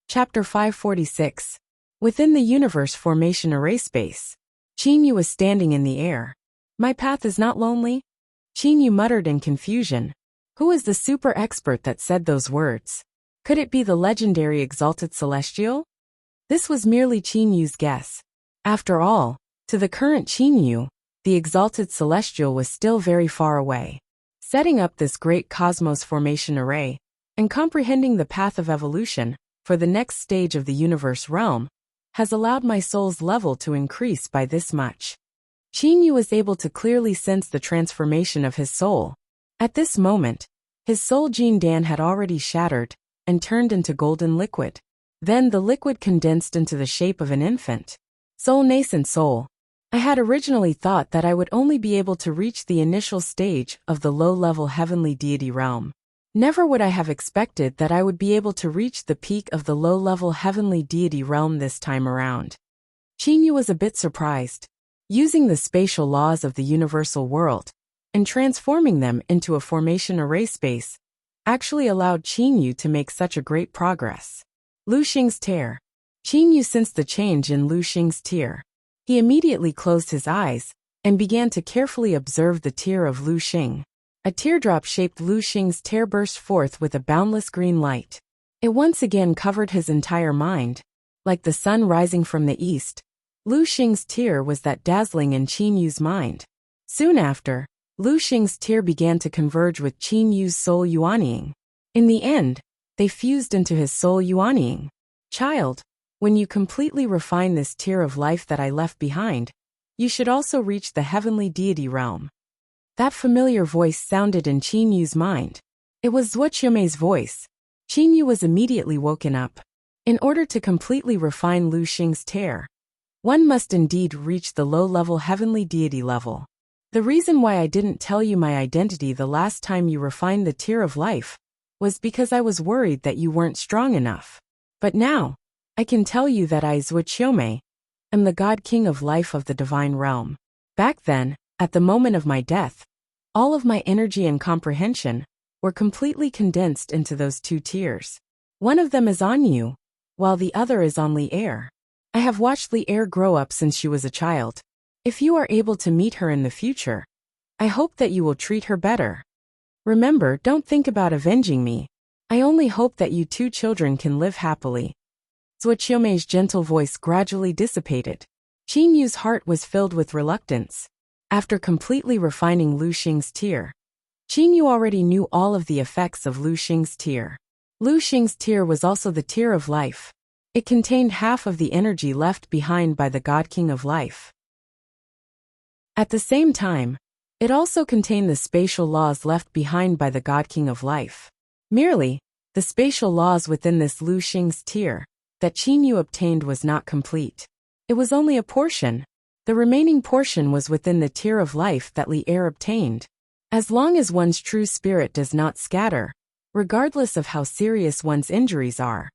Chapter 546. Within the Universe Formation Array Space. Chinyu was standing in the air. My path is not lonely? Chinyu muttered in confusion. Who is the super expert that said those words? Could it be the legendary Exalted Celestial? This was merely Chinyu's guess. After all, to the current Chinyu, the Exalted Celestial was still very far away. Setting up this great cosmos formation array, and comprehending the path of evolution, for the next stage of the universe realm, has allowed my soul's level to increase by this much. Chinyu was able to clearly sense the transformation of his soul. At this moment, his soul Jindan had already shattered and turned into golden liquid. Then the liquid condensed into the shape of an infant. Soul nascent soul. I had originally thought that I would only be able to reach the initial stage of the low-level heavenly deity realm. Never would I have expected that I would be able to reach the peak of the low-level heavenly deity realm this time around. Chinyu was a bit surprised. Using the spatial laws of the universal world and transforming them into a formation array space actually allowed Chinyu to make such a great progress. Lu Xing's tear. Chinyu sensed the change in Lu Xing's tear. He immediately closed his eyes and began to carefully observe the tear of Lu Xing. A teardrop-shaped Lu Xing's tear burst forth with a boundless green light. It once again covered his entire mind. Like the sun rising from the east, Lu Xing's tear was that dazzling in Chinyu's mind. Soon after, Lu Xing's tear began to converge with Chinyu's soul yuanying. In the end, they fused into his soul yuanying. Child, when you completely refine this tear of life that I left behind, you should also reach the heavenly deity realm. That familiar voice sounded in Chinyu's mind. It was Zuoqiumei's voice. Chinyu was immediately woken up. In order to completely refine Lu Xing's tear, one must indeed reach the low-level heavenly deity level. The reason why I didn't tell you my identity the last time you refined the tear of life was because I was worried that you weren't strong enough. But now, I can tell you that I, Zuoqiumei, am the God King of life of the divine realm. Back then, at the moment of my death, all of my energy and comprehension were completely condensed into those two tears. One of them is on you, while the other is on Li Air. I have watched Li Air grow up since she was a child. If you are able to meet her in the future, I hope that you will treat her better. Remember, don't think about avenging me. I only hope that you two children can live happily. Zuoqiumei's gentle voice gradually dissipated. Chinyu's heart was filled with reluctance. After completely refining Lu Xing's tear, Chinyu already knew all of the effects of Lu Xing's tear. Lu Xing's tear was also the tear of life. It contained half of the energy left behind by the God King of life. At the same time, it also contained the spatial laws left behind by the God King of life. Merely, the spatial laws within this Lu Xing's tear that Chinyu obtained was not complete. It was only a portion. The remaining portion was within the tear of life that Li Air obtained. As long as one's true spirit does not scatter, regardless of how serious one's injuries are,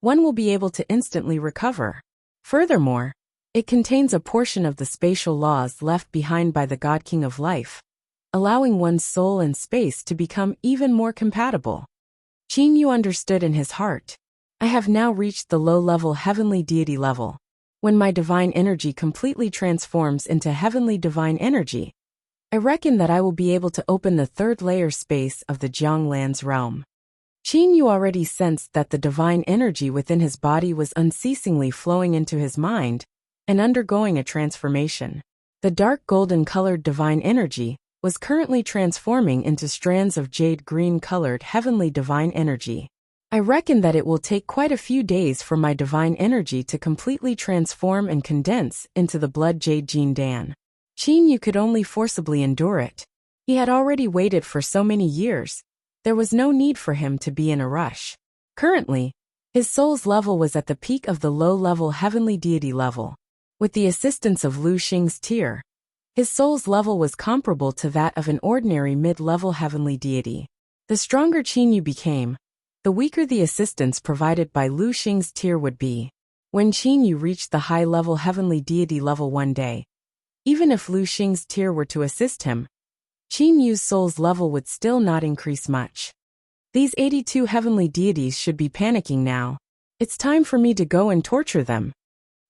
one will be able to instantly recover. Furthermore, it contains a portion of the spatial laws left behind by the God King of life, allowing one's soul and space to become even more compatible. Chinyu understood in his heart. I have now reached the low-level heavenly deity level. When my divine energy completely transforms into heavenly divine energy, I reckon that I will be able to open the third layer space of the Jianglan's realm. Chinyu already sensed that the divine energy within his body was unceasingly flowing into his mind and undergoing a transformation. The dark golden-colored divine energy was currently transforming into strands of jade green-colored heavenly divine energy. I reckon that it will take quite a few days for my divine energy to completely transform and condense into the blood jade Jindan. Chinyu could only forcibly endure it. He had already waited for so many years. There was no need for him to be in a rush. Currently, his soul's level was at the peak of the low-level heavenly deity level. With the assistance of Lu Xing's tear, his soul's level was comparable to that of an ordinary mid-level heavenly deity. The stronger Chinyu became, the weaker the assistance provided by Lu Xing's tear would be. When Chinyu reached the high-level heavenly deity level one day, even if Lu Xing's tear were to assist him, Chinyu's soul's level would still not increase much. These 82 heavenly deities should be panicking now. It's time for me to go and torture them.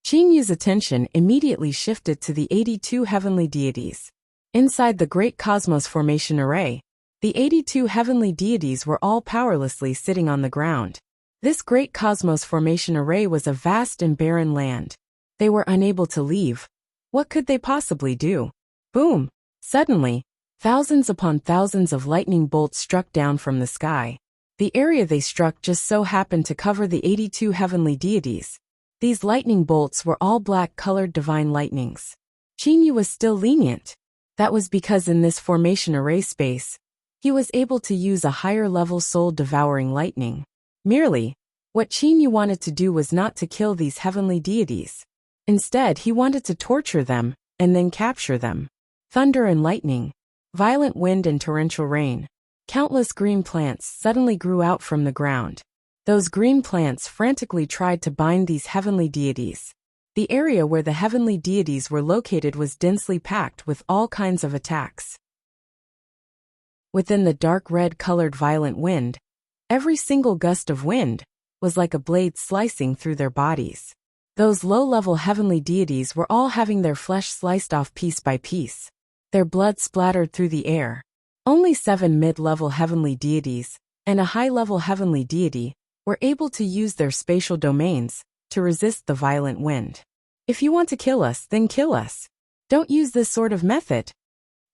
Qin Yu's attention immediately shifted to the 82 heavenly deities. Inside the great cosmos formation array, the 82 heavenly deities were all powerlessly sitting on the ground. This great cosmos formation array was a vast and barren land. They were unable to leave. What could they possibly do? Boom! Suddenly, thousands upon thousands of lightning bolts struck down from the sky. The area they struck just so happened to cover the 82 heavenly deities. These lightning bolts were all black-colored divine lightnings. Qin Yu was still lenient. That was because in this formation array space, he was able to use a higher-level soul-devouring lightning. Merely, what Qin Yu wanted to do was not to kill these heavenly deities. Instead, he wanted to torture them, and then capture them. Thunder and lightning, violent wind and torrential rain. Countless green plants suddenly grew out from the ground. Those green plants frantically tried to bind these heavenly deities. The area where the heavenly deities were located was densely packed with all kinds of attacks. Within the dark red-colored violent wind, every single gust of wind was like a blade slicing through their bodies. Those low-level heavenly deities were all having their flesh sliced off piece by piece. Their blood splattered through the air. Only 7 mid-level heavenly deities and a high-level heavenly deity were able to use their spatial domains to resist the violent wind. If you want to kill us, then kill us. Don't use this sort of method.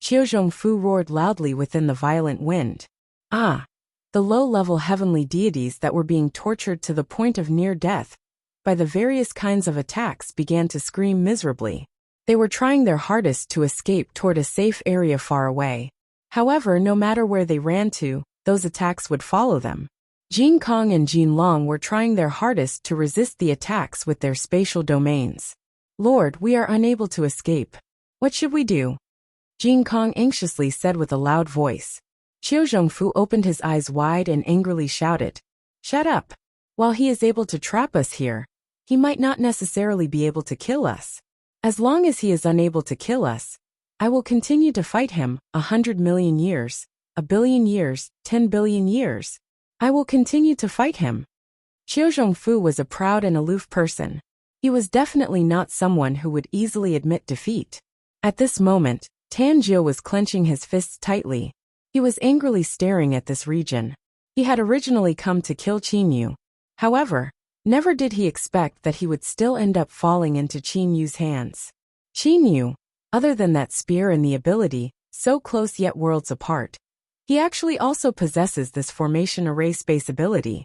Qiu Zhongfu roared loudly within the violent wind. Ah! The low-level heavenly deities that were being tortured to the point of near death by the various kinds of attacks began to scream miserably. They were trying their hardest to escape toward a safe area far away. However, no matter where they ran to, those attacks would follow them. Jin Kong and Jin Long were trying their hardest to resist the attacks with their spatial domains. Lord, we are unable to escape. What should we do? Jin Kong anxiously said with a loud voice. Qiu Zhongfu opened his eyes wide and angrily shouted, "Shut up! While he is able to trap us here, he might not necessarily be able to kill us. As long as he is unable to kill us, I will continue to fight him 100 million years, 1 billion years, 10 billion years. I will continue to fight him." Qiu Zhongfu was a proud and aloof person. He was definitely not someone who would easily admit defeat. At this moment, Tan Jiu was clenching his fists tightly. He was angrily staring at this region. He had originally come to kill Qin Yu. However, never did he expect that he would still end up falling into Qin Yu's hands. Qin Yu, other than that spear and the ability, so close yet worlds apart, he actually also possesses this formation array space ability.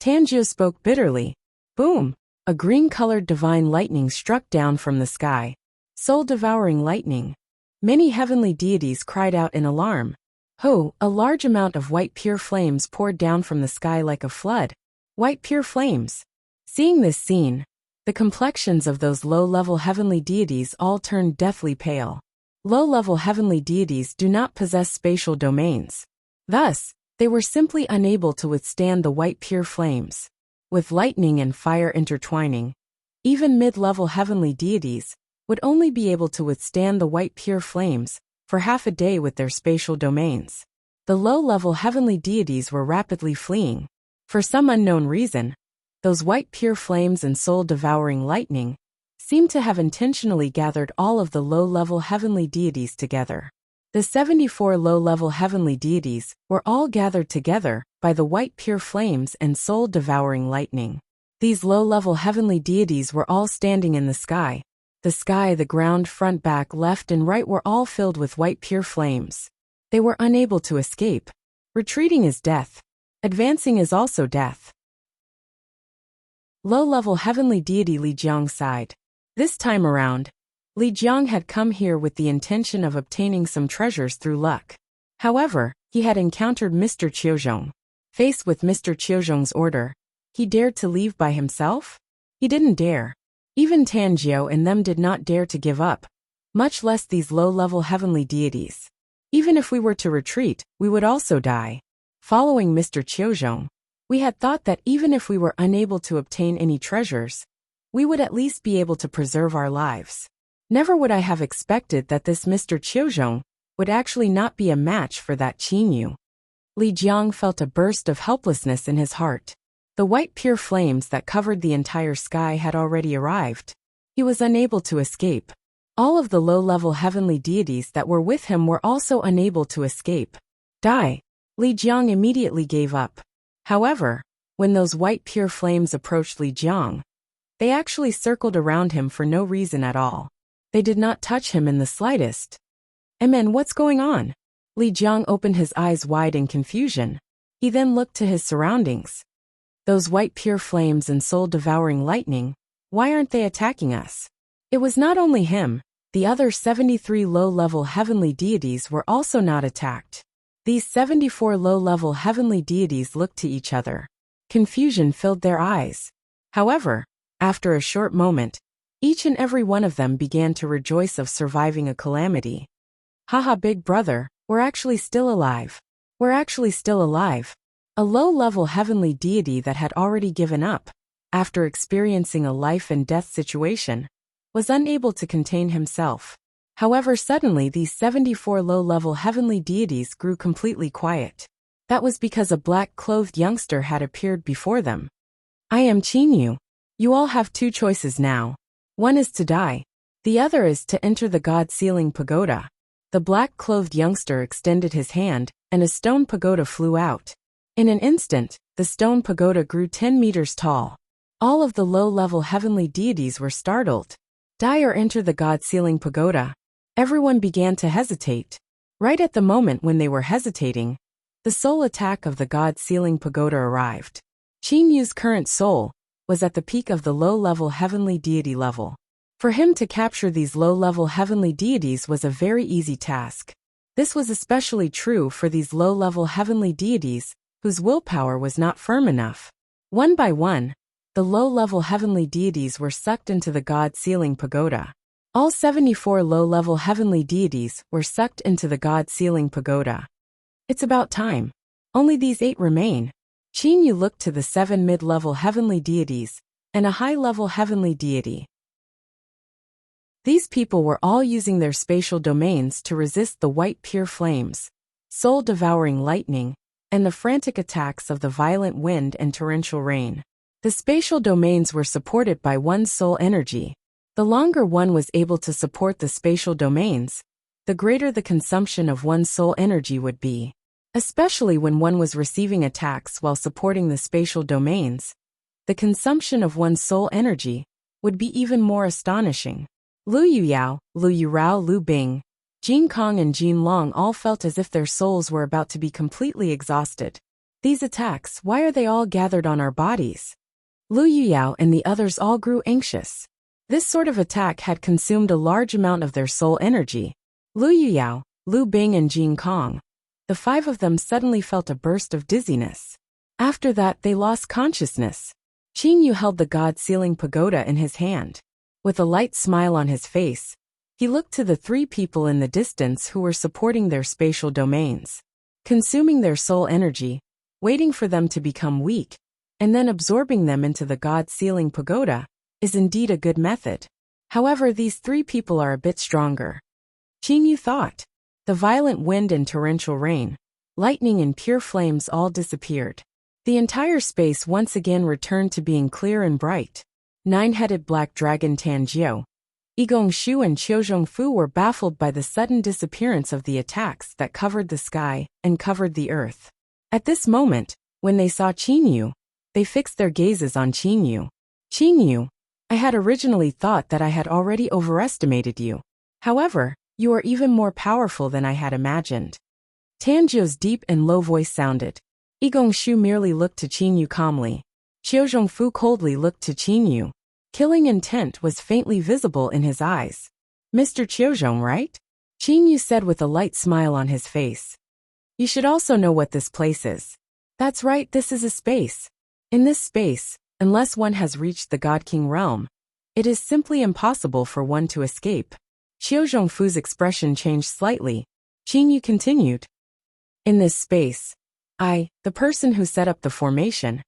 Tanjio spoke bitterly. Boom! A green-colored divine lightning struck down from the sky. Soul-devouring lightning. Many heavenly deities cried out in alarm. Ho! A large amount of white pure flames poured down from the sky like a flood. White pure flames. Seeing this scene, the complexions of those low-level heavenly deities all turned deathly pale. Low-level heavenly deities do not possess spatial domains. Thus, they were simply unable to withstand the white pure flames. With lightning and fire intertwining, even mid-level heavenly deities would only be able to withstand the white pure flames for half a day with their spatial domains. The low-level heavenly deities were rapidly fleeing. For some unknown reason, those white pure flames and soul-devouring lightning seemed to have intentionally gathered all of the low-level heavenly deities together. The 74 low-level heavenly deities were all gathered together by the white pure flames and soul-devouring lightning. These low-level heavenly deities were all standing in the sky. The sky, the ground, front, back, left, and right were all filled with white pure flames. They were unable to escape. Retreating is death. Advancing is also death. Low-level heavenly deity Li Jiang sighed. This time around, Li Jiang had come here with the intention of obtaining some treasures through luck. However, he had encountered Mr. Qiuzhong. Faced with Mr. Qiuzhong's order, he dared to leave by himself? He didn't dare. Even Tanjiu and them did not dare to give up, much less these low-level heavenly deities. Even if we were to retreat, we would also die. Following Mr. Qiuzhong, we had thought that even if we were unable to obtain any treasures, we would at least be able to preserve our lives. Never would I have expected that this Mr. Qiuzhong would actually not be a match for that Qin Yu. Li Jiang felt a burst of helplessness in his heart. The white pure flames that covered the entire sky had already arrived. He was unable to escape. All of the low-level heavenly deities that were with him were also unable to escape. Die. Li Jiang immediately gave up. However, when those white pure flames approached Li Jiang, they actually circled around him for no reason at all. They did not touch him in the slightest. "Man, what's going on?" Li Jiang opened his eyes wide in confusion. He then looked to his surroundings. Those white pure flames and soul-devouring lightning, why aren't they attacking us? It was not only him, the other 73 low-level heavenly deities were also not attacked. These 74 low-level heavenly deities looked to each other. Confusion filled their eyes. However, after a short moment, each and every one of them began to rejoice of surviving a calamity. "Haha, big brother, we're actually still alive. We're actually still alive." A low-level heavenly deity that had already given up, after experiencing a life-and-death situation, was unable to contain himself. However, suddenly these 74 low-level heavenly deities grew completely quiet. That was because a black-clothed youngster had appeared before them. "I am Qinyu. You all have two choices now. One is to die. The other is to enter the God-sealing pagoda." The black-clothed youngster extended his hand, and a stone pagoda flew out. In an instant, the stone pagoda grew 10 meters tall. All of the low-level heavenly deities were startled. Die or enter the God-sealing pagoda. Everyone began to hesitate. Right at the moment when they were hesitating, the soul attack of the God-sealing pagoda arrived. Qinyu's current soul was at the peak of the low-level heavenly deity level. For him to capture these low-level heavenly deities was a very easy task. This was especially true for these low-level heavenly deities, whose willpower was not firm enough. One by one, the low-level heavenly deities were sucked into the God-sealing pagoda. All 74 low-level heavenly deities were sucked into the God-sealing pagoda. It's about time. Only these 8 remain. Qinyu looked to the 7 mid-level heavenly deities and a high-level heavenly deity. These people were all using their spatial domains to resist the white pure flames, soul-devouring lightning, and the frantic attacks of the violent wind and torrential rain. The spatial domains were supported by one's soul energy. The longer one was able to support the spatial domains, the greater the consumption of one's soul energy would be. Especially when one was receiving attacks while supporting the spatial domains, the consumption of one's soul energy would be even more astonishing. Lu Yuyao, Lu Yurao, Lu Bing, Jin Kong and Jin Long all felt as if their souls were about to be completely exhausted. These attacks, why are they all gathered on our bodies? Lu Yuyao and the others all grew anxious. This sort of attack had consumed a large amount of their soul energy. Lu Yuyao, Lu Bing and Jin Kong, the 5 of them suddenly felt a burst of dizziness. After that, they lost consciousness. Qinyu held the God-sealing pagoda in his hand. With a light smile on his face, he looked to the 3 people in the distance who were supporting their spatial domains, consuming their soul energy, waiting for them to become weak, and then absorbing them into the God-sealing pagoda, is indeed a good method. However, these 3 people are a bit stronger. Qinyu thought. The violent wind and torrential rain, lightning and pure flames all disappeared. The entire space once again returned to being clear and bright. 9-headed black dragon Tanjiu, Yigong Shu and Qiuzhong Fu were baffled by the sudden disappearance of the attacks that covered the sky and covered the earth. At this moment, when they saw Qinyu, they fixed their gazes on Qinyu. "Qinyu, I had originally thought that I had already overestimated you. However, you are even more powerful than I had imagined." Tanjiu's deep and low voice sounded. Yigong Shu merely looked to Qinyu calmly. Qiuzhong Fu coldly looked to Qinyu. Killing intent was faintly visible in his eyes. "Mr. Qiuzhong, right?" Qinyu said with a light smile on his face. "You should also know what this place is." "That's right, this is a space. In this space, unless one has reached the God King realm, it is simply impossible for one to escape." Qiuzhong Fu's expression changed slightly. Qinyu continued. "In this space, I, the person who set up the formation,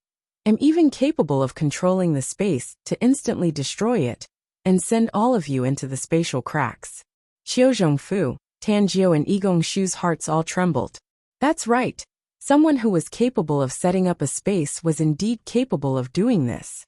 am even capable of controlling the space to instantly destroy it and send all of you into the spatial cracks." Qiuzhong Fu, Tanjiu and Yigong Shu's hearts all trembled. "That's right. Someone who was capable of setting up a space was indeed capable of doing this.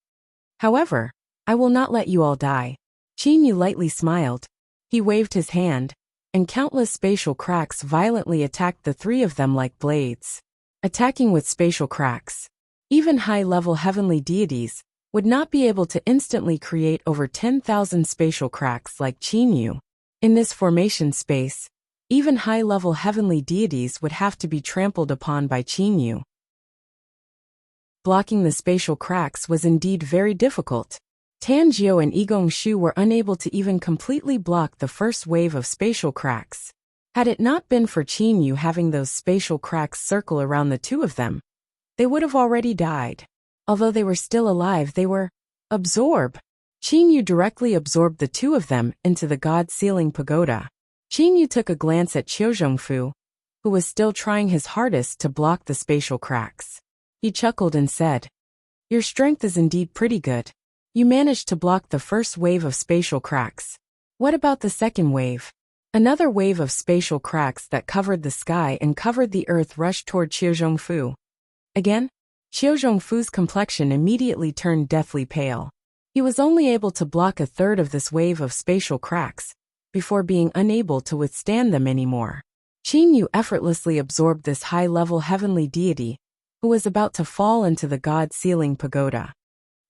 However, I will not let you all die. Qin Yu lightly smiled. He waved his hand, and countless spatial cracks violently attacked the three of them like blades. Attacking with spatial cracks. Even high-level heavenly deities would not be able to instantly create over 10,000 spatial cracks like Qin Yu. In this formation space, even high-level heavenly deities would have to be trampled upon by Qin Yu. Blocking the spatial cracks was indeed very difficult. Tan Jiu and Igong Shu were unable to even completely block the first wave of spatial cracks. Had it not been for Qin Yu having those spatial cracks circle around the two of them, they would have already died. Although they were still alive, they were absorbed. Qin Yu directly absorbed the two of them into the God-sealing pagoda. Qin Yu took a glance at Qiu Zhongfu, who was still trying his hardest to block the spatial cracks. He chuckled and said, "Your strength is indeed pretty good. You managed to block the first wave of spatial cracks. What about the second wave?" Another wave of spatial cracks that covered the sky and covered the earth rushed toward Qiu Zhongfu. Again, Qiu Zhongfu's complexion immediately turned deathly pale. He was only able to block a third of this wave of spatial cracks, before being unable to withstand them anymore. Qin Yu effortlessly absorbed this high-level heavenly deity, who was about to fall into the God-sealing pagoda.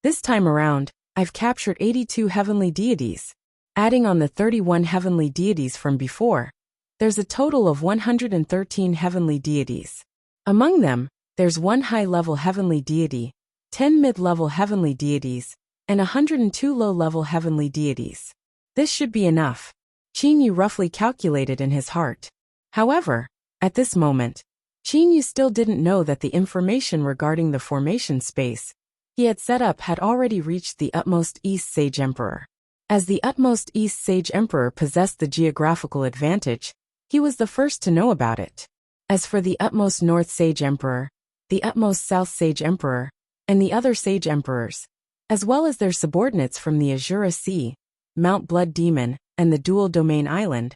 This time around, I've captured 82 heavenly deities. Adding on the 31 heavenly deities from before, there's a total of 113 heavenly deities. Among them, there's one high-level heavenly deity, 10 mid-level heavenly deities, and 102 low-level heavenly deities. This should be enough, Qin Yu roughly calculated in his heart. However, at this moment, Qin Yu still didn't know that the information regarding the formation space he had set up had already reached the utmost East Sage Emperor. As the utmost East Sage Emperor possessed the geographical advantage, he was the first to know about it. As for the utmost North Sage Emperor, the utmost South Sage Emperor, and the other Sage Emperors, as well as their subordinates from the Azura Sea, Mount Blood Demon, and the Dual Domain Island,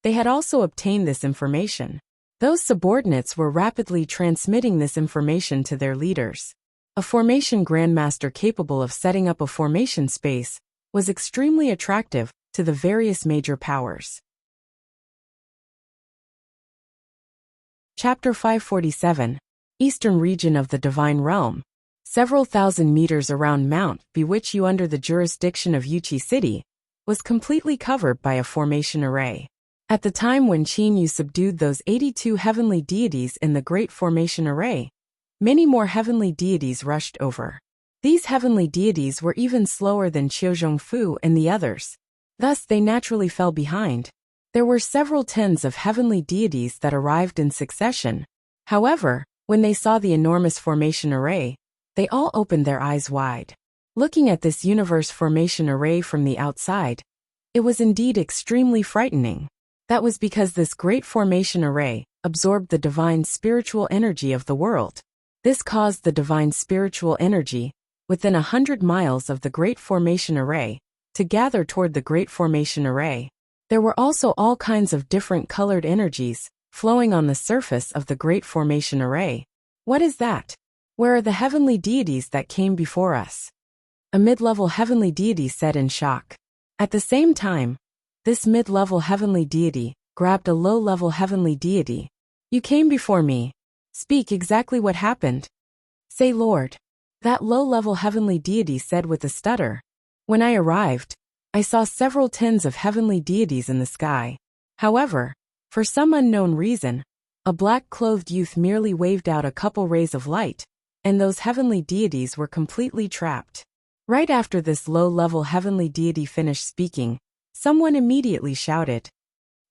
they had also obtained this information. Those subordinates were rapidly transmitting this information to their leaders. A formation grandmaster capable of setting up a formation space was extremely attractive to the various major powers. Chapter 547, Eastern Region of the Divine Realm. Several thousand meters around Mount Bewitchu under the jurisdiction of Yuchi City was completely covered by a formation array. At the time when Qin Yu subdued those 82 heavenly deities in the Great Formation Array, many more heavenly deities rushed over. These heavenly deities were even slower than Qiu Zhongfu and the others. Thus they naturally fell behind. There were several tens of heavenly deities that arrived in succession. However, when they saw the enormous formation array, they all opened their eyes wide. Looking at this universe formation array from the outside, it was indeed extremely frightening. That was because this great formation array absorbed the divine spiritual energy of the world. This caused the divine spiritual energy within 100 miles of the Great Formation Array to gather toward the Great Formation Array. There were also all kinds of different colored energies flowing on the surface of the Great Formation Array. What is that? Where are the heavenly deities that came before us? A mid-level heavenly deity said in shock. At the same time, this mid-level heavenly deity grabbed a low-level heavenly deity. "You came before me. Speak exactly what happened." "Say, Lord." That low-level heavenly deity said with a stutter. "When I arrived, I saw several tens of heavenly deities in the sky. However, for some unknown reason, a black-clothed youth merely waved out a couple rays of light, and those heavenly deities were completely trapped." Right after this low-level heavenly deity finished speaking, someone immediately shouted,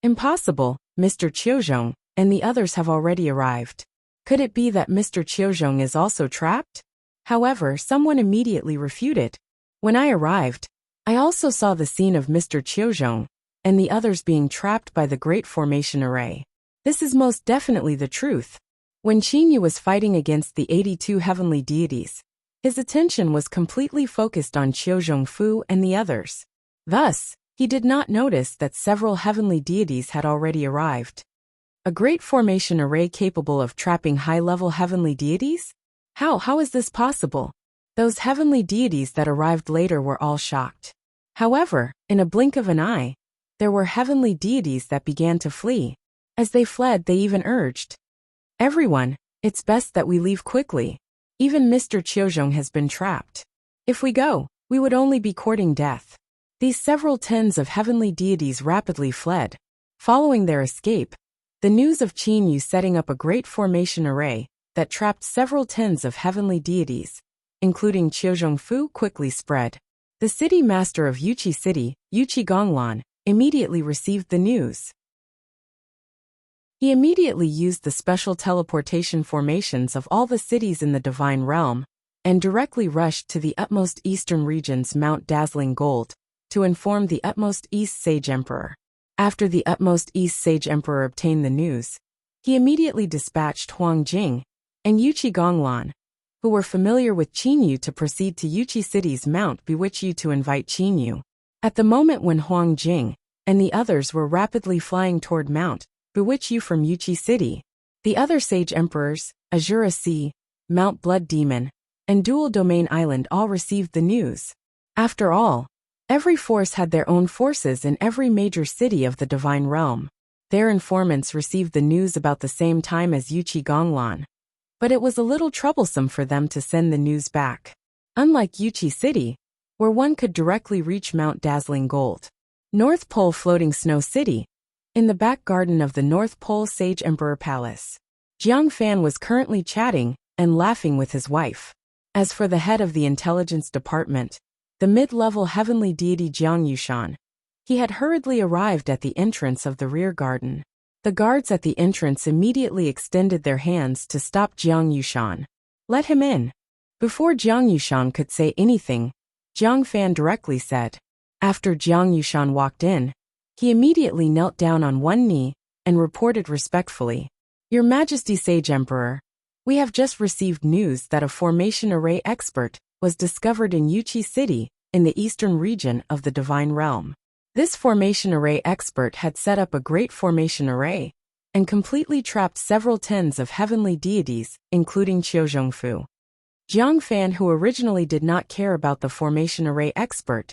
"Impossible, Mr. Qiuzhong and the others have already arrived. Could it be that Mr. Qiuzhong is also trapped?" However, someone immediately refuted. "When I arrived, I also saw the scene of Mr. Qiuzhong and the others being trapped by the Great Formation Array. This is most definitely the truth." When Qin Yu was fighting against the 82 heavenly deities, his attention was completely focused on Qiu Zhongfu and the others. Thus, he did not notice that several heavenly deities had already arrived. A great formation array capable of trapping high-level heavenly deities? How is this possible? Those heavenly deities that arrived later were all shocked. However, in a blink of an eye, there were heavenly deities that began to flee. As they fled, they even urged, "Everyone, it's best that we leave quickly. Even Mr. Chiozhong has been trapped. If we go, we would only be courting death." These several tens of heavenly deities rapidly fled. Following their escape, the news of Qin Yu setting up a great formation array that trapped several tens of heavenly deities, including Chiozhong Fu, quickly spread. The city master of Yuqi City, Yuqi Gonglan, immediately received the news. He immediately used the special teleportation formations of all the cities in the Divine Realm and directly rushed to the utmost eastern region's Mount Dazzling Gold to inform the utmost East Sage Emperor. After the utmost East Sage Emperor obtained the news, he immediately dispatched Huang Jing and Yuqi Gonglan, who were familiar with Qin Yu, to proceed to Yuqi City's Mount Bewitch Yu to invite Qin Yu. At the moment when Huang Jing and the others were rapidly flying toward Mount Bewitch Yu from Yuqi City, the other Sage Emperors, Azura Sea, Mount Blood Demon, and Dual Domain Island all received the news. After all, every force had their own forces in every major city of the Divine Realm. Their informants received the news about the same time as Yuqi Gonglan, but it was a little troublesome for them to send the news back. Unlike Yuqi City, where one could directly reach Mount Dazzling Gold, North Pole Floating Snow City, in the back garden of the North Pole Sage Emperor Palace, Jiang Fan was currently chatting and laughing with his wife. As for the head of the intelligence department, the mid-level heavenly deity Jiang Yushan, he had hurriedly arrived at the entrance of the rear garden. The guards at the entrance immediately extended their hands to stop Jiang Yushan. "Let him in." Before Jiang Yushan could say anything, Jiang Fan directly said. After Jiang Yushan walked in, he immediately knelt down on one knee and reported respectfully, "Your Majesty Sage Emperor, we have just received news that a formation array expert was discovered in Yuqi City in the eastern region of the Divine Realm. This formation array expert had set up a great formation array and completely trapped several tens of heavenly deities, including Chiozhong Fu." Jiang Fan, who originally did not care about the formation array expert,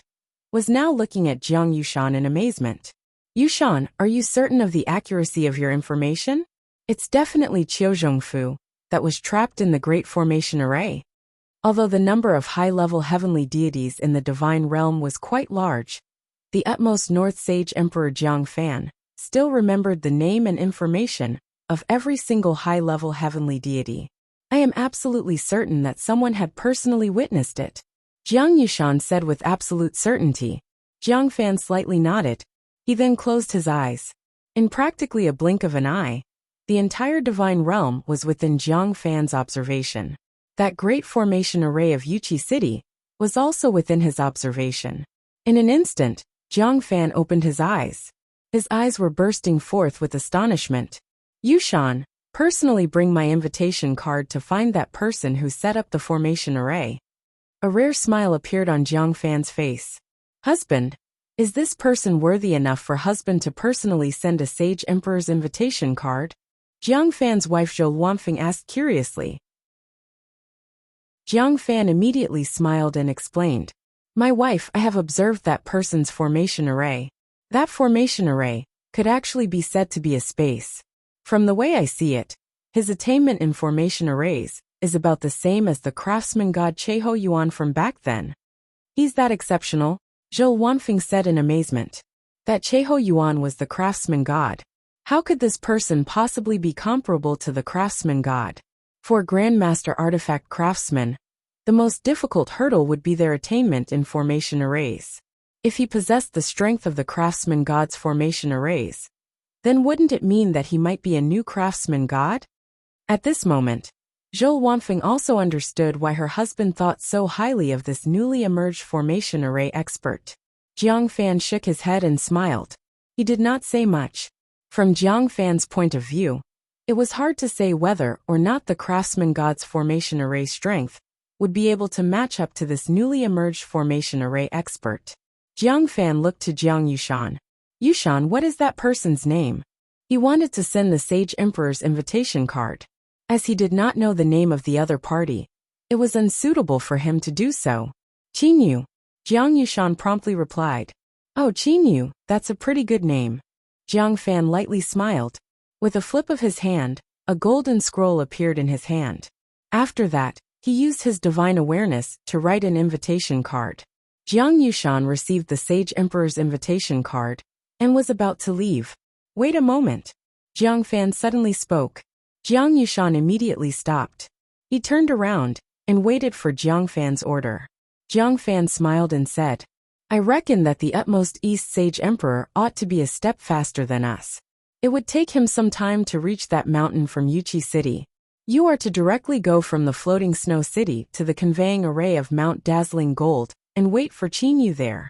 was now looking at Jiang Yushan in amazement. "Yushan, are you certain of the accuracy of your information? It's definitely Chiozhong Fu that was trapped in the great formation array." Although the number of high-level heavenly deities in the Divine Realm was quite large, the utmost North Sage Emperor Jiang Fan still remembered the name and information of every single high-level heavenly deity. "I am absolutely certain that someone had personally witnessed it," Jiang Yushan said with absolute certainty. Jiang Fan slightly nodded. He then closed his eyes. In practically a blink of an eye, the entire Divine Realm was within Jiang Fan's observation. That great formation array of Yuqi City was also within his observation. In an instant, Jiang Fan opened his eyes. His eyes were bursting forth with astonishment. "Yushan, personally bring my invitation card to find that person who set up the formation array." A rare smile appeared on Jiang Fan's face. "Husband, is this person worthy enough for husband to personally send a Sage Emperor's invitation card?" Jiang Fan's wife Zhou Wanfeng asked curiously. Jiang Fan immediately smiled and explained, "My wife, I have observed that person's formation array. That formation array could actually be said to be a space. From the way I see it, his attainment in formation arrays is about the same as the craftsman god Cheho Yuan from back then." "He's that exceptional?" Zhou Wanfeng said in amazement. That Cheho Yuan was the craftsman god. How could this person possibly be comparable to the craftsman god? For Grandmaster Artifact Craftsmen, the most difficult hurdle would be their attainment in formation arrays. If he possessed the strength of the craftsman god's formation arrays, then wouldn't it mean that he might be a new craftsman god? At this moment, Zhou Wanfeng also understood why her husband thought so highly of this newly emerged formation array expert. Jiang Fan shook his head and smiled. He did not say much. From Jiang Fan's point of view, it was hard to say whether or not the craftsman god's formation array strength would be able to match up to this newly emerged formation array expert. Jiang Fan looked to Jiang Yushan. "Yushan, what is that person's name?" He wanted to send the Sage Emperor's invitation card. As he did not know the name of the other party, it was unsuitable for him to do so. Qinyu, Jiang Yushan promptly replied. Oh, Qinyu, that's a pretty good name. Jiang Fan lightly smiled. With a flip of his hand, a golden scroll appeared in his hand. After that, he used his divine awareness to write an invitation card. Jiang Yushan received the Sage Emperor's invitation card and was about to leave. Wait a moment. Jiang Fan suddenly spoke. Jiang Yushan immediately stopped. He turned around and waited for Jiang Fan's order. Jiang Fan smiled and said, I reckon that the utmost East Sage Emperor ought to be a step faster than us. It would take him some time to reach that mountain from Yuchi City. You are to directly go from the floating snow city to the conveying array of Mount Dazzling Gold and wait for Qinyu there.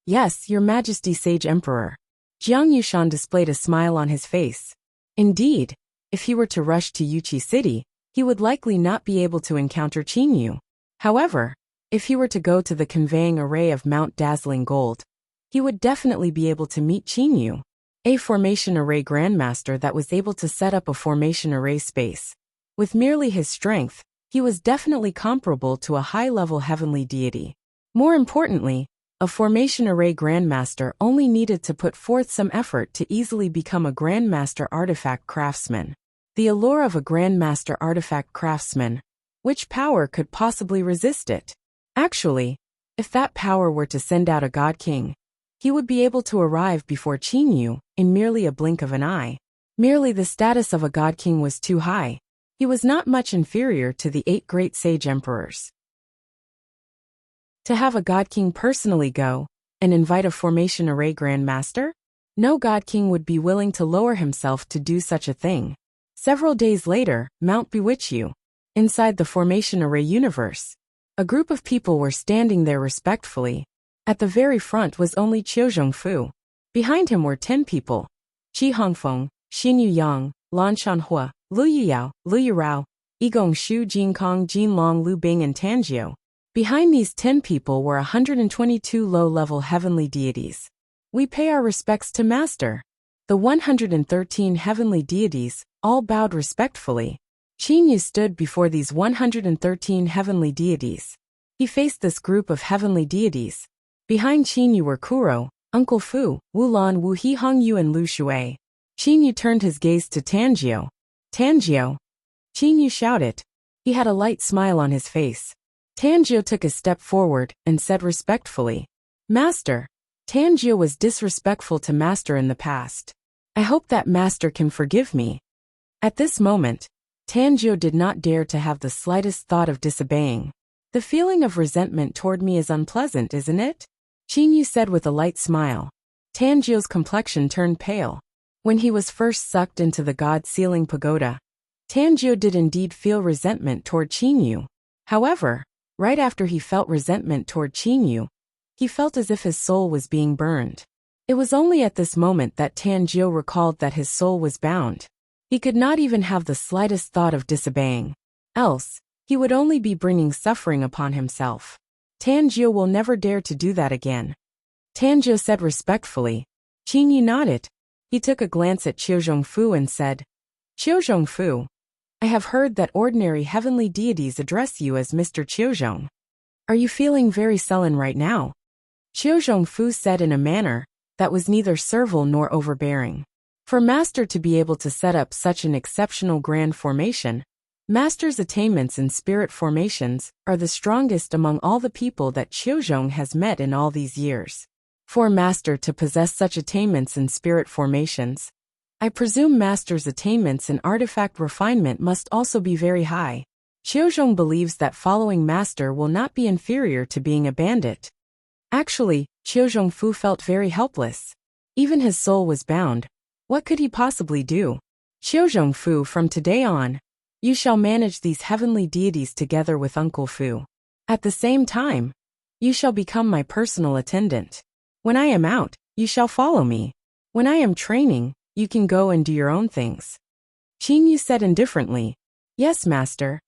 Yes, Your Majesty Sage Emperor. Jiang Yushan displayed a smile on his face. Indeed, if he were to rush to Yuchi City, he would likely not be able to encounter Qinyu. However, if he were to go to the conveying array of Mount Dazzling Gold, he would definitely be able to meet Qinyu, a formation array grandmaster that was able to set up a formation array space. With merely his strength, he was definitely comparable to a high-level heavenly deity. More importantly, a formation array grandmaster only needed to put forth some effort to easily become a grandmaster artifact craftsman. The allure of a grandmaster artifact craftsman, which power could possibly resist it? Actually, if that power were to send out a god king, he would be able to arrive before Qinyu in merely a blink of an eye. Merely the status of a god king was too high. He was not much inferior to the 8 great sage emperors. To have a god king personally go and invite a formation array grandmaster? No god king would be willing to lower himself to do such a thing. Several days later, Mount Biwichu. Inside the formation array universe, a group of people were standing there respectfully. At the very front was only Qiu Zhongfu. Behind him were 10 people. Qi Hongfeng, Xin Yuyang, Lan Shanhua, Lu Yuyao, Lu Yurao, Yigong Shu Jinkong Jinlong Lu Bing and Tanjiu. Behind these 10 people were 122 low-level heavenly deities. We pay our respects to Master. The 113 heavenly deities all bowed respectfully. Qinyu stood before these 113 heavenly deities. He faced this group of heavenly deities. Behind Qinyu were Kuro, Uncle Fu, Wulan Wu He Hongyu and Lu Shui. Qinyu turned his gaze to Tanjiu. Tanjiu! Qinyu shouted. He had a light smile on his face. Tanjiu took a step forward and said respectfully, Master. Tanjiu was disrespectful to Master in the past. I hope that Master can forgive me. At this moment, Tanjiu did not dare to have the slightest thought of disobeying. The feeling of resentment toward me is unpleasant, isn't it? Qinyu said with a light smile. Tanjiu's complexion turned pale. When he was first sucked into the God Sealing Pagoda, Tanjiu did indeed feel resentment toward Qinyu. However, right after he felt resentment toward Qinyu, he felt as if his soul was being burned. It was only at this moment that Tanjiu recalled that his soul was bound. He could not even have the slightest thought of disobeying. Else, he would only be bringing suffering upon himself. Tanjiu will never dare to do that again. Tanjiu said respectfully. Qinyu nodded. He took a glance at Qiu Zhongfu and said, Qiu Zhongfu, I have heard that ordinary heavenly deities address you as Mr. Qiuzhong. Are you feeling very sullen right now? Qiu Zhongfu said in a manner that was neither servile nor overbearing. For Master to be able to set up such an exceptional grand formation, Master's attainments in spirit formations are the strongest among all the people that Qiuzhong has met in all these years. For Master to possess such attainments in spirit formations, I presume Master's attainments in artifact refinement must also be very high. Qiuzhong believes that following Master will not be inferior to being a bandit. Actually, Qiu Zhongfu felt very helpless. Even his soul was bound. What could he possibly do? Qiu Zhongfu, from today on, you shall manage these heavenly deities together with Uncle Fu. At the same time, you shall become my personal attendant. When I am out, you shall follow me. When I am training, you can go and do your own things. Qinyu said indifferently. Yes, Master.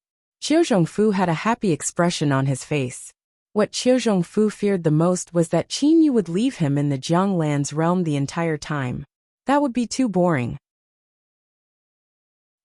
Qiu Zhongfu had a happy expression on his face. What Qiu Zhongfu feared the most was that Qinyu would leave him in the Jianglan's realm the entire time. That would be too boring.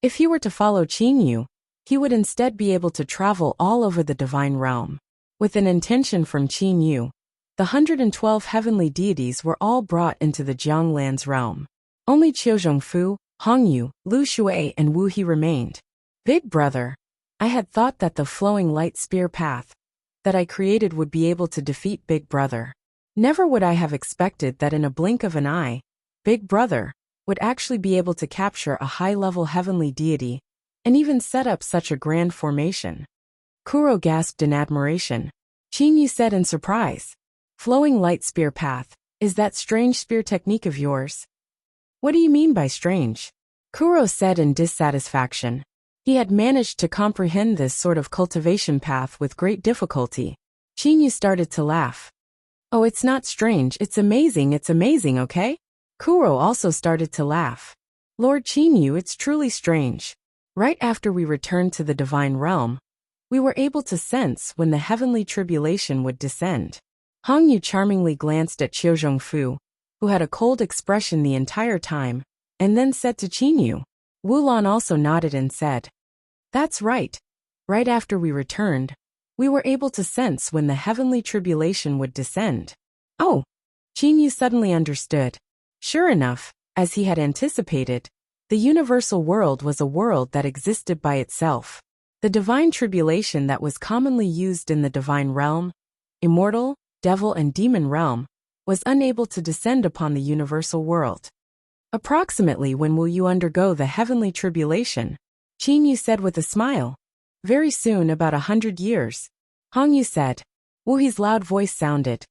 If he were to follow Qin Yu, he would instead be able to travel all over the divine realm. With an intention from Qin Yu, the 112 heavenly deities were all brought into the Jianglan's realm. Only Qiu Zhongfu, Hong Yu, Lu Shui, and Wu He remained. Big brother, I had thought that the flowing light spear path that I created would be able to defeat Big Brother. Never would I have expected that in a blink of an eye, Big Brother would actually be able to capture a high-level heavenly deity and even set up such a grand formation. Kuro gasped in admiration. Qin Yu said in surprise, "Flowing light spear path, is that strange spear technique of yours?" "What do you mean by strange?" Kuro said in dissatisfaction. He had managed to comprehend this sort of cultivation path with great difficulty. Qin Yu started to laugh. "Oh, it's not strange, it's amazing, okay?" Kuro also started to laugh. "Lord Qin Yu, it's truly strange. Right after we returned to the divine realm, we were able to sense when the heavenly tribulation would descend." Hong Yu charmingly glanced at Qiu Zhongfu, who had a cold expression the entire time, and then said to Qin Yu. Wu Lan also nodded and said, "That's right. Right after we returned, we were able to sense when the heavenly tribulation would descend." Oh! Qin Yu suddenly understood. Sure enough, as he had anticipated, the universal world was a world that existed by itself. The divine tribulation that was commonly used in the divine realm, immortal, devil and demon realm, was unable to descend upon the universal world. "Approximately when will you undergo the heavenly tribulation?" Qin Yu said with a smile. "Very soon, about 100 years. Hong Yu said. Wu He's loud voice sounded.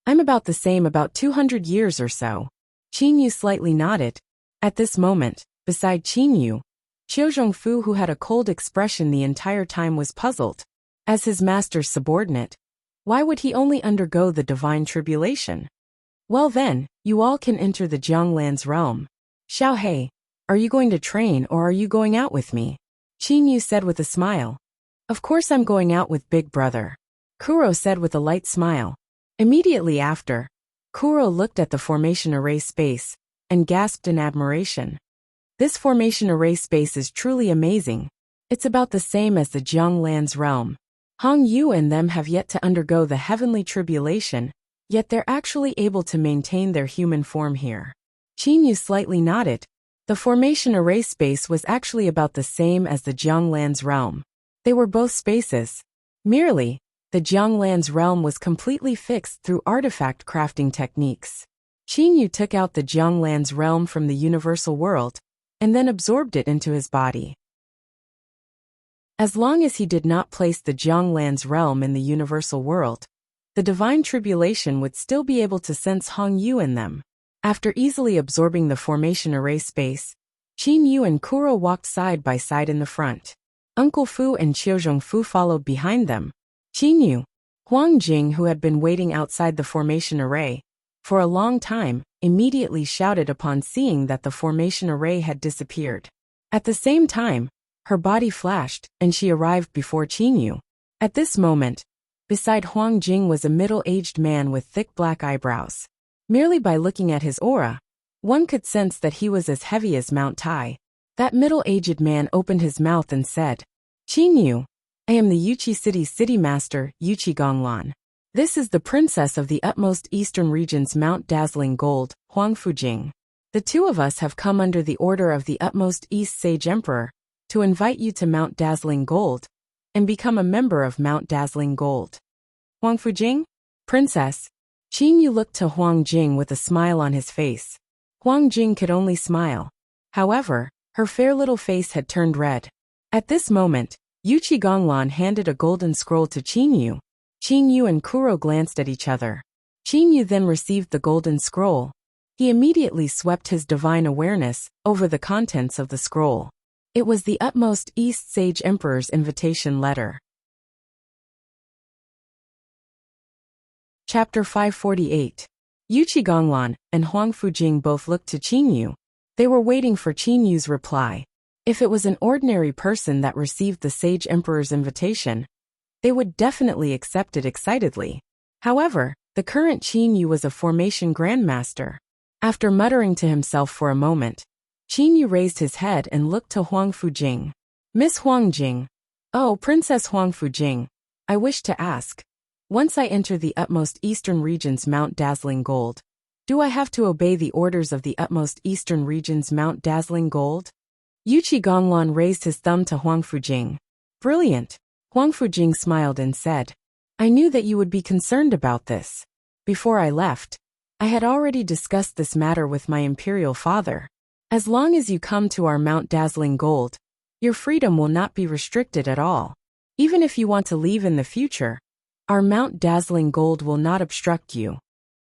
"I'm about the same, about 200 years or so." Qin Yu slightly nodded. At this moment, beside Qin Yu, Qiu Zhongfu, who had a cold expression the entire time, was puzzled. As his master's subordinate, why would he only undergo the divine tribulation? "Well then, you all can enter the Jianglan's realm. Xiao Hei, are you going to train or are you going out with me?" Qin Yu said with a smile. "Of course I'm going out with Big Brother," Kuro said with a light smile. Immediately after, Kuro looked at the formation array space and gasped in admiration. This formation array space is truly amazing. It's about the same as the Jianglan's realm. Hong Yu and them have yet to undergo the heavenly tribulation, yet they're actually able to maintain their human form here. Qin Yu slightly nodded. The formation array space was actually about the same as the Jianglan's realm. They were both spaces. Merely, the Jianglan's realm was completely fixed through artifact crafting techniques. Qin Yu took out the Jianglan's realm from the universal world, and then absorbed it into his body. As long as he did not place the Jianglan's realm in the universal world, the divine tribulation would still be able to sense Hong Yu in them. After easily absorbing the formation array space, Qin Yu and Kuro walked side by side in the front. Uncle Fu and Qiu Zhongfu followed behind them. Qin Yu, Huang Jing, who had been waiting outside the formation array for a long time, immediately shouted upon seeing that the formation array had disappeared. At the same time, her body flashed, and she arrived before Qin Yu. At this moment, beside Huang Jing was a middle-aged man with thick black eyebrows. Merely by looking at his aura, one could sense that he was as heavy as Mount Tai. That middle-aged man opened his mouth and said, "Qin Yu, I am the Yuqi City's city master, Yuqi Gonglan. This is the princess of the utmost eastern region's Mount Dazzling Gold, Huang Fujing. The two of us have come under the order of the utmost East Sage Emperor to invite you to Mount Dazzling Gold and become a member of Mount Dazzling Gold." "Huang Fujing? Princess?" Qin Yu looked to Huang Jing with a smile on his face. Huang Jing could only smile. However, her fair little face had turned red. At this moment, Yuqi Gonglan handed a golden scroll to Qin Yu. Qin Yu and Kuro glanced at each other. Qin Yu then received the golden scroll. He immediately swept his divine awareness over the contents of the scroll. It was the utmost East Sage Emperor's invitation letter. Chapter 548. Yuqi Gonglan and Huang Fujing both looked to Qin Yu. They were waiting for Qin Yu's reply. If it was an ordinary person that received the Sage Emperor's invitation, they would definitely accept it excitedly. However, the current Qin Yu was a formation grandmaster. After muttering to himself for a moment, Qin Yu raised his head and looked to Huang Fujing. Miss Huang Jing. Oh, Princess Huang Fujing. I wish to ask. Once I enter the utmost eastern region's Mount Dazzling Gold, do I have to obey the orders of the utmost eastern region's Mount Dazzling Gold? Yuqi Gonglan raised his thumb to Huang Fujing. Brilliant. Huang Fujing smiled and said, I knew that you would be concerned about this. Before I left, I had already discussed this matter with my imperial father. As long as you come to our Mount Dazzling Gold, your freedom will not be restricted at all. Even if you want to leave in the future, our Mount Dazzling Gold will not obstruct you.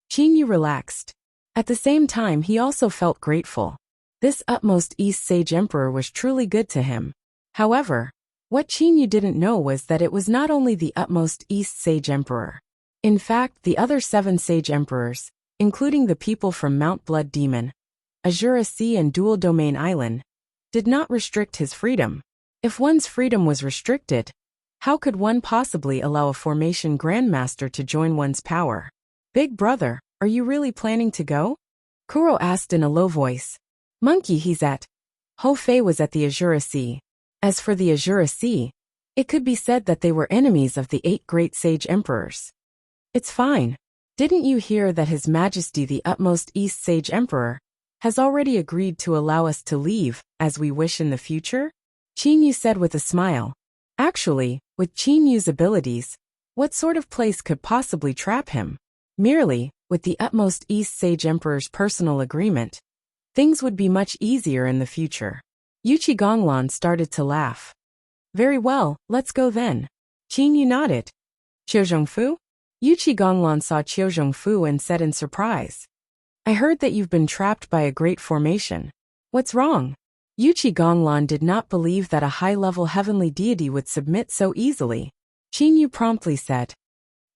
Qin Yu relaxed. At the same time, he also felt grateful. This utmost East Sage Emperor was truly good to him. However, what Qin Yu didn't know was that it was not only the utmost East Sage Emperor. In fact, the other 7 Sage Emperors, including the people from Mount Blood Demon, Azura Sea and Dual Domain Island, did not restrict his freedom. If one's freedom was restricted, how could one possibly allow a formation grandmaster to join one's power? Big brother, are you really planning to go? Kuro asked in a low voice. Monkey, he's at. Ho Fei was at the Azura Sea. As for the Azura Sea, it could be said that they were enemies of the 8 great sage emperors. It's fine. Didn't you hear that His Majesty the utmost East Sage Emperor has already agreed to allow us to leave, as we wish in the future? Qin Yu said with a smile. Actually, with Qin Yu's abilities, what sort of place could possibly trap him? Merely, with the utmost East Sage Emperor's personal agreement, things would be much easier in the future. Yuqi Gonglan started to laugh. Very well, let's go then. Qin Yu nodded. Qiu Zhongfu? Yuqi Gonglan saw Qiu Zhongfu and said in surprise. I heard that you've been trapped by a great formation. What's wrong? Yuqi Gonglan did not believe that a high-level heavenly deity would submit so easily. Qin Yu promptly said.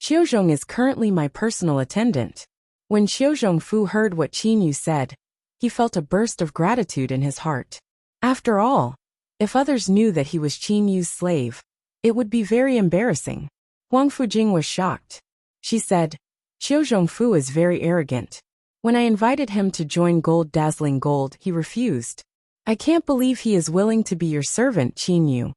Qiuzhong is currently my personal attendant. When Qiu Zhongfu heard what Qin Yu said, he felt a burst of gratitude in his heart. After all, if others knew that he was Qin Yu's slave, it would be very embarrassing. Huang Fujing was shocked. She said, Qiu Zhongfu is very arrogant. When I invited him to join Gold Dazzling Gold, he refused. I can't believe he is willing to be your servant, Qin Yu.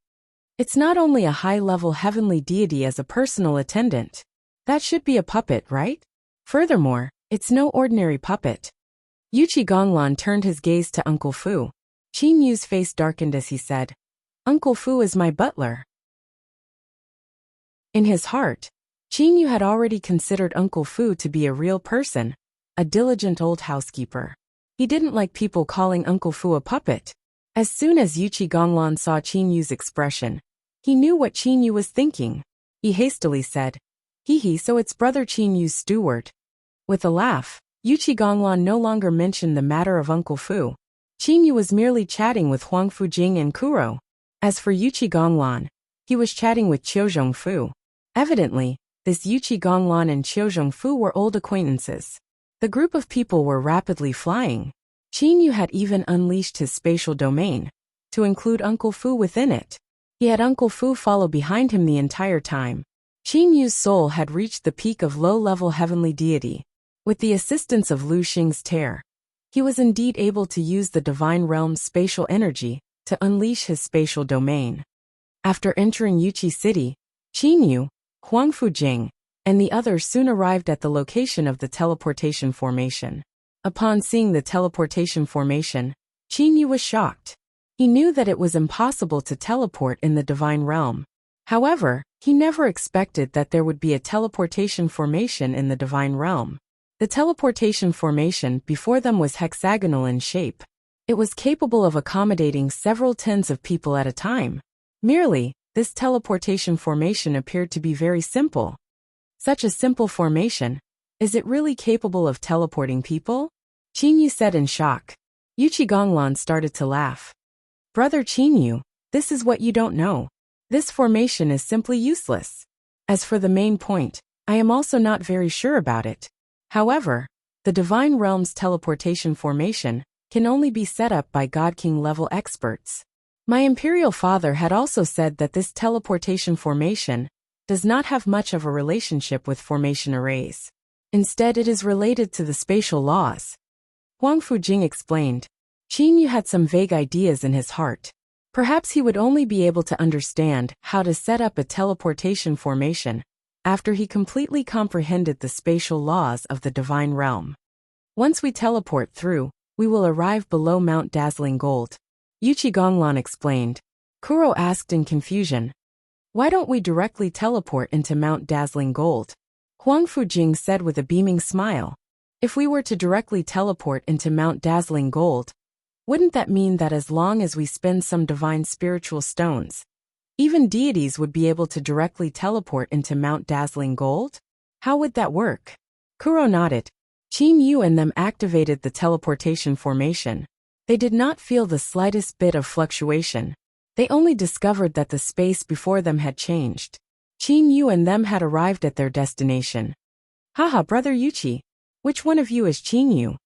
It's not only a high-level heavenly deity as a personal attendant. That should be a puppet, right? Furthermore, it's no ordinary puppet. Yuqi Gonglan turned his gaze to Uncle Fu. Qin Yu's face darkened as he said, Uncle Fu is my butler. In his heart, Qin Yu had already considered Uncle Fu to be a real person, a diligent old housekeeper. He didn't like people calling Uncle Fu a puppet. As soon as Yuqi Gonglan saw Qin Yu's expression, he knew what Qin Yu was thinking. He hastily said, Hee, so it's brother Qin Yu's steward. With a laugh, Yuqi Gonglan no longer mentioned the matter of Uncle Fu. Qin Yu was merely chatting with Huang Fujing and Kuro. As for Yuqi Gonglan, he was chatting with Qiu Zhongfu. Evidently, this Yuqi Gonglan and Qiu Zhongfu were old acquaintances. The group of people were rapidly flying. Qin Yu had even unleashed his spatial domain, to include Uncle Fu within it. He had Uncle Fu follow behind him the entire time. Qin Yu's soul had reached the peak of low-level heavenly deity. With the assistance of Lu Xing's tear, he was indeed able to use the divine realm's spatial energy to unleash his spatial domain. After entering Yuqi City, Qin Yu, Huang Fujing, and the others soon arrived at the location of the teleportation formation. Upon seeing the teleportation formation, Qin Yu was shocked. He knew that it was impossible to teleport in the divine realm. However, he never expected that there would be a teleportation formation in the divine realm. The teleportation formation before them was hexagonal in shape. It was capable of accommodating several tens of people at a time. Merely, this teleportation formation appeared to be very simple. Such a simple formation, is it really capable of teleporting people? Qin Yu said in shock. Yuqi Gonglan started to laugh. Brother Qin Yu, this is what you don't know. This formation is simply useless. As for the main point, I am also not very sure about it. However, the Divine Realm's teleportation formation can only be set up by God King level experts. My Imperial Father had also said that this teleportation formation does not have much of a relationship with formation arrays. Instead, it is related to the spatial laws. Huang Fujing explained. Qin Yu had some vague ideas in his heart. Perhaps he would only be able to understand how to set up a teleportation formation after he completely comprehended the spatial laws of the divine realm. Once we teleport through, we will arrive below Mount Dazzling Gold, Yuchi Gonglan explained. Kuro asked in confusion, "Why don't we directly teleport into Mount Dazzling Gold?" Huang Fujing said with a beaming smile, "If we were to directly teleport into Mount Dazzling Gold, wouldn't that mean that as long as we spend some divine spiritual stones, even deities would be able to directly teleport into Mount Dazzling Gold? How would that work?" Kuro nodded. Qin Yu and them activated the teleportation formation. They did not feel the slightest bit of fluctuation. They only discovered that the space before them had changed. Qin Yu and them had arrived at their destination. "Haha, brother Yuchi. Which one of you is Qin Yu?"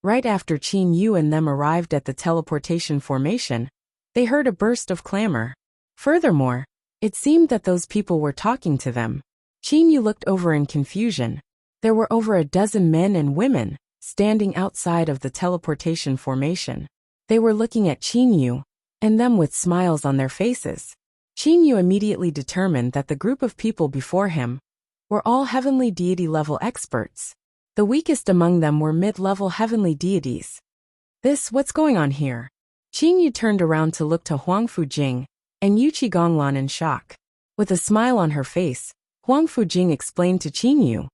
Right after Qin Yu and them arrived at the teleportation formation, they heard a burst of clamor. Furthermore, it seemed that those people were talking to them. Qin Yu looked over in confusion. There were over a dozen men and women standing outside of the teleportation formation. They were looking at Qin Yu and them with smiles on their faces. Qin Yu immediately determined that the group of people before him were all heavenly deity-level experts. The weakest among them were mid-level heavenly deities. What's going on here? Qin Yu turned around to look to Huang Fujing and Yuchi Gonglan in shock. With a smile on her face, Huang Fujing explained to Qin Yu,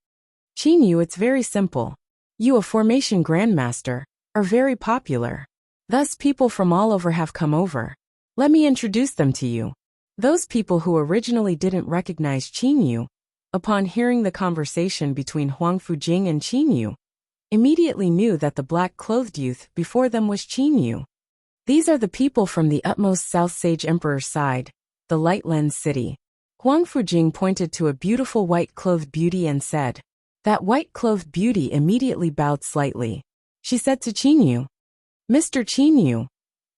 "Qin Yu, it's very simple. You, a formation grandmaster, are very popular. Thus people from all over have come over. Let me introduce them to you." Those people who originally didn't recognize Qin Yu, upon hearing the conversation between Huang Fujing and Qin Yu, immediately knew that the black-clothed youth before them was Qin Yu. "These are the people from the utmost South Sage Emperor's side, the Light Lens City." Huang Fujing pointed to a beautiful white-clothed beauty and said. That white-clothed beauty immediately bowed slightly. She said to Qin Yu, "Mr. Qin Yu,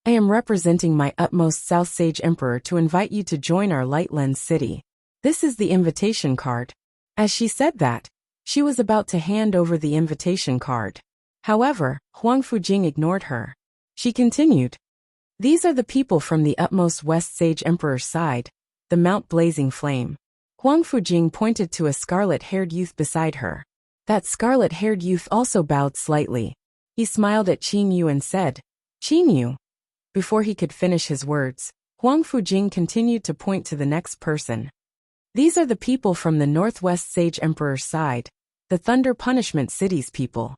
I am representing my utmost South Sage Emperor to invite you to join our Light Lens City. This is the invitation card." As she said that, she was about to hand over the invitation card. However, Huang Fujing ignored her. She continued, "These are the people from the utmost West Sage Emperor's side, the Mount Blazing Flame." Huang Fujing pointed to a scarlet-haired youth beside her. That scarlet-haired youth also bowed slightly. He smiled at Qin Yu and said, "Qin Yu." Before he could finish his words, Huang Fujing continued to point to the next person. "These are the people from the Northwest Sage Emperor's side, the Thunder Punishment City's people."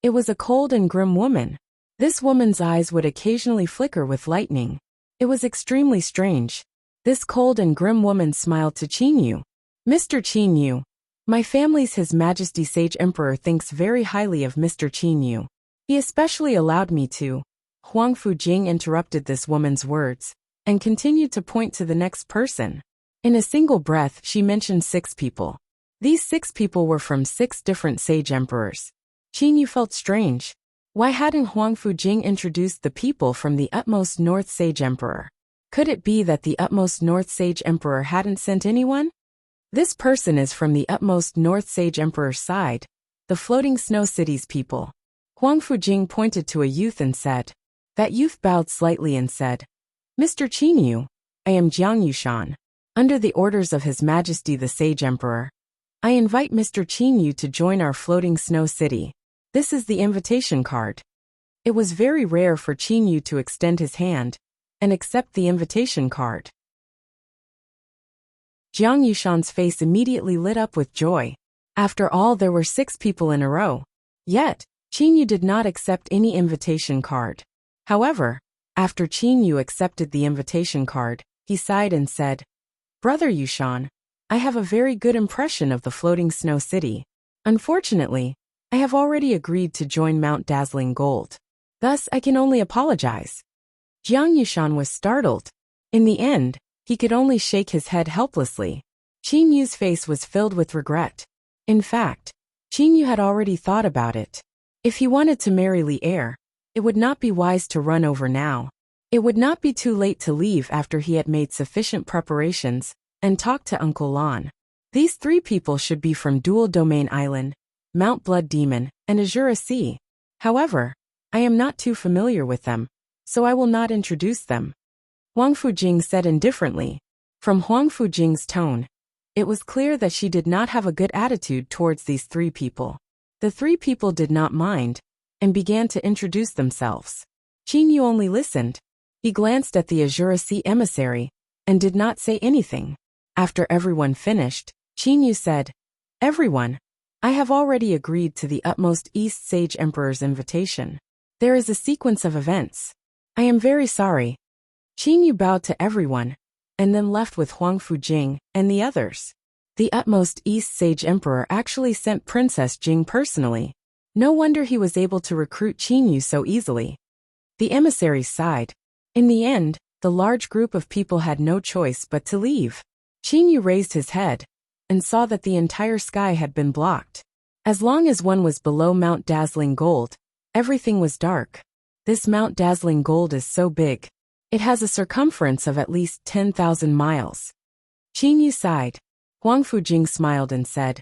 It was a cold and grim woman. This woman's eyes would occasionally flicker with lightning. It was extremely strange. This cold and grim woman smiled to Qin Yu. "Mr. Qin Yu, my family's His Majesty Sage Emperor thinks very highly of Mr. Qin Yu. He especially allowed me to." Huang Fujing interrupted this woman's words and continued to point to the next person. In a single breath, she mentioned 6 people. These 6 people were from 6 different sage emperors. Qin Yu felt strange. Why hadn't Huang Fujing introduced the people from the utmost North Sage Emperor? Could it be that the utmost North Sage Emperor hadn't sent anyone? This person is from the utmost North Sage Emperor's side, the Floating Snow City's people. Huang Fujing pointed to a youth and said. That youth bowed slightly and said, "Mr. Qin Yu, I am Jiang Yushan. Under the orders of His Majesty the Sage Emperor, I invite Mr. Qin Yu to join our Floating Snow City. This is the invitation card." It was very rare for Qin Yu to extend his hand and accept the invitation card. Jiang Yushan's face immediately lit up with joy. After all, there were 6 people in a row. Yet, Qin Yu did not accept any invitation card. However, after Qin Yu accepted the invitation card, he sighed and said, "Brother Yushan, I have a very good impression of the Floating Snow City. Unfortunately, I have already agreed to join Mount Dazzling Gold. Thus, I can only apologize." Jiang Yushan was startled. In the end, he could only shake his head helplessly. Qin Yu's face was filled with regret. In fact, Qin Yu had already thought about it. If he wanted to marry Li Er, it would not be wise to run over now. It would not be too late to leave after he had made sufficient preparations and talked to Uncle Lan. These 3 people should be from Dual Domain Island, Mount Blood Demon, and Azura Sea. However, I am not too familiar with them, so I will not introduce them," Huang Fujing said indifferently. From Huang Fujing's tone, it was clear that she did not have a good attitude towards these three people. The three people did not mind, and began to introduce themselves. Qin Yu only listened. He glanced at the Azura Sea emissary, and did not say anything. After everyone finished, Qin Yu said, "Everyone, I have already agreed to the utmost East Sage Emperor's invitation. There is a sequence of events. I am very sorry." Qin Yu bowed to everyone, and then left with Huang Fujing and the others. The utmost East Sage Emperor actually sent Princess Jing personally. No wonder he was able to recruit Qin Yu so easily. The emissaries sighed. In the end, the large group of people had no choice but to leave. Qin Yu raised his head, and saw that the entire sky had been blocked. As long as one was below Mount Dazzling Gold, everything was dark. This Mount Dazzling Gold is so big. It has a circumference of at least 10,000 miles. Qin Yu sighed. Huang Fujing smiled and said,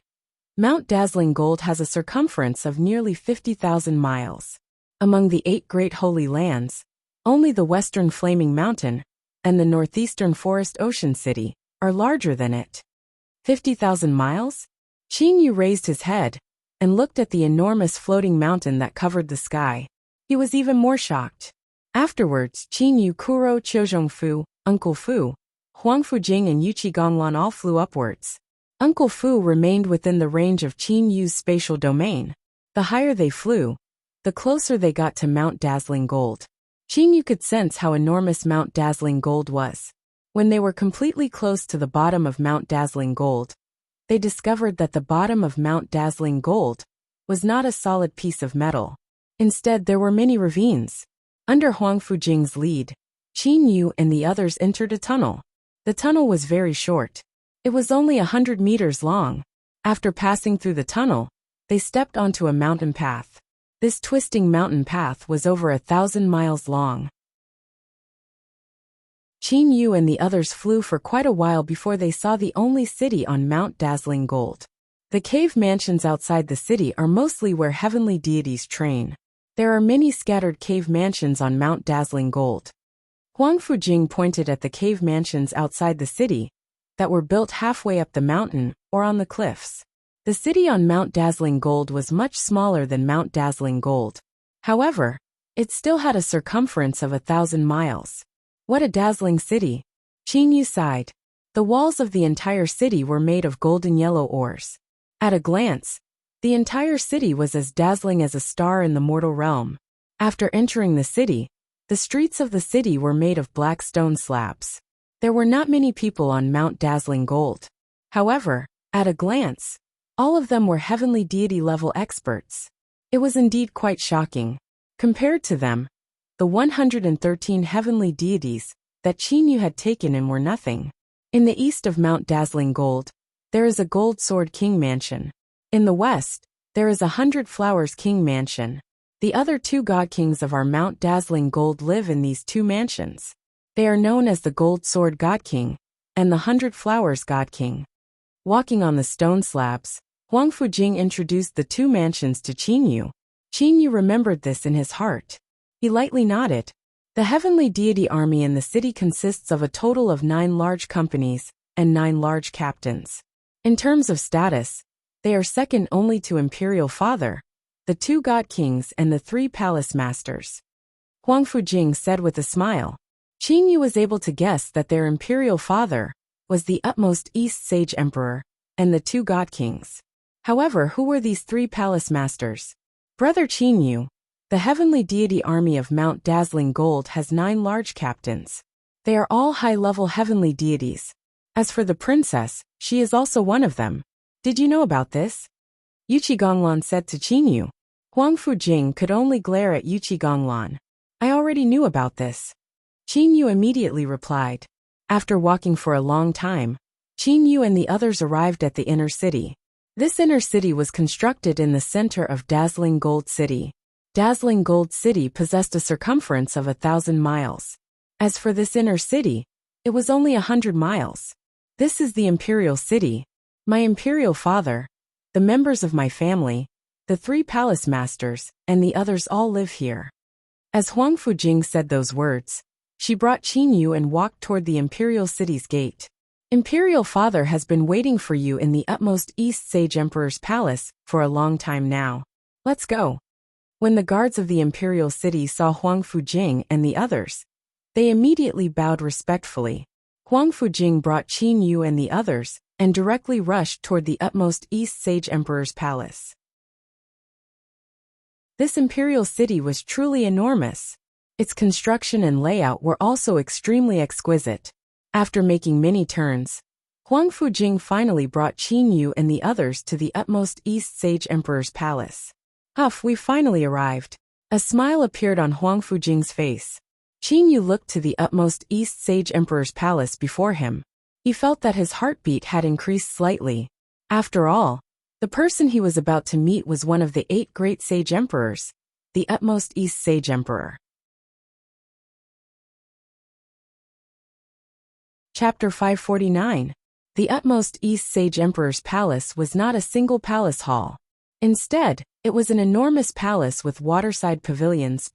"Mount Dazzling Gold has a circumference of nearly 50,000 miles. Among the 8 great holy lands, only the Western Flaming Mountain and the Northeastern Forest Ocean City are larger than it." 50,000 miles? Qin Yu raised his head and looked at the enormous floating mountain that covered the sky. He was even more shocked. Afterwards, Qin Yu, Kuro, Qiuzhongfu, Uncle Fu, Huang Fujing and Yuqi Gonglan all flew upwards. Uncle Fu remained within the range of Qin Yu's spatial domain. The higher they flew, the closer they got to Mount Dazzling Gold. Qin Yu could sense how enormous Mount Dazzling Gold was. When they were completely close to the bottom of Mount Dazzling Gold, they discovered that the bottom of Mount Dazzling Gold was not a solid piece of metal. Instead, there were many ravines. Under Huang Fujing's lead, Qin Yu and the others entered a tunnel. The tunnel was very short. It was only 100 meters long. After passing through the tunnel, they stepped onto a mountain path. This twisting mountain path was over 1,000 miles long. Qin Yu and the others flew for quite a while before they saw the only city on Mount Dazzling Gold. The cave mansions outside the city are mostly where heavenly deities train. There are many scattered cave mansions on Mount Dazzling Gold. Huang Fujing pointed at the cave mansions outside the city that were built halfway up the mountain or on the cliffs. The city on Mount Dazzling Gold was much smaller than Mount Dazzling Gold. However, it still had a circumference of 1,000 miles. What a dazzling city! Qin Yu sighed. The walls of the entire city were made of golden yellow ores. At a glance, the entire city was as dazzling as a star in the mortal realm. After entering the city, the streets of the city were made of black stone slabs. There were not many people on Mount Dazzling Gold. However, at a glance, all of them were heavenly deity-level experts. It was indeed quite shocking. Compared to them, the 113 heavenly deities that Qin Yu had taken in were nothing. In the east of Mount Dazzling Gold, there is a Gold Sword King Mansion. In the west, there is a 100 Flowers King Mansion. The other 2 God Kings of our Mount Dazzling Gold live in these 2 mansions. They are known as the Gold Sword God King and the 100 Flowers God King. Walking on the stone slabs, Huang Fujing introduced the 2 mansions to Qin Yu. Qin Yu remembered this in his heart. He lightly nodded. The heavenly deity army in the city consists of a total of 9 large companies and 9 large captains. In terms of status, they are second only to Imperial Father, the 2 God Kings and the 3 Palace Masters. Huang Fujing said with a smile. Qin Yu was able to guess that their Imperial Father was the utmost East Sage Emperor and the 2 God Kings. However, who were these 3 Palace Masters? Brother Qin Yu, the heavenly deity army of Mount Dazzling Gold has 9 large captains. They are all high-level heavenly deities. As for the princess, she is also one of them. Did you know about this? Yuqi Gonglan said to Qin Yu. Huang Fujing could only glare at Yuqi Gonglan. I already knew about this. Qin Yu immediately replied. After walking for a long time, Qin Yu and the others arrived at the inner city. This inner city was constructed in the center of Dazzling Gold City. Dazzling Gold City possessed a circumference of 1,000 miles. As for this inner city, it was only 100 miles. This is the Imperial City. My Imperial Father, the members of my family, the 3 Palace Masters, and the others all live here. As Huang Fujing said those words, she brought Qin Yu and walked toward the imperial city's gate. Imperial Father has been waiting for you in the utmost East Sage Emperor's palace for a long time now. Let's go. When the guards of the imperial city saw Huang Fujing and the others, they immediately bowed respectfully. Huang Fujing brought Qin Yu and the others, and directly rushed toward the utmost East Sage Emperor's palace. This imperial city was truly enormous. Its construction and layout were also extremely exquisite. After making many turns, Huang Fujing finally brought Qin Yu and the others to the utmost East Sage Emperor's palace. We finally arrived. A smile appeared on Huang Fujing's face. Qin Yu looked to the utmost East Sage Emperor's palace before him. He felt that his heartbeat had increased slightly. After all, the person he was about to meet was one of the 8 great Sage Emperors, the utmost East Sage Emperor. Chapter 549. The utmost East Sage Emperor's palace was not a single palace hall. Instead, it was an enormous palace with waterside pavilions,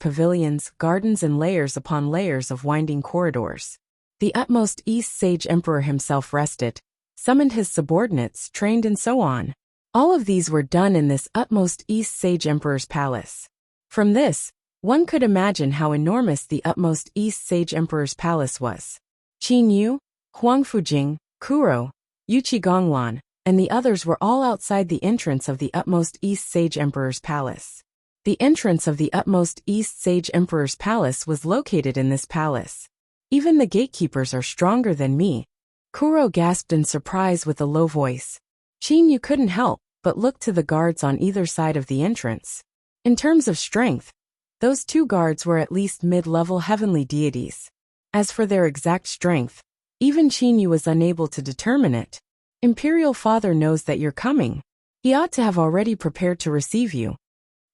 gardens and layers upon layers of winding corridors. The utmost East Sage Emperor himself rested, summoned his subordinates, trained and so on. All of these were done in this utmost East Sage Emperor's palace. From this, one could imagine how enormous the utmost East Sage Emperor's palace was. Qin Yu, Huang Fujing, Kuro, Yuchi Gonglan, and the others were all outside the entrance of the utmost East Sage Emperor's palace. The entrance of the utmost East Sage Emperor's palace was located in this palace. Even the gatekeepers are stronger than me. Kuro gasped in surprise with a low voice. Qin Yu couldn't help but look to the guards on either side of the entrance. In terms of strength, those 2 guards were at least mid-level heavenly deities. As for their exact strength, even Qin Yu was unable to determine it. Imperial Father knows that you're coming. He ought to have already prepared to receive you.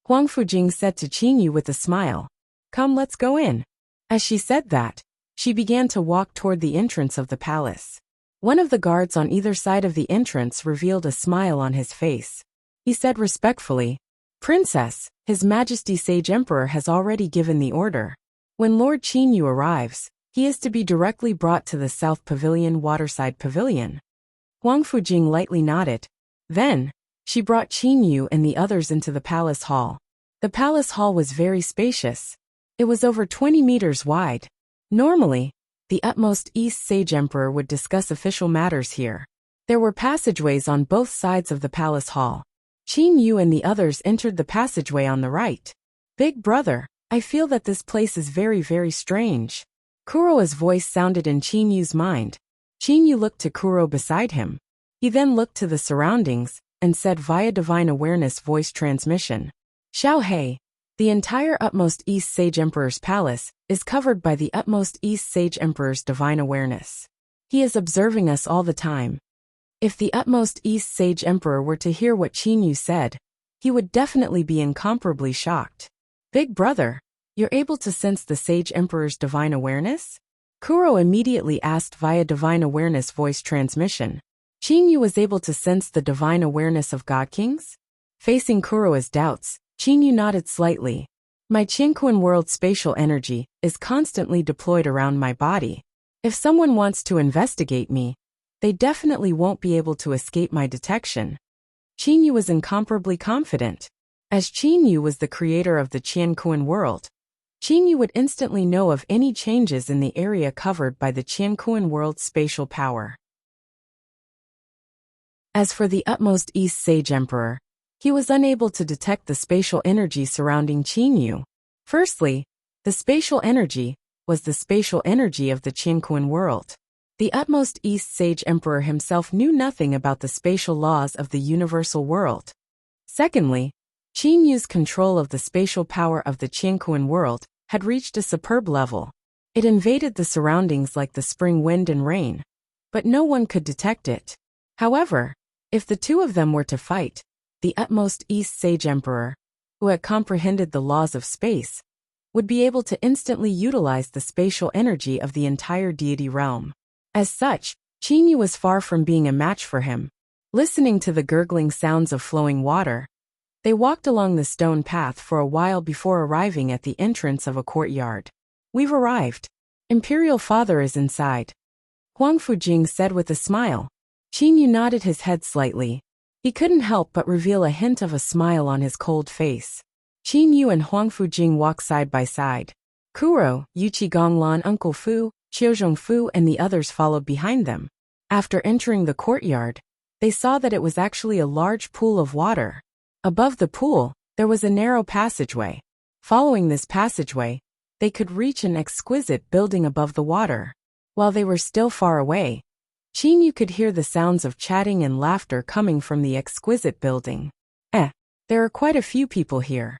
Huang Fujing said to Qin Yu with a smile. Come, let's go in. As she said that, she began to walk toward the entrance of the palace. One of the guards on either side of the entrance revealed a smile on his face. He said respectfully, Princess, His Majesty Sage Emperor has already given the order. When Lord Qin Yu arrives, he is to be directly brought to the South Pavilion, Waterside Pavilion. Huang Fujing lightly nodded. Then, she brought Qin Yu and the others into the palace hall. The palace hall was very spacious. It was over 20 meters wide. Normally, the utmost East Sage Emperor would discuss official matters here. There were passageways on both sides of the palace hall. Qin Yu and the others entered the passageway on the right. Big brother, I feel that this place is very, very strange. Kuro's voice sounded in Qin Yu's mind. Qin Yu looked to Kuro beside him. He then looked to the surroundings and said via divine awareness voice transmission. Xiao Hei, the entire utmost East Sage Emperor's palace is covered by the utmost East Sage Emperor's divine awareness. He is observing us all the time. If the utmost East Sage Emperor were to hear what Qin Yu said, he would definitely be incomparably shocked. Big brother, you're able to sense the Sage Emperor's divine awareness? Kuro immediately asked via divine awareness voice transmission. Qin Yu was able to sense the divine awareness of God Kings? Facing Kuro's doubts, Qin Yu nodded slightly. My Qianquan world spatial energy is constantly deployed around my body. If someone wants to investigate me, they definitely won't be able to escape my detection. Qin Yu was incomparably confident. As Qin Yu was the creator of the Qianquan world, Qin Yu would instantly know of any changes in the area covered by the Qianquan world's spatial power. As for the utmost East Sage Emperor, he was unable to detect the spatial energy surrounding Qin Yu. Firstly, the spatial energy was the spatial energy of the Qianquan world. The utmost East Sage Emperor himself knew nothing about the spatial laws of the universal world. Secondly, Qin Yu's control of the spatial power of the Qianquan world had reached a superb level. It invaded the surroundings like the spring wind and rain, but no one could detect it. However, if the 2 of them were to fight, the utmost East Sage Emperor, who had comprehended the laws of space, would be able to instantly utilize the spatial energy of the entire deity realm. As such, Qin Yu was far from being a match for him. Listening to the gurgling sounds of flowing water, They walked along the stone path for a while before arriving at the entrance of a courtyard. We've arrived. Imperial Father is inside, Huang Fujing said with a smile. Qin Yu nodded his head slightly. He couldn't help but reveal a hint of a smile on his cold face. Qin Yu and Huang Fujing walked side by side. Kuro, Yuqi Gonglan, Uncle Fu, Qiuzhong Fu and the others followed behind them. After entering the courtyard, they saw that it was actually a large pool of water. Above the pool, there was a narrow passageway. Following this passageway, they could reach an exquisite building above the water. While they were still far away, Qin Yu could hear the sounds of chatting and laughter coming from the exquisite building. There are quite a few people here,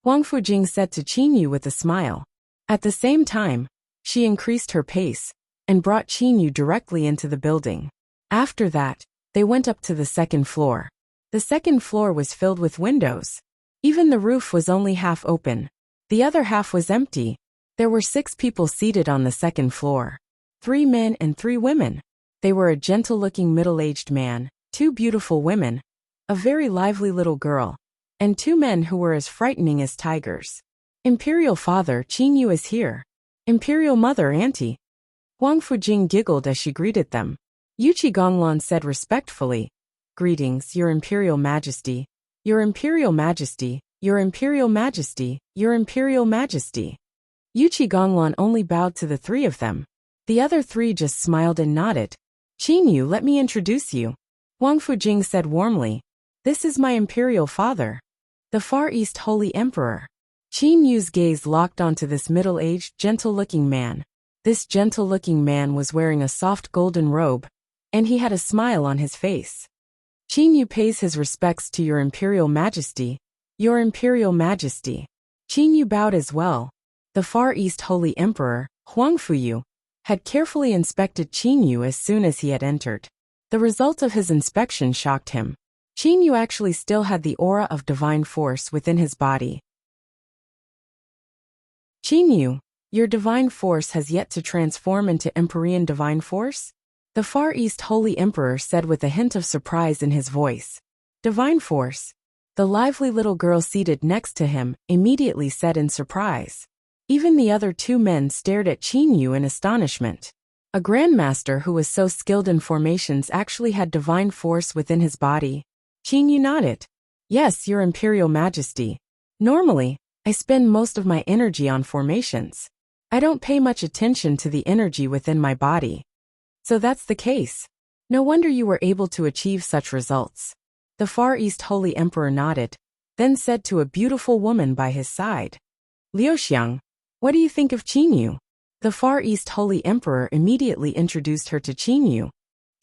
Huang Fujing said to Qin Yu with a smile. At the same time, she increased her pace and brought Qin Yu directly into the building. After that, they went up to the second floor. The second floor was filled with windows. Even the roof was only half open. The other half was empty. There were 6 people seated on the second floor. 3 men and 3 women. They were a gentle-looking middle-aged man, 2 beautiful women, a very lively little girl, and 2 men who were as frightening as tigers. Imperial Father, Qin Yu is here. Imperial Mother, Auntie. Huang Fujing giggled as she greeted them. Yuqi Gonglan said respectfully, Greetings, Your Imperial Majesty. Your Imperial Majesty. Your Imperial Majesty. Your Imperial Majesty. Yuqi Gonglan only bowed to the 3 of them. The other 3 just smiled and nodded. Qin Yu, let me introduce you, Huang Fujing said warmly. This is my Imperial Father, the Far East Holy Emperor. Qin Yu's gaze locked onto this middle-aged, gentle-looking man. This gentle-looking man was wearing a soft golden robe, and he had a smile on his face. Qin Yu pays his respects to Your Imperial Majesty. Your Imperial Majesty. Qin Yu bowed as well. The Far East Holy Emperor, Huang Fuyu, had carefully inspected Qin Yu as soon as he had entered. The result of his inspection shocked him. Qin Yu actually still had the aura of divine force within his body. Qin Yu, your divine force has yet to transform into Empyrean divine force? The Far East Holy Emperor said with a hint of surprise in his voice. Divine force? The lively little girl seated next to him immediately said in surprise. Even the other 2 men stared at Qin Yu in astonishment. A grandmaster who was so skilled in formations actually had divine force within his body. Qin Yu nodded. Yes, Your Imperial Majesty. Normally, I spend most of my energy on formations. I don't pay much attention to the energy within my body. So that's the case. No wonder you were able to achieve such results. The Far East Holy Emperor nodded, then said to a beautiful woman by his side. Liuxiang, what do you think of Qin Yu? The Far East Holy Emperor immediately introduced her to Qin Yu.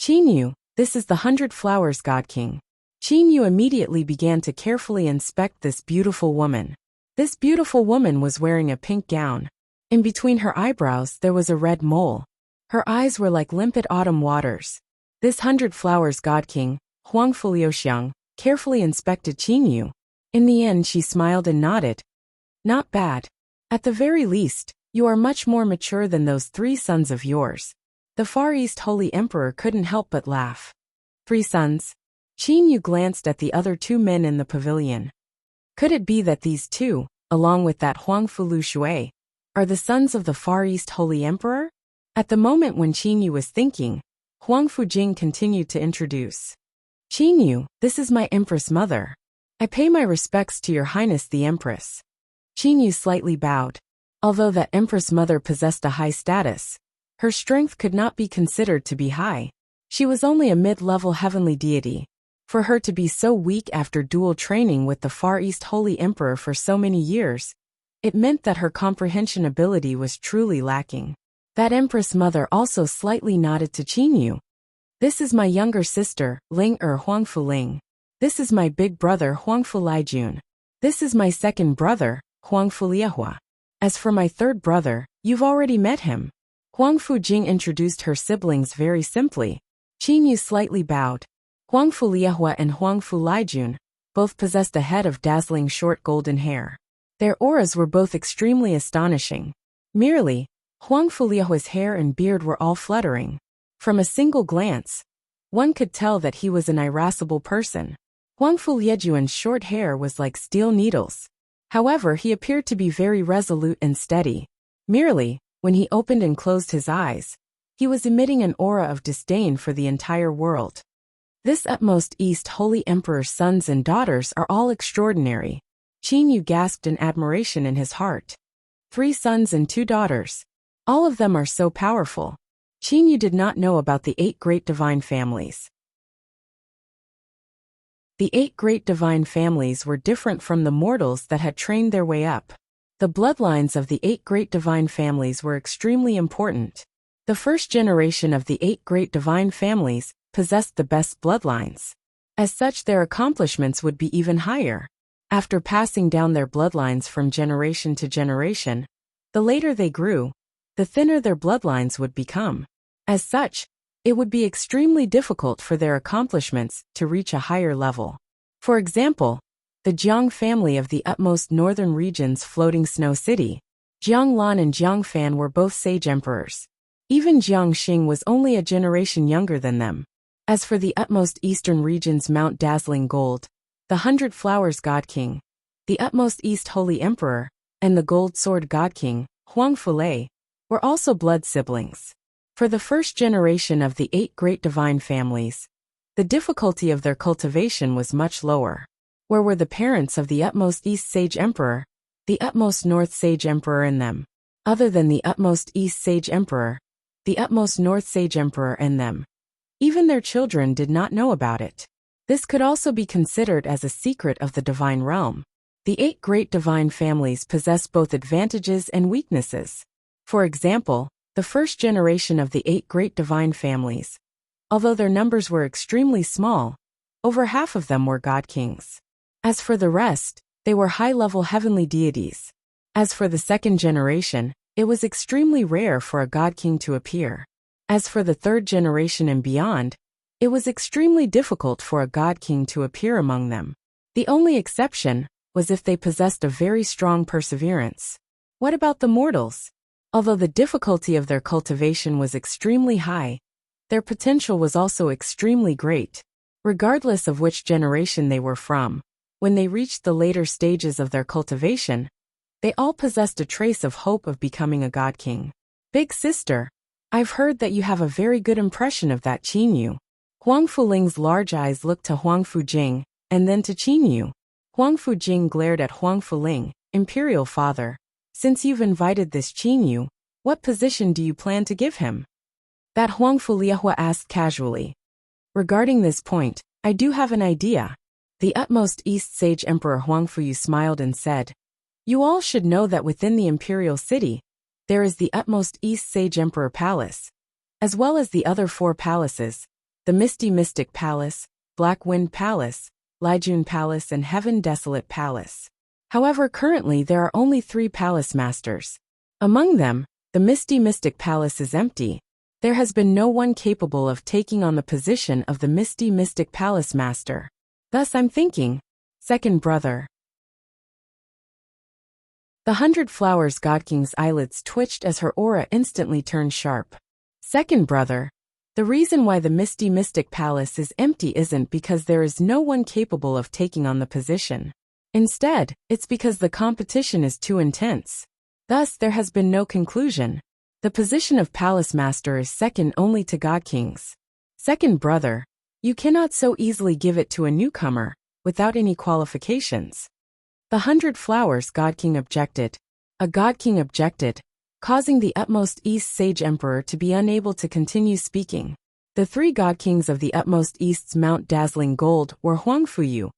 Qin Yu, this is the 100 Flowers God King. Qin Yu immediately began to carefully inspect this beautiful woman. This beautiful woman was wearing a pink gown. In between her eyebrows there was a red mole. Her eyes were like limpid autumn waters. This 100 Flowers God King, Huang Fuliuxiang, carefully inspected Qin Yu. In the end she smiled and nodded. Not bad. At the very least, you are much more mature than those 3 sons of yours. The Far East Holy Emperor couldn't help but laugh. 3 sons? Qin Yu glanced at the other 2 men in the pavilion. Could it be that these 2, along with that Huang Fulu Shui, are the sons of the Far East Holy Emperor? At the moment when Qin Yu was thinking, Huang Fujing continued to introduce. Qin Yu, this is my Empress Mother. I pay my respects to Your Highness the Empress. Qin Yu slightly bowed. Although that Empress Mother possessed a high status, her strength could not be considered to be high. She was only a mid-level heavenly deity. For her to be so weak after dual training with the Far East Holy Emperor for so many years, it meant that her comprehension ability was truly lacking. That Empress Mother also slightly nodded to Qin Yu. This is my younger sister, Huang Fuling. This is my big brother Huang Fulijun. This is my second brother, Huang Fuliehua. As for my third brother, you've already met him. Huang Fujing introduced her siblings very simply. Qin Yu slightly bowed. Huang Fuliehua and Huang Fulijun both possessed a head of dazzling short golden hair. Their auras were both extremely astonishing. Merely, Huang Fuliehua's hair and beard were all fluttering. From a single glance, one could tell that he was an irascible person. Huangfu Liejuan's short hair was like steel needles. However, he appeared to be very resolute and steady. Merely, when he opened and closed his eyes, he was emitting an aura of disdain for the entire world. This utmost East Holy Emperor's sons and daughters are all extraordinary. Qin Yu gasped in admiration in his heart. 3 sons and 2 daughters. All of them are so powerful. Qin Yu did not know about the 8 great divine families. The 8 great divine families were different from the mortals that had trained their way up. The bloodlines of the 8 great divine families were extremely important. The first generation of the 8 great divine families possessed the best bloodlines. As such, their accomplishments would be even higher. After passing down their bloodlines from generation to generation, the later they grew, the thinner their bloodlines would become. As such, it would be extremely difficult for their accomplishments to reach a higher level. For example, the Jiang family of the utmost northern region's floating snow city, Jiang Lan and Jiang Fan were both sage emperors. Even Jiang Xing was only a generation younger than them. As for the utmost eastern region's Mount Dazzling Gold, the 100 Flowers God King, the utmost East Holy Emperor, and the Gold Sword God King, Huangfu Lei, were also blood siblings. For the first generation of the 8 great divine families, the difficulty of their cultivation was much lower. Where were the parents of the utmost East Sage Emperor, the utmost North Sage Emperor in them? Other than the utmost East Sage Emperor, the utmost North Sage Emperor in them. Even their children did not know about it. This could also be considered as a secret of the divine realm. The 8 great divine families possess both advantages and weaknesses. For example, the first generation of the 8 great divine families, although their numbers were extremely small, over half of them were god kings. As for the rest, they were high-level heavenly deities. As for the second generation, it was extremely rare for a god king to appear. As for the third generation and beyond, it was extremely difficult for a god king to appear among them. The only exception was if they possessed a very strong perseverance. What about the mortals? Although the difficulty of their cultivation was extremely high, their potential was also extremely great. Regardless of which generation they were from, when they reached the later stages of their cultivation, they all possessed a trace of hope of becoming a god king. Big sister, I've heard that you have a very good impression of that Qin Yu. Huangfu Ling's large eyes looked to Huangfu Jing, and then to Qin Yu. Huangfu Jing glared at Huangfu Ling, Imperial Father. Since you've invited this Qin Yu, what position do you plan to give him? That Huangfu Liehua asked casually. Regarding this point, I do have an idea. The utmost East Sage Emperor Huangfu Yu smiled and said, You all should know that within the Imperial City, there is the utmost East Sage Emperor Palace, as well as the other 4 palaces, the Misty Mystic Palace, Black Wind Palace, Liejun Palace and Heaven Desolate Palace. However, currently there are only 3 palace masters. Among them, the Misty Mystic Palace is empty. There has been no one capable of taking on the position of the Misty Mystic Palace Master. Thus I'm thinking, second brother. The 100 Flowers God King's eyelids twitched as her aura instantly turned sharp. Second brother. The reason why the Misty Mystic Palace is empty isn't because there is no one capable of taking on the position. Instead, it's because the competition is too intense. Thus, there has been no conclusion. The position of Palace Master is second only to God Kings. Second brother, you cannot so easily give it to a newcomer, without any qualifications. The 100 Flowers God King objected. A God King objected, causing the utmost East Sage Emperor to be unable to continue speaking. The 3 God Kings of the utmost East's Mount Dazzling Gold were Huangfu Yu,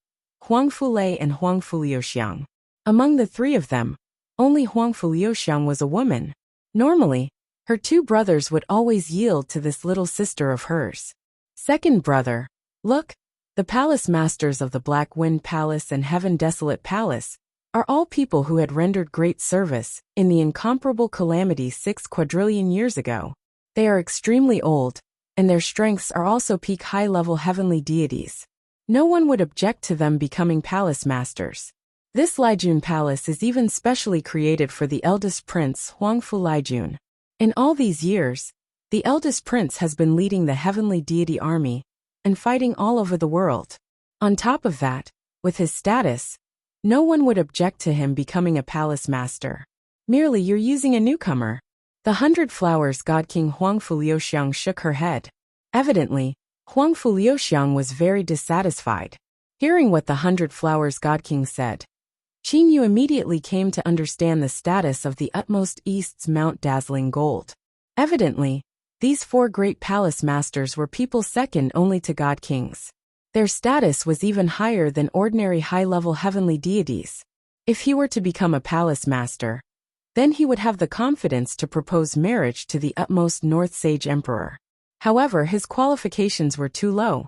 Huangfu Lei and Huangfu Liuxiang. Among the 3 of them, only Huangfu Liuxiang was a woman. Normally, her 2 brothers would always yield to this little sister of hers. Second brother, look, the palace masters of the Black Wind Palace and Heaven Desolate Palace are all people who had rendered great service in the incomparable calamity 6 quadrillion years ago. They are extremely old, and their strengths are also peak high-level heavenly deities. No one would object to them becoming palace masters. This Liejun Palace is even specially created for the eldest prince Huangfu Liejun. In all these years, the eldest prince has been leading the heavenly deity army and fighting all over the world. On top of that, with his status, no one would object to him becoming a palace master. Merely you're using a newcomer. The 100 Flowers God King Huangfu Liuxiang shook her head. Evidently, Huangfu Liuxiang was very dissatisfied. Hearing what the 100 Flowers God King said, Qin Yu immediately came to understand the status of the utmost East's Mount Dazzling Gold. Evidently, these 4 great palace masters were people second only to God Kings. Their status was even higher than ordinary high-level heavenly deities. If he were to become a palace master, then he would have the confidence to propose marriage to the utmost North Sage Emperor. However, his qualifications were too low.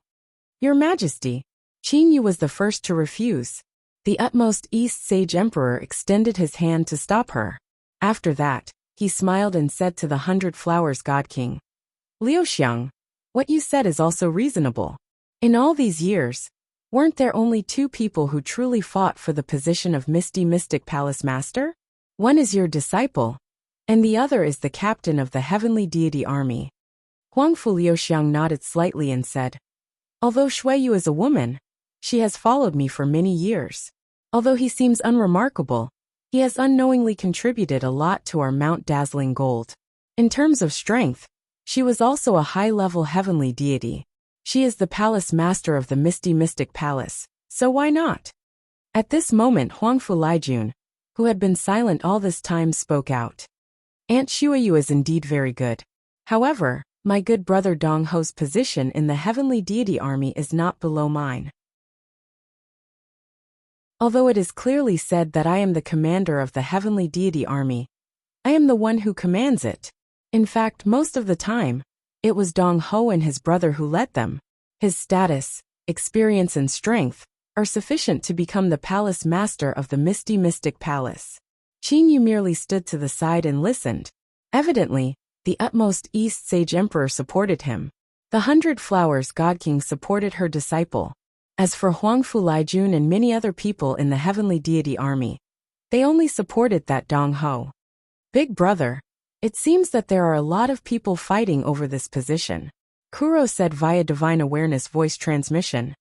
Your Majesty, Qin Yu was the first to refuse. The utmost East Sage Emperor extended his hand to stop her. After that, he smiled and said to the 100 Flowers God King, Liuxiang, what you said is also reasonable. In all these years, weren't there only 2 people who truly fought for the position of Misty Mystic Palace Master? One is your disciple, and the other is the captain of the heavenly deity army. Huangfu Liuxiang nodded slightly and said, although Shuiyu is a woman, she has followed me for many years. Although he seems unremarkable, he has unknowingly contributed a lot to our Mount Dazzling Gold. In terms of strength, she was also a high-level heavenly deity. She is the palace master of the Misty Mystic Palace, so why not? At this moment Huangfu Lijiun, who had been silent all this time, spoke out. Aunt Shuiyu is indeed very good. However, my good brother Dong Ho's position in the heavenly deity army is not below mine. Although it is clearly said that I am the commander of the heavenly deity army, I am the one who commands it. In fact, most of the time, it was Dong Ho and his brother who led them. His status, experience and strength are sufficient to become the palace master of the Misty Mystic Palace. Qin Yu merely stood to the side and listened. Evidently, the utmost East Sage Emperor supported him. The 100 Flowers God King supported her disciple. As for Huangfu Lijiun and many other people in the heavenly deity army, they only supported that Dong Ho. Big brother, it seems that there are a lot of people fighting over this position, Kuro said via divine awareness voice transmission.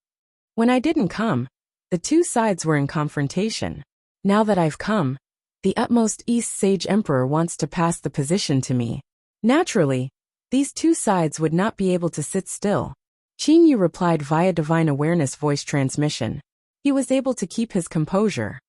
When I didn't come, the 2 sides were in confrontation. Now that I've come, the utmost East Sage Emperor wants to pass the position to me. Naturally, these 2 sides would not be able to sit still. Qin Yu replied via divine awareness voice transmission. He was able to keep his composure.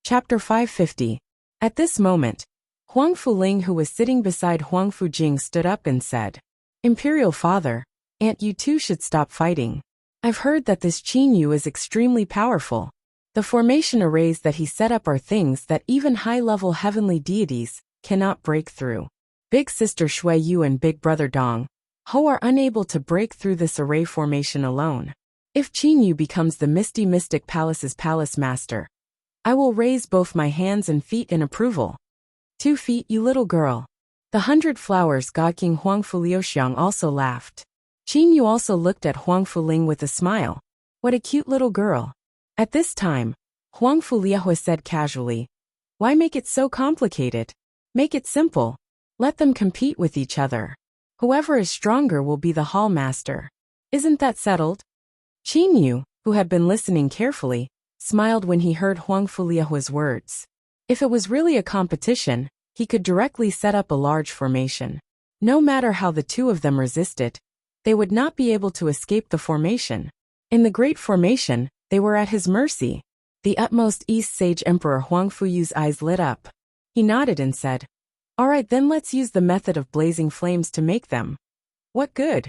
Chapter 550. At this moment, Huang Fuling, who was sitting beside Huang Fujing, stood up and said, Imperial Father, Aunt, you two should stop fighting. I've heard that this Qin Yu is extremely powerful. The formation arrays that he set up are things that even high-level heavenly deities cannot break through. Big sister Shui Yu and big brother Dong Ho are unable to break through this array formation alone. If Qin Yu becomes the Misty Mystic Palace's palace master, I will raise both my hands and feet in approval. 2 feet, you little girl. The 100 Flowers God King Huangfu Liuxiang also laughed. Qin Yu also looked at Huangfu Ling with a smile. What a cute little girl. At this time, Huangfu Liuhua said casually, why make it so complicated? Make it simple. Let them compete with each other. Whoever is stronger will be the hall master. Isn't that settled? Qin Yu, who had been listening carefully, smiled when he heard Huangfu Liuhua's words. If it was really a competition, he could directly set up a large formation. No matter how the 2 of them resisted, they would not be able to escape the formation. In the Great Formation, they were at his mercy. The utmost East Sage Emperor Huangfu Yu's eyes lit up. He nodded and said, Alright, then let's use the method of blazing flames to make them. What good?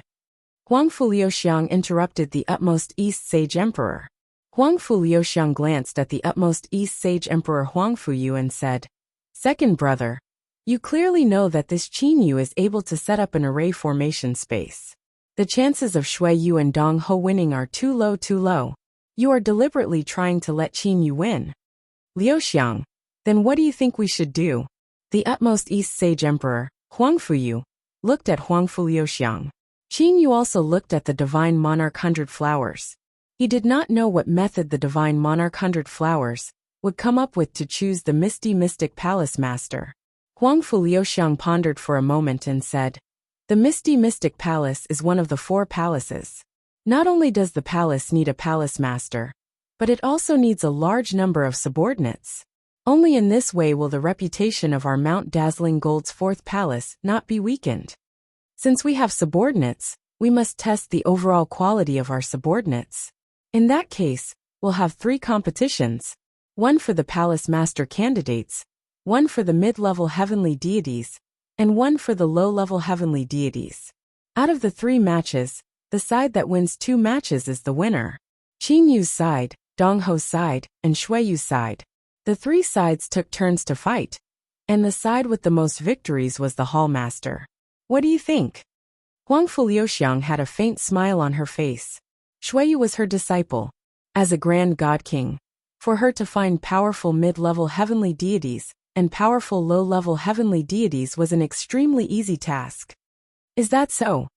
Huangfu Liuxiang interrupted the utmost East Sage Emperor. Huangfu Liuxiang glanced at the utmost East Sage Emperor Huangfu Yu and said, Second brother, you clearly know that this Qin Yu is able to set up an array formation space. The chances of Shui Yu and Dong Ho winning are too low, too low. You are deliberately trying to let Qin Yu win. Liuxiang, then what do you think we should do? The utmost East Sage Emperor, Huangfu Yu, looked at Huangfu Liuxiang. Qin Yu also looked at the Divine Monarch 100 Flowers. He did not know what method the Divine Monarch 100 Flowers would come up with to choose the Misty Mystic Palace Master. Huangfu Liuxiang pondered for a moment and said, The Misty Mystic Palace is one of the 4 palaces. Not only does the palace need a palace master, but it also needs a large number of subordinates. Only in this way will the reputation of our Mount Dazzling Gold's 4th palace not be weakened. Since we have subordinates, we must test the overall quality of our subordinates. In that case, we'll have 3 competitions. One for the palace master candidates, one for the mid-level heavenly deities, and one for the low-level heavenly deities. Out of the 3 matches, the side that wins 2 matches is the winner. Qin Yu's side, Dong Ho's side, and Shui Yu's side. The 3 sides took turns to fight, and the side with the most victories was the hall master. What do you think? Huangfu Liuxiang had a faint smile on her face. Shui Yu was her disciple. As a grand god king, for her to find powerful mid-level heavenly deities and powerful low-level heavenly deities was an extremely easy task. Is that so?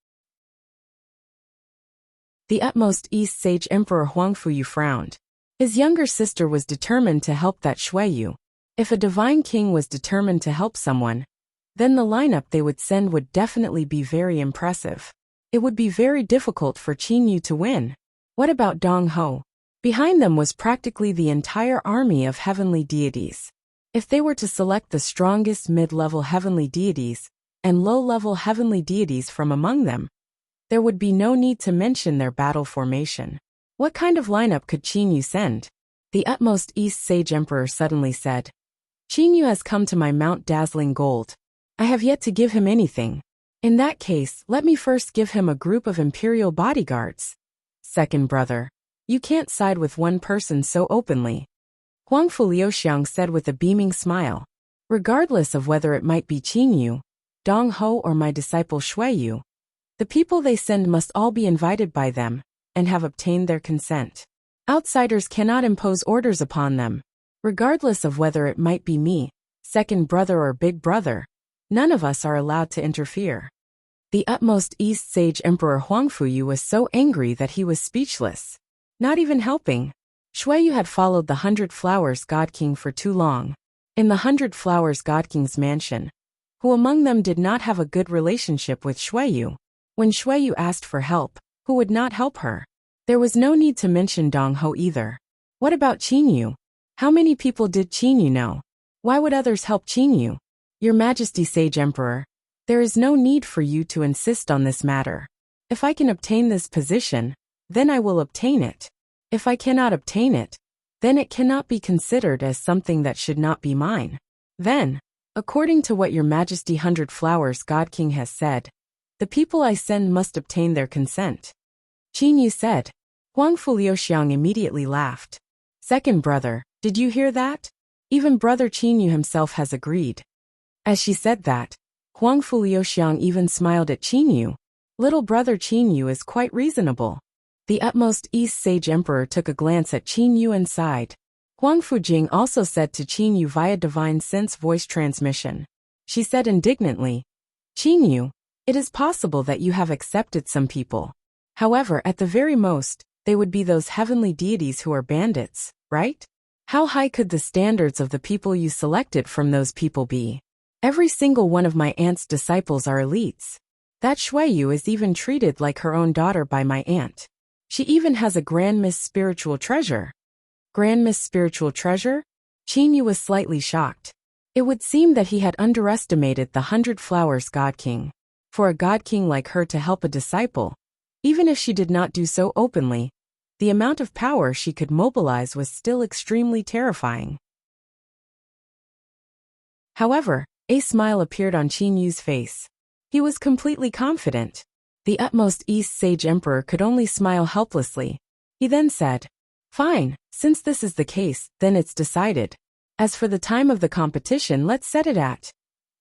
The utmost East Sage Emperor Huangfu Yu frowned. His younger sister was determined to help that Shui Yu. If a divine king was determined to help someone, then the lineup they would send would definitely be very impressive. It would be very difficult for Qin Yu to win. What about Dong Ho? Behind them was practically the entire army of heavenly deities. If they were to select the strongest mid-level heavenly deities and low-level heavenly deities from among them, there would be no need to mention their battle formation. What kind of lineup could Qin Yu send? The utmost East Sage Emperor suddenly said. Qin Yu has come to my Mount Dazzling Gold. I have yet to give him anything. In that case, let me first give him a group of imperial bodyguards. Second brother, you can't side with one person so openly. Huangfu Liuxiang said with a beaming smile. Regardless of whether it might be Qin Yu, Dong Ho or my disciple Shui Yu, the people they send must all be invited by them and have obtained their consent. Outsiders cannot impose orders upon them. Regardless of whether it might be me, second brother or big brother, none of us are allowed to interfere. The utmost East Sage Emperor Huangfu Yu was so angry that he was speechless. Not even helping. Shui Yu had followed the 100 Flowers God King for too long. In the 100 Flowers God King's mansion, who among them did not have a good relationship with Shui Yu? When Shui Yu asked for help, who would not help her? There was no need to mention Dong Ho either. What about Qin Yu? How many people did Qin Yu know? Why would others help Qin Yu? Your Majesty Sage Emperor, there is no need for you to insist on this matter. If I can obtain this position, then I will obtain it. If I cannot obtain it, then it cannot be considered as something that should not be mine. Then, according to what Your Majesty 100 Flowers God King has said, the people I send must obtain their consent. Qin Yu said. Huangfu Liuxiang immediately laughed. Second brother, did you hear that? Even brother Qin Yu himself has agreed. As she said that, Huangfu Liuxiang even smiled at Qin Yu. Little brother Qin Yu is quite reasonable. The utmost East Sage Emperor took a glance at Qin Yu and sighed. Huangfu Jing also said to Qin Yu via divine sense voice transmission. She said indignantly, Qin Yu, it is possible that you have accepted some people. However, at the very most, they would be those heavenly deities who are bandits, right? How high could the standards of the people you selected from those people be? Every single one of my aunt's disciples are elites. That Shui Yu is even treated like her own daughter by my aunt. She even has a Grand Miss Spiritual Treasure. Grand Miss Spiritual Treasure? Qin Yu was slightly shocked. It would seem that he had underestimated the 100 Flowers God King. For a God King like her to help a disciple, even if she did not do so openly, the amount of power she could mobilize was still extremely terrifying. However, a smile appeared on Qin Yu's face. He was completely confident. The utmost East Sage Emperor could only smile helplessly. He then said, Fine, since this is the case, then it's decided. As for the time of the competition, let's set it at.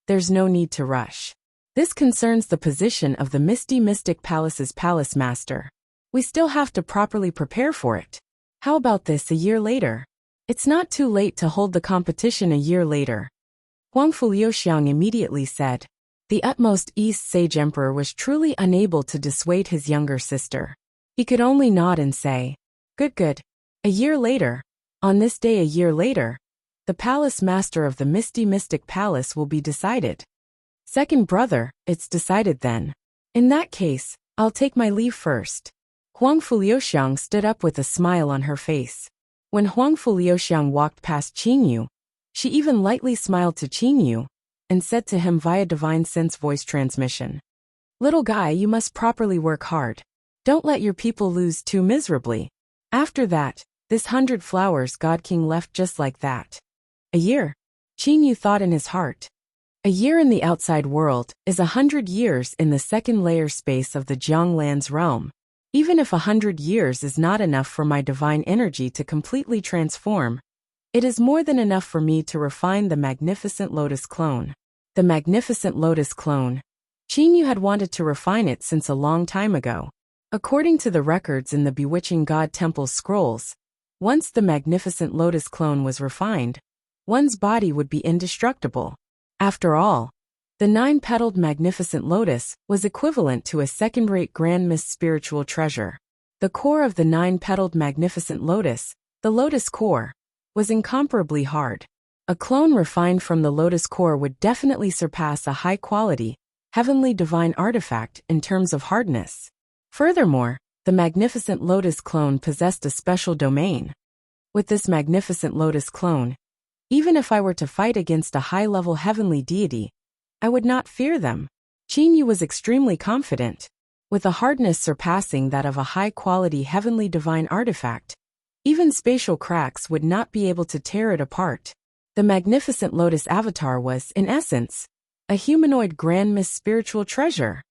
There's no need to rush. This concerns the position of the Misty Mystic Palace's palace master. We still have to properly prepare for it. How about this a year later? It's not too late to hold the competition a year later. Huangfu Liuxiang immediately said. The utmost East Sage Emperor was truly unable to dissuade his younger sister. He could only nod and say, Good. A year later, on this day a year later, the palace master of the Misty Mystic Palace will be decided. Second brother, it's decided then. In that case, I'll take my leave first. Huang Fuliuxiang stood up with a smile on her face. When Huang Fuliuxiang walked past Qingyu, she even lightly smiled to Qingyu and said to him via divine sense voice transmission, "Little guy, you must properly work hard. Don't let your people lose too miserably." After that, this 100 flowers God King left just like that. A year? Qingyu thought in his heart. A year in the outside world is 100 years in the second layer space of the Jianglan's realm. Even if 100 years is not enough for my divine energy to completely transform, it is more than enough for me to refine the magnificent lotus clone. The magnificent lotus clone. Qingyu had wanted to refine it since a long time ago. According to the records in the Bewitching God Temple scrolls, once the magnificent lotus clone was refined, one's body would be indestructible. After all, the 9-petaled magnificent lotus was equivalent to a second-rate grand mist spiritual treasure. The core of the 9-petaled magnificent lotus, the lotus core, was incomparably hard. A clone refined from the lotus core would definitely surpass a high-quality, heavenly divine artifact in terms of hardness. Furthermore, the magnificent lotus clone possessed a special domain. With this magnificent lotus clone, even if I were to fight against a high-level heavenly deity, I would not fear them. Qingyu was extremely confident. With a hardness surpassing that of a high-quality heavenly divine artifact, even spatial cracks would not be able to tear it apart. The magnificent lotus avatar was, in essence, a humanoid grand mist spiritual treasure.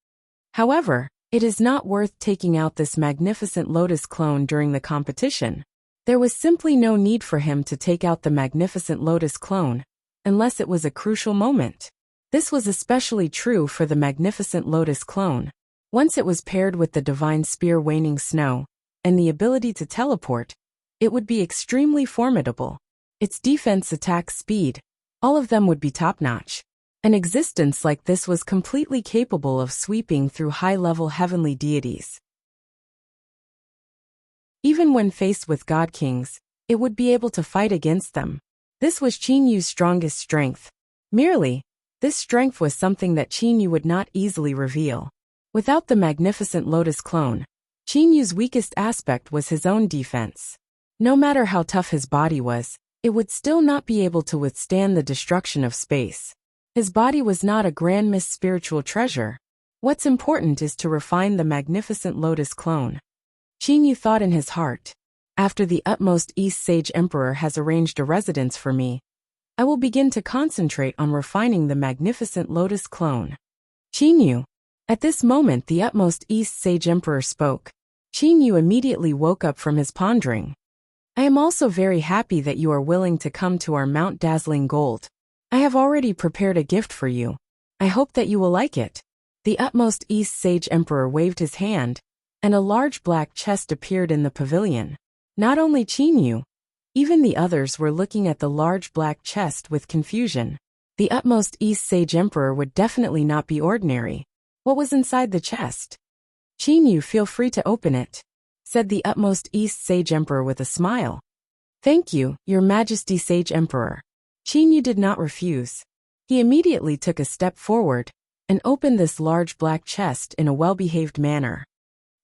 However, it is not worth taking out this magnificent lotus clone during the competition. There was simply no need for him to take out the magnificent lotus clone, unless it was a crucial moment. This was especially true for the magnificent lotus clone. Once it was paired with the divine spear waning snow, and the ability to teleport, it would be extremely formidable. Its defense, attack, speed, all of them would be top-notch. An existence like this was completely capable of sweeping through high-level heavenly deities. Even when faced with God Kings, it would be able to fight against them. This was Qinyu's strongest strength. Merely, this strength was something that Qinyu would not easily reveal. Without the magnificent lotus clone, Qinyu's weakest aspect was his own defense. No matter how tough his body was, it would still not be able to withstand the destruction of space. His body was not a grand mist spiritual treasure. What's important is to refine the magnificent lotus clone. Qingyu thought in his heart. After the utmost East Sage Emperor has arranged a residence for me, I will begin to concentrate on refining the magnificent lotus clone. Qingyu. At this moment the utmost East Sage Emperor spoke. Qingyu immediately woke up from his pondering. I am also very happy that you are willing to come to our Mount Dazzling Gold. I have already prepared a gift for you. I hope that you will like it. The utmost East Sage Emperor waved his hand, and a large black chest appeared in the pavilion. Not only Qingyu, even the others were looking at the large black chest with confusion. The utmost East Sage Emperor would definitely not be ordinary. What was inside the chest? Qingyu, feel free to open it, said the utmost East Sage Emperor with a smile. Thank you, Your Majesty Sage Emperor. Qingyu did not refuse. He immediately took a step forward and opened this large black chest in a well-behaved manner.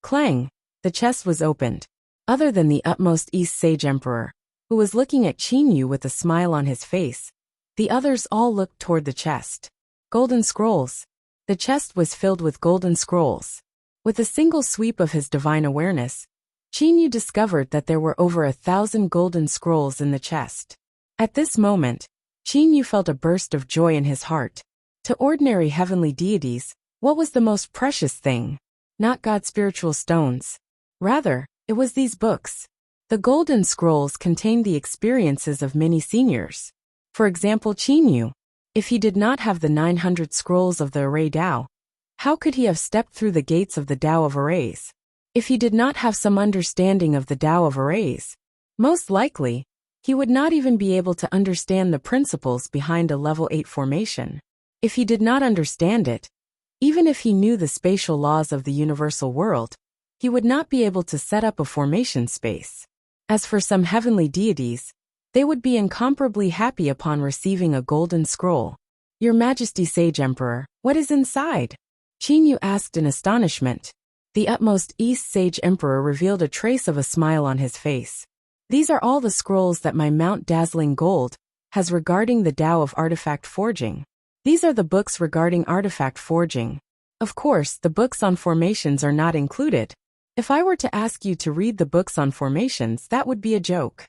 Clang! The chest was opened. Other than the utmost East Sage Emperor, who was looking at Qingyu with a smile on his face, the others all looked toward the chest. Golden scrolls. The chest was filled with golden scrolls. With a single sweep of his divine awareness, Qingyu discovered that there were over 1,000 golden scrolls in the chest. At this moment, Qingyu felt a burst of joy in his heart. To ordinary heavenly deities, what was the most precious thing? Not God's spiritual stones. Rather, it was these books. The golden scrolls contained the experiences of many seniors. For example, Qingyu. If he did not have the 900 scrolls of the Array Dao, how could he have stepped through the gates of the Dao of Arrays? If he did not have some understanding of the Dao of Arrays, most likely, he would not even be able to understand the principles behind a level 8 formation. If he did not understand it, even if he knew the spatial laws of the universal world, he would not be able to set up a formation space. As for some heavenly deities, they would be incomparably happy upon receiving a golden scroll. Your Majesty Sage Emperor, what is inside? Qin Yu asked in astonishment. The utmost East Sage Emperor revealed a trace of a smile on his face. These are all the scrolls that my Mount Dazzling Gold has regarding the Tao of artifact forging. These are the books regarding artifact forging. Of course, the books on formations are not included. If I were to ask you to read the books on formations, that would be a joke.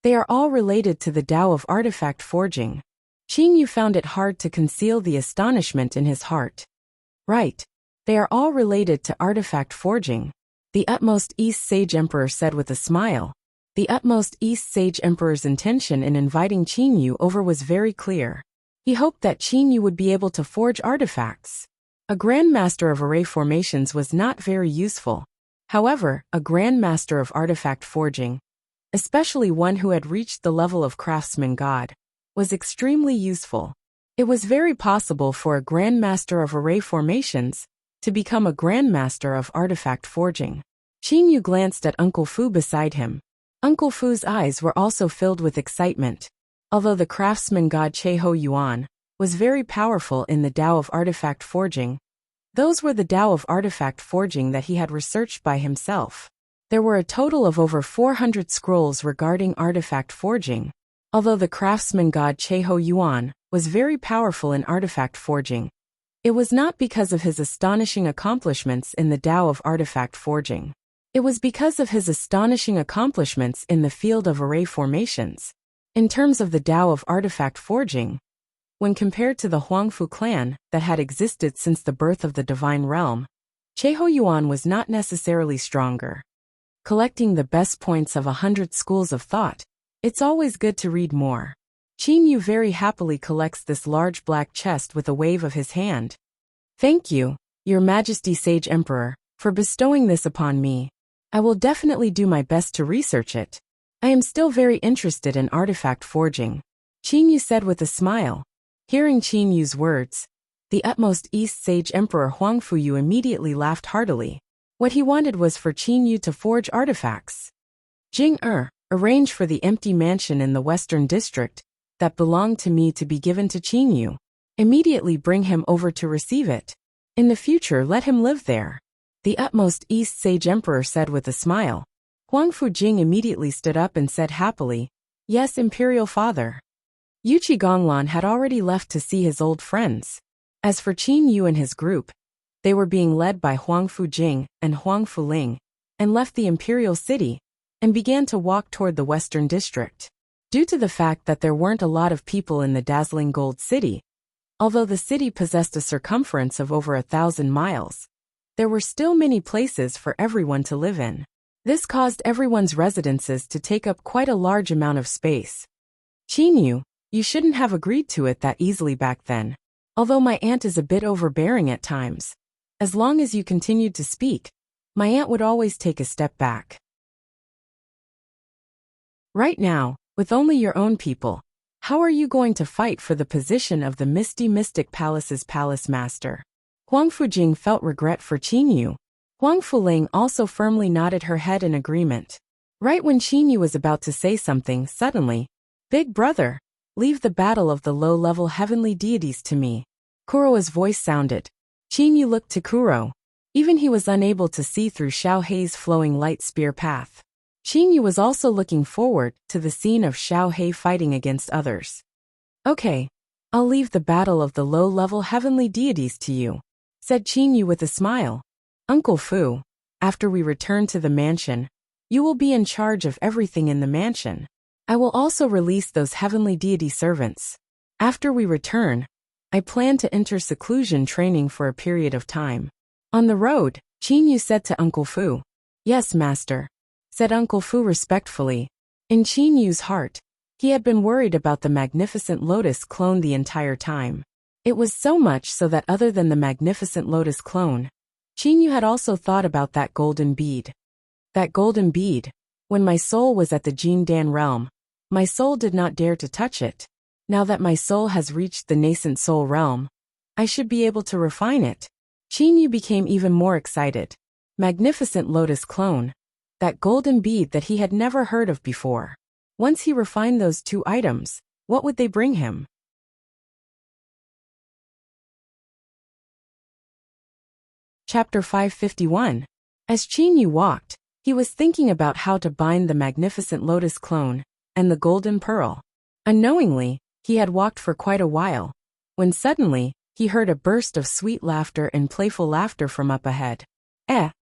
They are all related to the Tao of artifact forging. Qin Yu found it hard to conceal the astonishment in his heart. Right. They are all related to artifact forging. The utmost East Sage Emperor said with a smile. The utmost East Sage Emperor's intention in inviting Qin Yu over was very clear. He hoped that Qin Yu would be able to forge artifacts. A Grandmaster of Array Formations was not very useful. However, a Grandmaster of artifact forging, especially one who had reached the level of Craftsman God, was extremely useful. It was very possible for a Grandmaster of Array Formations to become a Grandmaster of artifact forging. Qin Yu glanced at Uncle Fu beside him. Uncle Fu's eyes were also filled with excitement. Although the craftsman god Cheho Yuan was very powerful in the Tao of artifact forging, those were the Tao of artifact forging that he had researched by himself. There were a total of over 400 scrolls regarding artifact forging. Although the craftsman god Cheho Yuan was very powerful in artifact forging, it was not because of his astonishing accomplishments in the Tao of artifact forging. It was because of his astonishing accomplishments in the field of array formations. In terms of the Tao of artifact forging, when compared to the Huangfu clan that had existed since the birth of the divine realm, Cheho Yuan was not necessarily stronger. Collecting the best points of 100 schools of thought, it's always good to read more. Qin Yu very happily collects this large black chest with a wave of his hand. Thank you, Your Majesty Sage Emperor, for bestowing this upon me. I will definitely do my best to research it. I am still very interested in artifact forging, Qin Yu said with a smile. Hearing Qin Yu's words, the utmost East Sage Emperor Huangfu Yu immediately laughed heartily. What he wanted was for Qin Yu to forge artifacts. Jing arrange for the empty mansion in the Western District that belonged to me to be given to Qin Yu. Immediately bring him over to receive it. In the future let him live there, the utmost East Sage Emperor said with a smile. Huangfu Jing immediately stood up and said happily, Yes, Imperial Father. Yuchi Gonglan had already left to see his old friends. As for Qin Yu and his group, they were being led by Huangfu Jing and Huangfu Ling, and left the imperial city, and began to walk toward the Western District. Due to the fact that there weren't a lot of people in the dazzling gold city, although the city possessed a circumference of over 1,000 miles, there were still many places for everyone to live in. This caused everyone's residences to take up quite a large amount of space. Qin Yu, you shouldn't have agreed to it that easily back then. Although my aunt is a bit overbearing at times, as long as you continued to speak, my aunt would always take a step back. Right now, with only your own people, how are you going to fight for the position of the Misty Mystic Palace's palace master? Huangfu Jing felt regret for Qin Yu. Huangfu Ling also firmly nodded her head in agreement. Right when Qin Yu was about to say something, suddenly, Big brother, leave the battle of the low-level heavenly deities to me. Kuro's voice sounded. Qin Yu looked to Kuro. Even he was unable to see through Xiao Hei's flowing light spear path. Qin Yu was also looking forward to the scene of Xiao Hei fighting against others. Okay, I'll leave the battle of the low-level heavenly deities to you, said Qin Yu with a smile. Uncle Fu, after we return to the mansion, you will be in charge of everything in the mansion. I will also release those heavenly deity servants. After we return, I plan to enter seclusion training for a period of time. On the road, Qin Yu said to Uncle Fu. Yes, master, said Uncle Fu respectfully. In Qin Yu's heart, he had been worried about the magnificent lotus clone the entire time. It was so much so that other than the magnificent lotus clone, Qin Yu had also thought about that golden bead. That golden bead, when my soul was at the Jin Dan realm, my soul did not dare to touch it. Now that my soul has reached the nascent soul realm, I should be able to refine it. Qin Yu became even more excited. Magnificent lotus clone. That golden bead that he had never heard of before. Once he refined those two items, what would they bring him? Chapter 551. As Qin Yu walked, he was thinking about how to bind the magnificent lotus clone and the golden pearl. Unknowingly, he had walked for quite a while, when suddenly, he heard a burst of sweet laughter and playful laughter from up ahead. Qin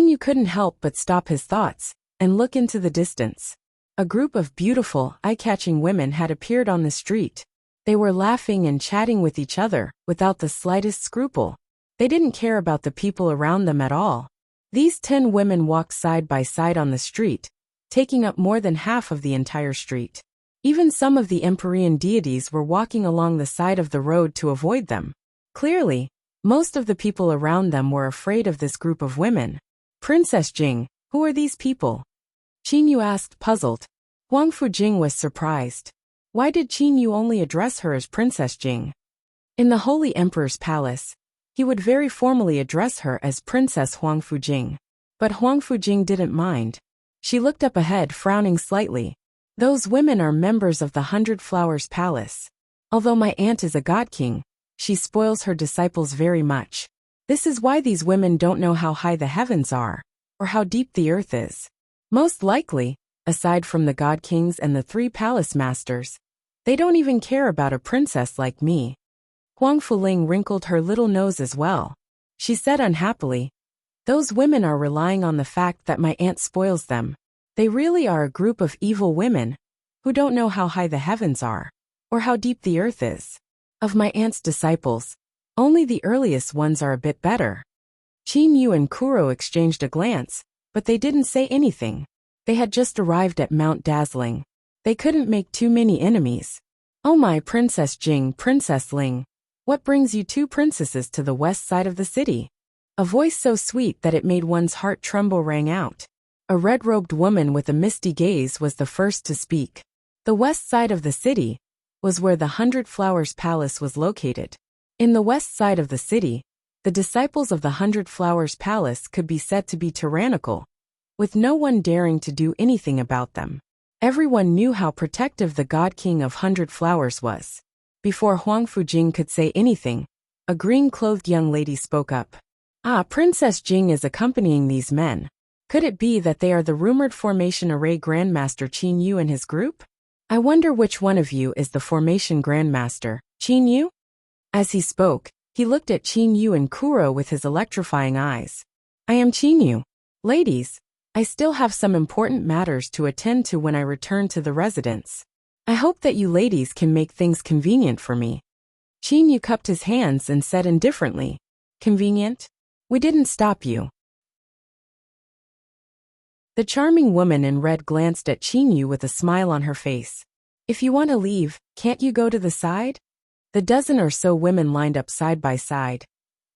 Yu couldn't help but stop his thoughts and look into the distance. A group of beautiful, eye-catching women had appeared on the street. They were laughing and chatting with each other without the slightest scruple. They didn't care about the people around them at all. These 10 women walked side by side on the street, taking up more than half of the entire street. Even some of the Empyrean deities were walking along the side of the road to avoid them. Clearly, most of the people around them were afraid of this group of women. Princess Jing, who are these people? Qin Yu asked, puzzled. Huang Fujing was surprised. Why did Qin Yu only address her as Princess Jing? In the Holy Emperor's palace, he would very formally address her as Princess Huang Fujing. But Huang Fujing didn't mind. She looked up ahead, frowning slightly. Those women are members of the 100 Flowers Palace. Although my aunt is a god king, she spoils her disciples very much. This is why these women don't know how high the heavens are, or how deep the earth is. Most likely, aside from the god kings and the 3 palace masters, they don't even care about a princess like me. Huang Fuling wrinkled her little nose as well. She said unhappily, those women are relying on the fact that my aunt spoils them. They really are a group of evil women, who don't know how high the heavens are, or how deep the earth is. Of my aunt's disciples, only the earliest ones are a bit better. Qin Yu and Kuro exchanged a glance, but they didn't say anything. They had just arrived at Mount Dazzling. They couldn't make too many enemies. Oh my Princess Jing, Princess Ling, what brings you 2 princesses to the west side of the city? A voice so sweet that it made one's heart tremble rang out. A red-robed woman with a misty gaze was the first to speak. The west side of the city was where the 100 Flowers Palace was located. In the west side of the city, the disciples of the 100 Flowers Palace could be said to be tyrannical, with no one daring to do anything about them. Everyone knew how protective the God King of 100 Flowers was. Before Huang Fujing could say anything, a green-clothed young lady spoke up. Princess Jing is accompanying these men. Could it be that they are the rumored Formation Array Grandmaster Qin Yu and his group? I wonder which one of you is the Formation Grandmaster, Qin Yu? As he spoke, he looked at Qin Yu and Kuro with his electrifying eyes. I am Qin Yu. Ladies, I still have some important matters to attend to when I return to the residence. I hope that you ladies can make things convenient for me. Qin Yu cupped his hands and said indifferently, Convenient? We didn't stop you. The charming woman in red glanced at Qin Yu with a smile on her face. If you want to leave, can't you go to the side? The dozen or so women lined up side by side,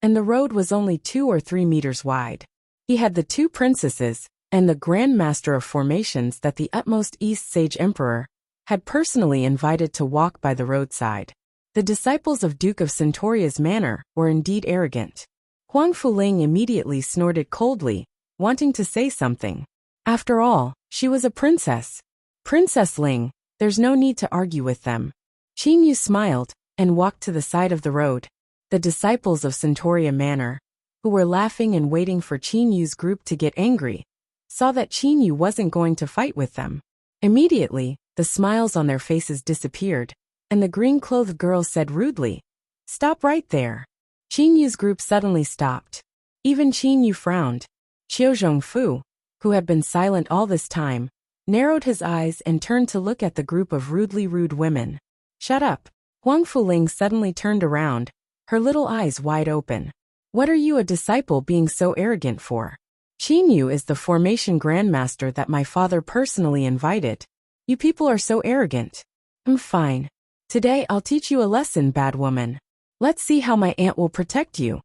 and the road was only 2 or 3 meters wide. He had the 2 princesses and the Grand Master of Formations that the utmost East Sage Emperor had personally invited to walk by the roadside. The disciples of Duke of Centuria's manor were indeed arrogant. Huang Fuling immediately snorted coldly, wanting to say something. After all, she was a princess. Princess Ling, there's no need to argue with them. Qin Yu smiled and walked to the side of the road. The disciples of Centuria Manor, who were laughing and waiting for Qin Yu's group to get angry, saw that Qin Yu wasn't going to fight with them. Immediately, the smiles on their faces disappeared, and the green-clothed girl said rudely, Stop right there. Qin Yu's group suddenly stopped. Even Qin Yu frowned. Qiu Zhongfu, who had been silent all this time, narrowed his eyes and turned to look at the group of rudely rude women. Shut up. Huang Fuling suddenly turned around, her little eyes wide open. What are you a disciple being so arrogant for? Qin Yu is the Formation Grandmaster that my father personally invited. You people are so arrogant. I'm fine. Today I'll teach you a lesson, bad woman. Let's see how my aunt will protect you.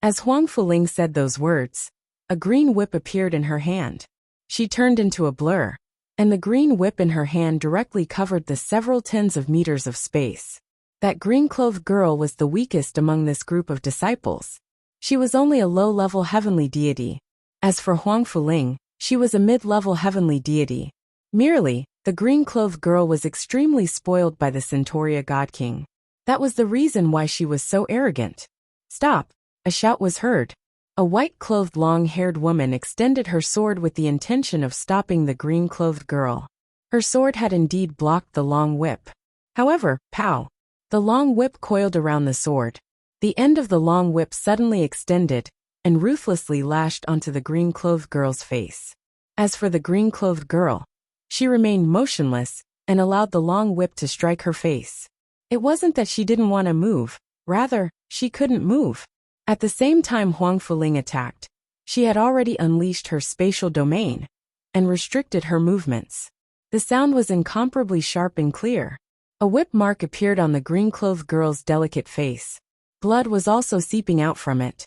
As Huang Fuling said those words, a green whip appeared in her hand. She turned into a blur, and the green whip in her hand directly covered the several tens of meters of space. That green-clothed girl was the weakest among this group of disciples. She was only a low-level heavenly deity. As for Huang Fuling, she was a mid-level heavenly deity. Merely, the green-clothed girl was extremely spoiled by the Centuria God King. That was the reason why she was so arrogant. Stop! A shout was heard. A white-clothed long-haired woman extended her sword with the intention of stopping the green-clothed girl. Her sword had indeed blocked the long whip. However, pow! The long whip coiled around the sword. The end of the long whip suddenly extended and ruthlessly lashed onto the green-clothed girl's face. As for the green-clothed girl, she remained motionless and allowed the long whip to strike her face. It wasn't that she didn't want to move, rather, she couldn't move. At the same time Huang Fuling attacked, she had already unleashed her spatial domain and restricted her movements. The sound was incomparably sharp and clear. A whip mark appeared on the green-clothed girl's delicate face. Blood was also seeping out from it.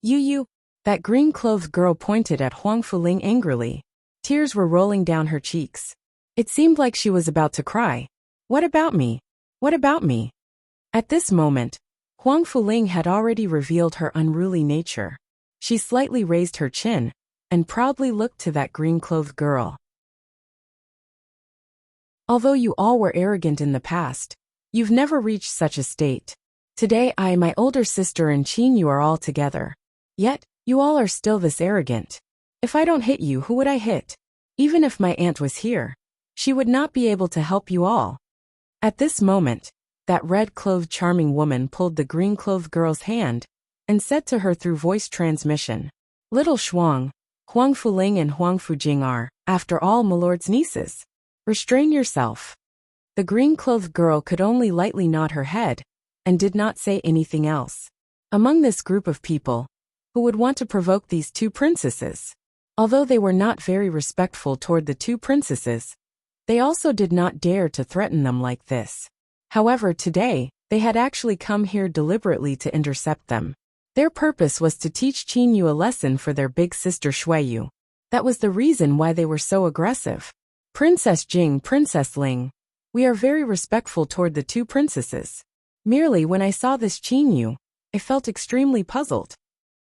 You, that green-clothed girl pointed at Huang Fuling angrily. Tears were rolling down her cheeks. It seemed like she was about to cry. What about me? What about me? At this moment, Huang Fuling had already revealed her unruly nature. She slightly raised her chin and proudly looked to that green-clothed girl. Although you all were arrogant in the past, you've never reached such a state. Today I, my older sister and Qin Yu are all together. Yet, you all are still this arrogant. If I don't hit you, who would I hit? Even if my aunt was here, she would not be able to help you all. At this moment, that red-clothed charming woman pulled the green-clothed girl's hand and said to her through voice transmission, "Little Shuang, Huang Fuling and Huang Fujing are, after all, my lord's nieces. Restrain yourself." The green-clothed girl could only lightly nod her head and did not say anything else. Among this group of people, who would want to provoke these two princesses? Although they were not very respectful toward the two princesses, they also did not dare to threaten them like this. However, today, they had actually come here deliberately to intercept them. Their purpose was to teach Qin Yu a lesson for their big sister Shui Yu. That was the reason why they were so aggressive. Princess Jing, Princess Ling, we are very respectful toward the two princesses. Merely when I saw this Qin Yu, I felt extremely puzzled.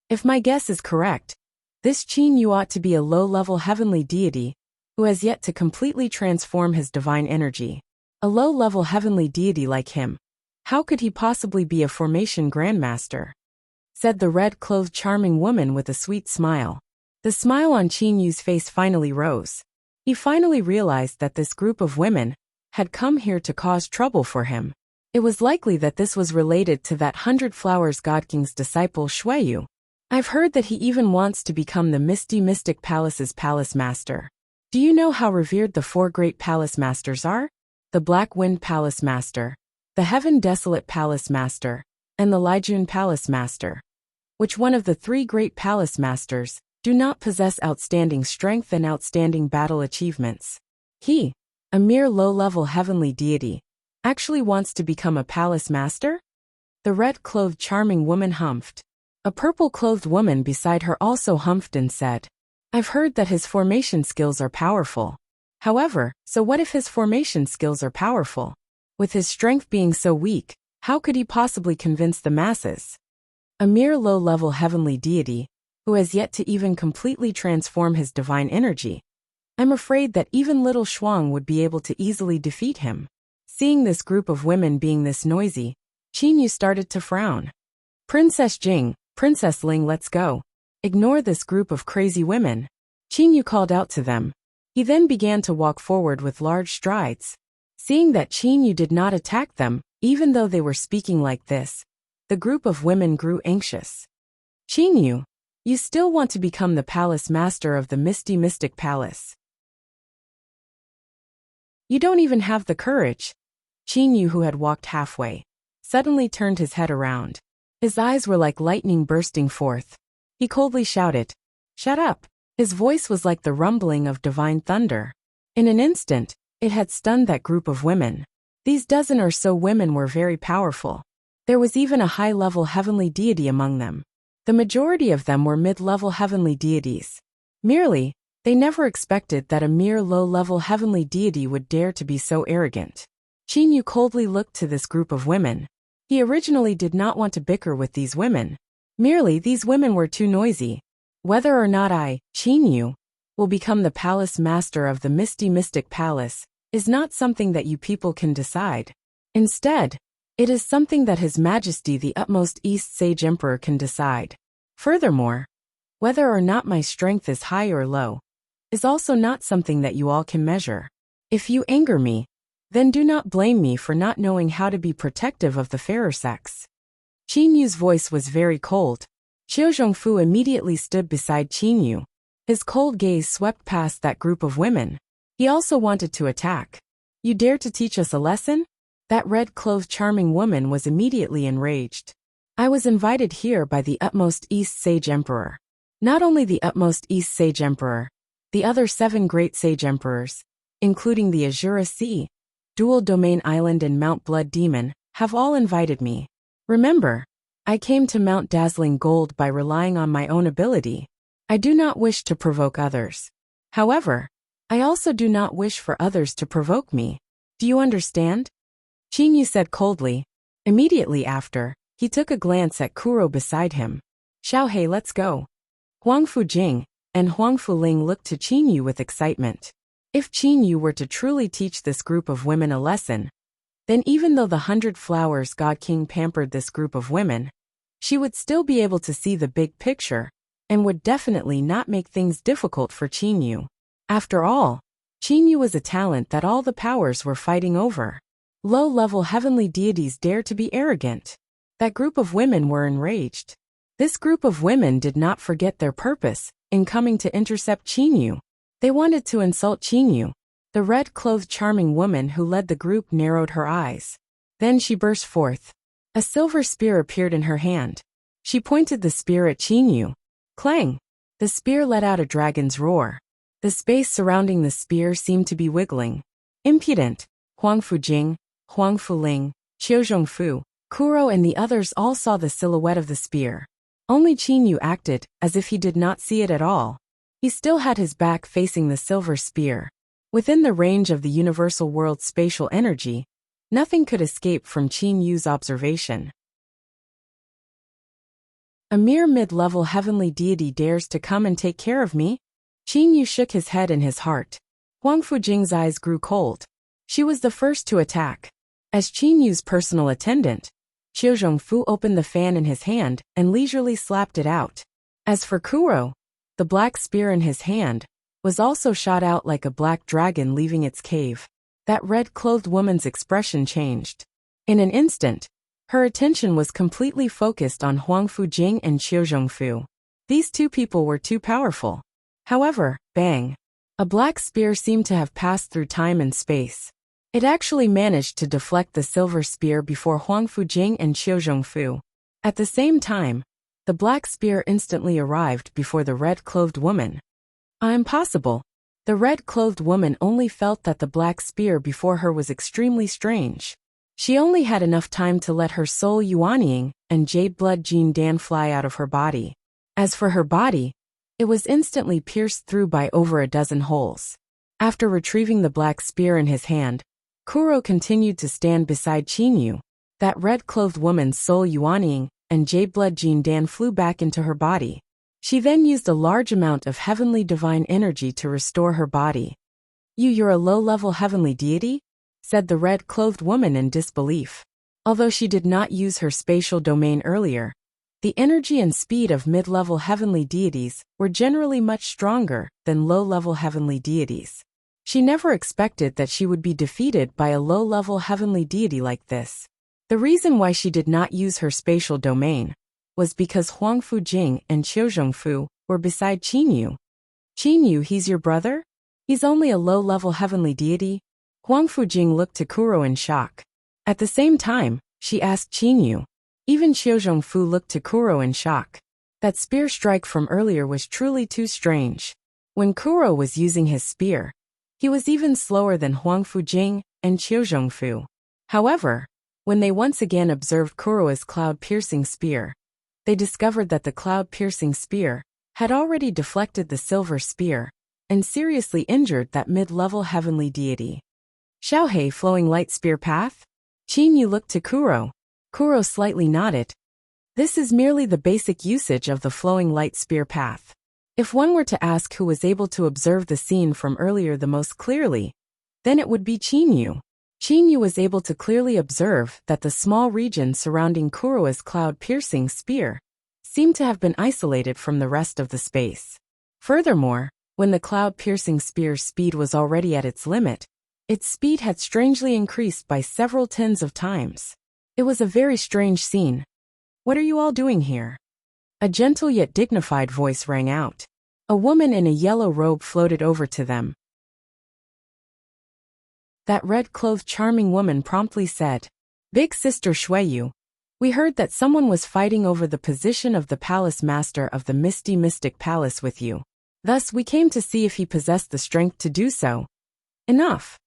If my guess is correct, this Qin Yu ought to be a low-level heavenly deity who has yet to completely transform his divine energy. A low-level heavenly deity like him. How could he possibly be a formation grandmaster? Said the red-clothed charming woman with a sweet smile. The smile on Qin Yu's face finally rose. He finally realized that this group of women had come here to cause trouble for him. It was likely that this was related to that 100 Flowers God King's disciple Shui Yu. I've heard that he even wants to become the Misty Mystic Palace's palace master. Do you know how revered the 4 great palace masters are? The Black Wind Palace Master, the Heaven Desolate Palace Master, and the Lijian Palace Master. Which one of the 3 great palace masters do not possess outstanding strength and outstanding battle achievements? He, a mere low-level heavenly deity, actually wants to become a palace master? The red-clothed charming woman humphed. A purple-clothed woman beside her also humphed and said, "I've heard that his formation skills are powerful. However, so what if his formation skills are powerful? With his strength being so weak, how could he possibly convince the masses? A mere low-level heavenly deity, who has yet to even completely transform his divine energy. I'm afraid that even little Shuang would be able to easily defeat him." Seeing this group of women being this noisy, Qin Yu started to frown. "Princess Jing, Princess Ling, let's go. Ignore this group of crazy women." Qin Yu called out to them. He then began to walk forward with large strides. Seeing that Qin Yu did not attack them, even though they were speaking like this, the group of women grew anxious. "Qin Yu, you still want to become the palace master of the Misty Mystic Palace? You don't even have the courage." Qin Yu, who had walked halfway, suddenly turned his head around. His eyes were like lightning bursting forth. He coldly shouted, "Shut up!" His voice was like the rumbling of divine thunder. In an instant, it had stunned that group of women. These dozen or so women were very powerful. There was even a high-level heavenly deity among them. The majority of them were mid-level heavenly deities. Merely, they never expected that a mere low-level heavenly deity would dare to be so arrogant. Qin Yu coldly looked to this group of women. He originally did not want to bicker with these women. Merely, these women were too noisy. Whether or not I, Qin Yu, will become the palace master of the Misty Mystic Palace is not something that you people can decide. Instead, it is something that His Majesty the Utmost East Sage Emperor can decide. Furthermore, Whether or not my strength is high or low is also not something that you all can measure. If you anger me, then do not blame me for not knowing how to be protective of the fairer sex. Qin Yu's voice was very cold. Xiao Zhongfu immediately stood beside Qin Yu. His cold gaze swept past that group of women. He also wanted to attack. You dare to teach us a lesson? That red-clothed charming woman was immediately enraged. I was invited here by the utmost East Sage Emperor. Not only the utmost East Sage Emperor, the other 7 great Sage Emperors, including the Azura Sea, Dual Domain Island and Mount Blood Demon, have all invited me. Remember, I came to Mount Dazzling Gold by relying on my own ability. I do not wish to provoke others. However, I also do not wish for others to provoke me. Do you understand? Qin Yu said coldly. Immediately after, he took a glance at Kuro beside him. Xiaohei, let's go. Huang Fujing and Huang Fuling looked to Qin Yu with excitement. If Qin Yu were to truly teach this group of women a lesson, then even though the 100 Flowers God King pampered this group of women, she would still be able to see the big picture, and would definitely not make things difficult for Qin Yu. After all, Qin Yu was a talent that all the powers were fighting over. Low-level heavenly deities dared to be arrogant. That group of women were enraged. This group of women did not forget their purpose in coming to intercept Qin Yu. They wanted to insult Qin Yu. The red-clothed charming woman who led the group narrowed her eyes. Then she burst forth. A silver spear appeared in her hand. She pointed the spear at Qin Yu. Clang! The spear let out a dragon's roar. The space surrounding the spear seemed to be wiggling. Impudent! Huang Fujing, Huang Fuling, Xiao Zhongfu, Kuro and the others all saw the silhouette of the spear. Only Qin Yu acted as if he did not see it at all. He still had his back facing the silver spear. Within the range of the universal world's spatial energy, nothing could escape from Qin Yu's observation. A mere mid-level heavenly deity dares to come and take care of me? Qin Yu shook his head in his heart. Huang Fujing's eyes grew cold. She was the first to attack. As Qin Yu's personal attendant, Xiao Zhongfu opened the fan in his hand and leisurely slapped it out. As for Kuro, the black spear in his hand was also shot out like a black dragon leaving its cave. That red-clothed woman's expression changed. In an instant, her attention was completely focused on Huang Fujing and Xiao Zhongfu. These two people were too powerful. However, bang! A black spear seemed to have passed through time and space. It actually managed to deflect the silver spear before Huang Fujing and Xiao Zhongfu. At the same time, the black spear instantly arrived before the red-clothed woman. Impossible. The red-clothed woman only felt that the black spear before her was extremely strange. She only had enough time to let her soul Yuanying and Jade Blood Jean Dan fly out of her body. As for her body, it was instantly pierced through by over a dozen holes. After retrieving the black spear in his hand, Kuro continued to stand beside Qin Yu. That red-clothed woman's soul Yuanying and Jade Blood Jean Dan flew back into her body. She then used a large amount of heavenly divine energy to restore her body. You're a low-level heavenly deity? Said the red-clothed woman in disbelief. Although she did not use her spatial domain earlier, the energy and speed of mid-level heavenly deities were generally much stronger than low-level heavenly deities. She never expected that she would be defeated by a low-level heavenly deity like this. The reason why she did not use her spatial domain was because Huang Fujing and Xiao Zhongfu were beside Qin Yu. Qin Yu, he's your brother? He's only a low-level heavenly deity? Huang Fujing looked to Kuro in shock. At the same time, she asked Qin Yu. Even Xiao Zhongfu looked to Kuro in shock. That spear strike from earlier was truly too strange. When Kuro was using his spear, he was even slower than Huang Fujing and Xiao Zhongfu. However, when they once again observed Kuro's cloud-piercing spear, they discovered that the cloud-piercing spear had already deflected the silver spear and seriously injured that mid-level heavenly deity. Xiaohei flowing light spear path? Qin Yu looked to Kuro. Kuro slightly nodded. This is merely the basic usage of the flowing light spear path. If one were to ask who was able to observe the scene from earlier the most clearly, then it would be Qin Yu. Qin Yu was able to clearly observe that the small region surrounding Kuro's cloud-piercing spear seemed to have been isolated from the rest of the space. Furthermore, when the cloud-piercing spear's speed was already at its limit, its speed had strangely increased by several tens of times. It was a very strange scene. "What are you all doing here?" A gentle yet dignified voice rang out. A woman in a yellow robe floated over to them. That red-clothed charming woman promptly said, "Big Sister Shuiyu, we heard that someone was fighting over the position of the palace master of the Misty Mystic Palace with you. Thus we came to see if he possessed the strength to do so." "Enough."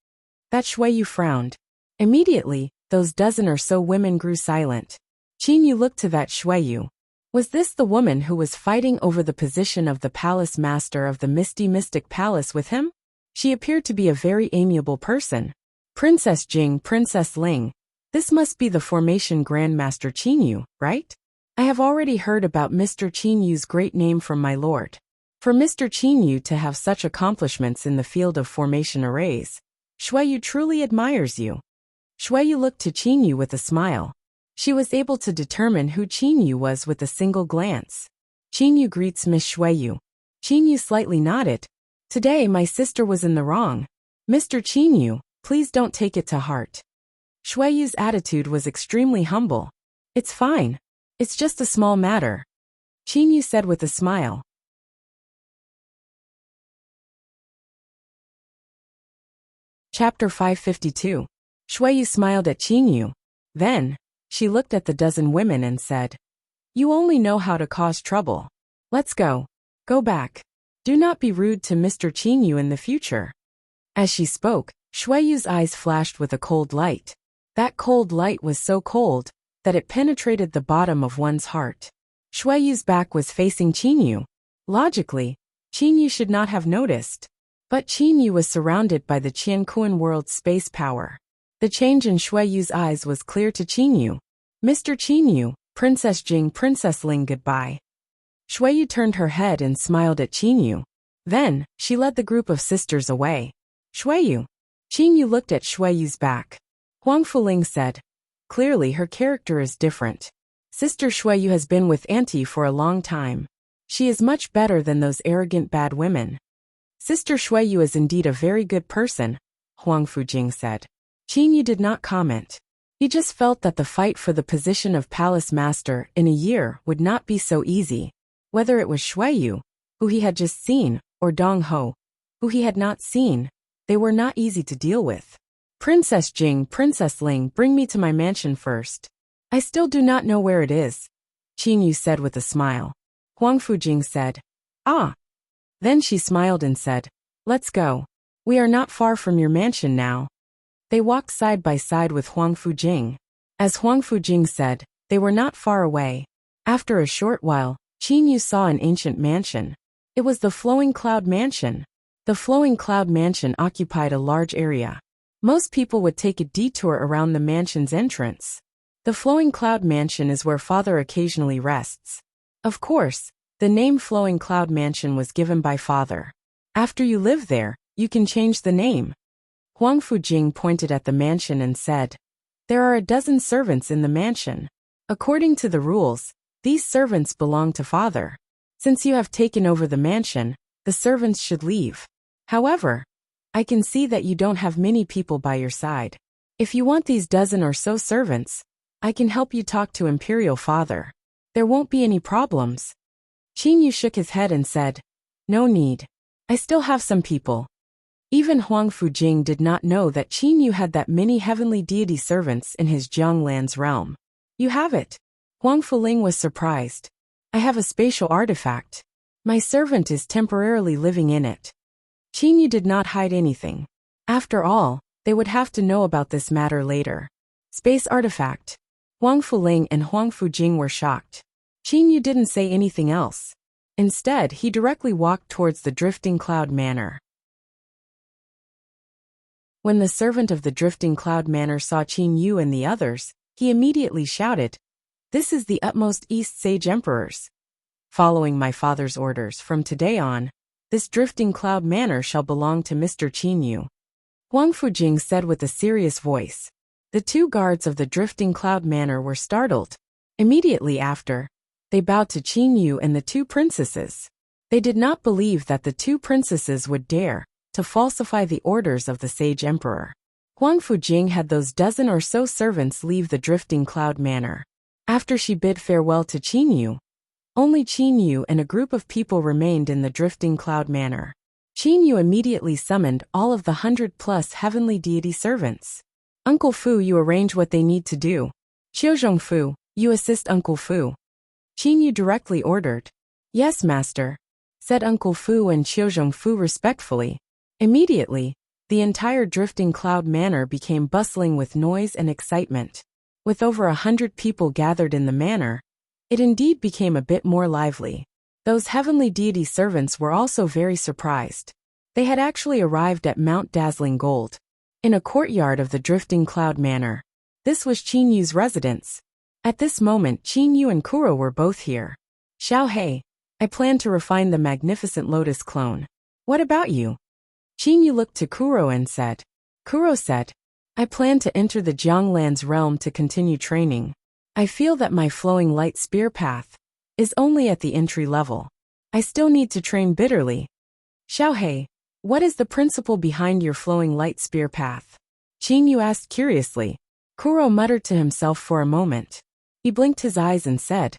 That Shuiyu frowned. Immediately, those dozen or so women grew silent. Qinyu looked to that Shuiyu. Was this the woman who was fighting over the position of the palace master of the Misty Mystic Palace with him? She appeared to be a very amiable person. "Princess Jing, Princess Ling, this must be the formation Grandmaster Qinyu, right? I have already heard about Mr. Qinyu's great name from my lord. For Mr. Qinyu to have such accomplishments in the field of formation arrays, Shuiyu truly admires you." Shuiyu looked to Qinyu with a smile. She was able to determine who Qinyu was with a single glance. "Qinyu greets Miss Shuiyu." Qinyu slightly nodded. "Today my sister was in the wrong. Mr. Qinyu, please don't take it to heart." Shuiyu's attitude was extremely humble. "It's fine. It's just a small matter," Qinyu said with a smile. Chapter 552. Shuiyu smiled at Qinyu. Then, she looked at the dozen women and said, "You only know how to cause trouble. Let's go. Go back. Do not be rude to Mr. Qinyu in the future." As she spoke, Shuiyu's eyes flashed with a cold light. That cold light was so cold that it penetrated the bottom of one's heart. Shuiyu's back was facing Qinyu. Logically, Qinyu should not have noticed. But Qinyu was surrounded by the Qiankuan world's space power. The change in Shuiyu's eyes was clear to Qinyu. "Mr. Qinyu, Princess Jing, Princess Ling, goodbye." Shuiyu turned her head and smiled at Qinyu. Then, she led the group of sisters away. "Shuiyu." Qinyu looked at Shuiyu's back. Huang Fuling said, "Clearly her character is different. Sister Shuiyu has been with Auntie for a long time. She is much better than those arrogant bad women." "Sister Shuiyu is indeed a very good person," Huang Fujing said. Qinyu did not comment. He just felt that the fight for the position of palace master in a year would not be so easy. Whether it was Shuiyu, who he had just seen, or Dong Ho, who he had not seen, they were not easy to deal with. "Princess Jing, Princess Ling, bring me to my mansion first. I still do not know where it is," Qinyu said with a smile. Huang Fujing said, "Ah." Then she smiled and said, "Let's go. We are not far from your mansion now." They walked side by side with Huang Fujing. As Huang Fujing said, they were not far away. After a short while, Qinyu saw an ancient mansion. It was the Flowing Cloud Mansion. The Flowing Cloud Mansion occupied a large area. Most people would take a detour around the mansion's entrance. The Flowing Cloud Mansion is where Father occasionally rests. Of course, the name Flowing Cloud Mansion was given by Father. After you live there, you can change the name. Huang Fujing pointed at the mansion and said, "There are a dozen servants in the mansion. According to the rules, these servants belong to Father. Since you have taken over the mansion, the servants should leave. However, I can see that you don't have many people by your side. If you want these dozen or so servants, I can help you talk to Imperial Father. There won't be any problems." Qinyu shook his head and said, "No need. I still have some people." Even Huang Fujing did not know that Qinyu had that many heavenly deity servants in his Jianglan's realm. "You have it." Huang Fuling was surprised. "I have a spatial artifact. My servant is temporarily living in it." Qinyu did not hide anything. After all, they would have to know about this matter later. Space artifact. Huang Fuling and Huang Fujing were shocked. Qinyu didn't say anything else. Instead, he directly walked towards the Drifting Cloud Manor. When the servant of the Drifting Cloud Manor saw Qinyu and the others, he immediately shouted, "This is the utmost East Sage Emperors. Following my father's orders from today on, this Drifting Cloud Manor shall belong to Mr. Qinyu." Huang Fujing said with a serious voice. The two guards of the Drifting Cloud Manor were startled. Immediately after, They bowed to Qin Yu and the two princesses. They did not believe that the two princesses would dare to falsify the orders of the sage emperor. Huang Fujing had those dozen or so servants leave the drifting cloud manor. After she bid farewell to Qin Yu, only Qin Yu and a group of people remained in the drifting cloud manor. Qin Yu immediately summoned all of the 100+ heavenly deity servants. Uncle Fu, you arrange what they need to do. Xiuzhong Fu, you assist Uncle Fu. Qin Yu directly ordered. Yes, master, said Uncle Fu and Xiuzhong Fu respectfully. Immediately, the entire drifting cloud manor became bustling with noise and excitement. With over 100 people gathered in the manor, it indeed became a bit more lively. Those heavenly deity servants were also very surprised. They had actually arrived at Mount Dazzling Gold, in a courtyard of the drifting cloud manor. This was Qin Yu's residence. At this moment, Qin Yu and Kuro were both here. Xiao Hei, I plan to refine the magnificent lotus clone. What about you? Qin Yu looked to Kuro and said. Kuro said, I plan to enter the Jianglan's realm to continue training. I feel that my flowing light spear path is only at the entry level. I still need to train bitterly. Xiao Hei, what is the principle behind your flowing light spear path? Qin Yu asked curiously. Kuro muttered to himself for a moment. He blinked his eyes and said,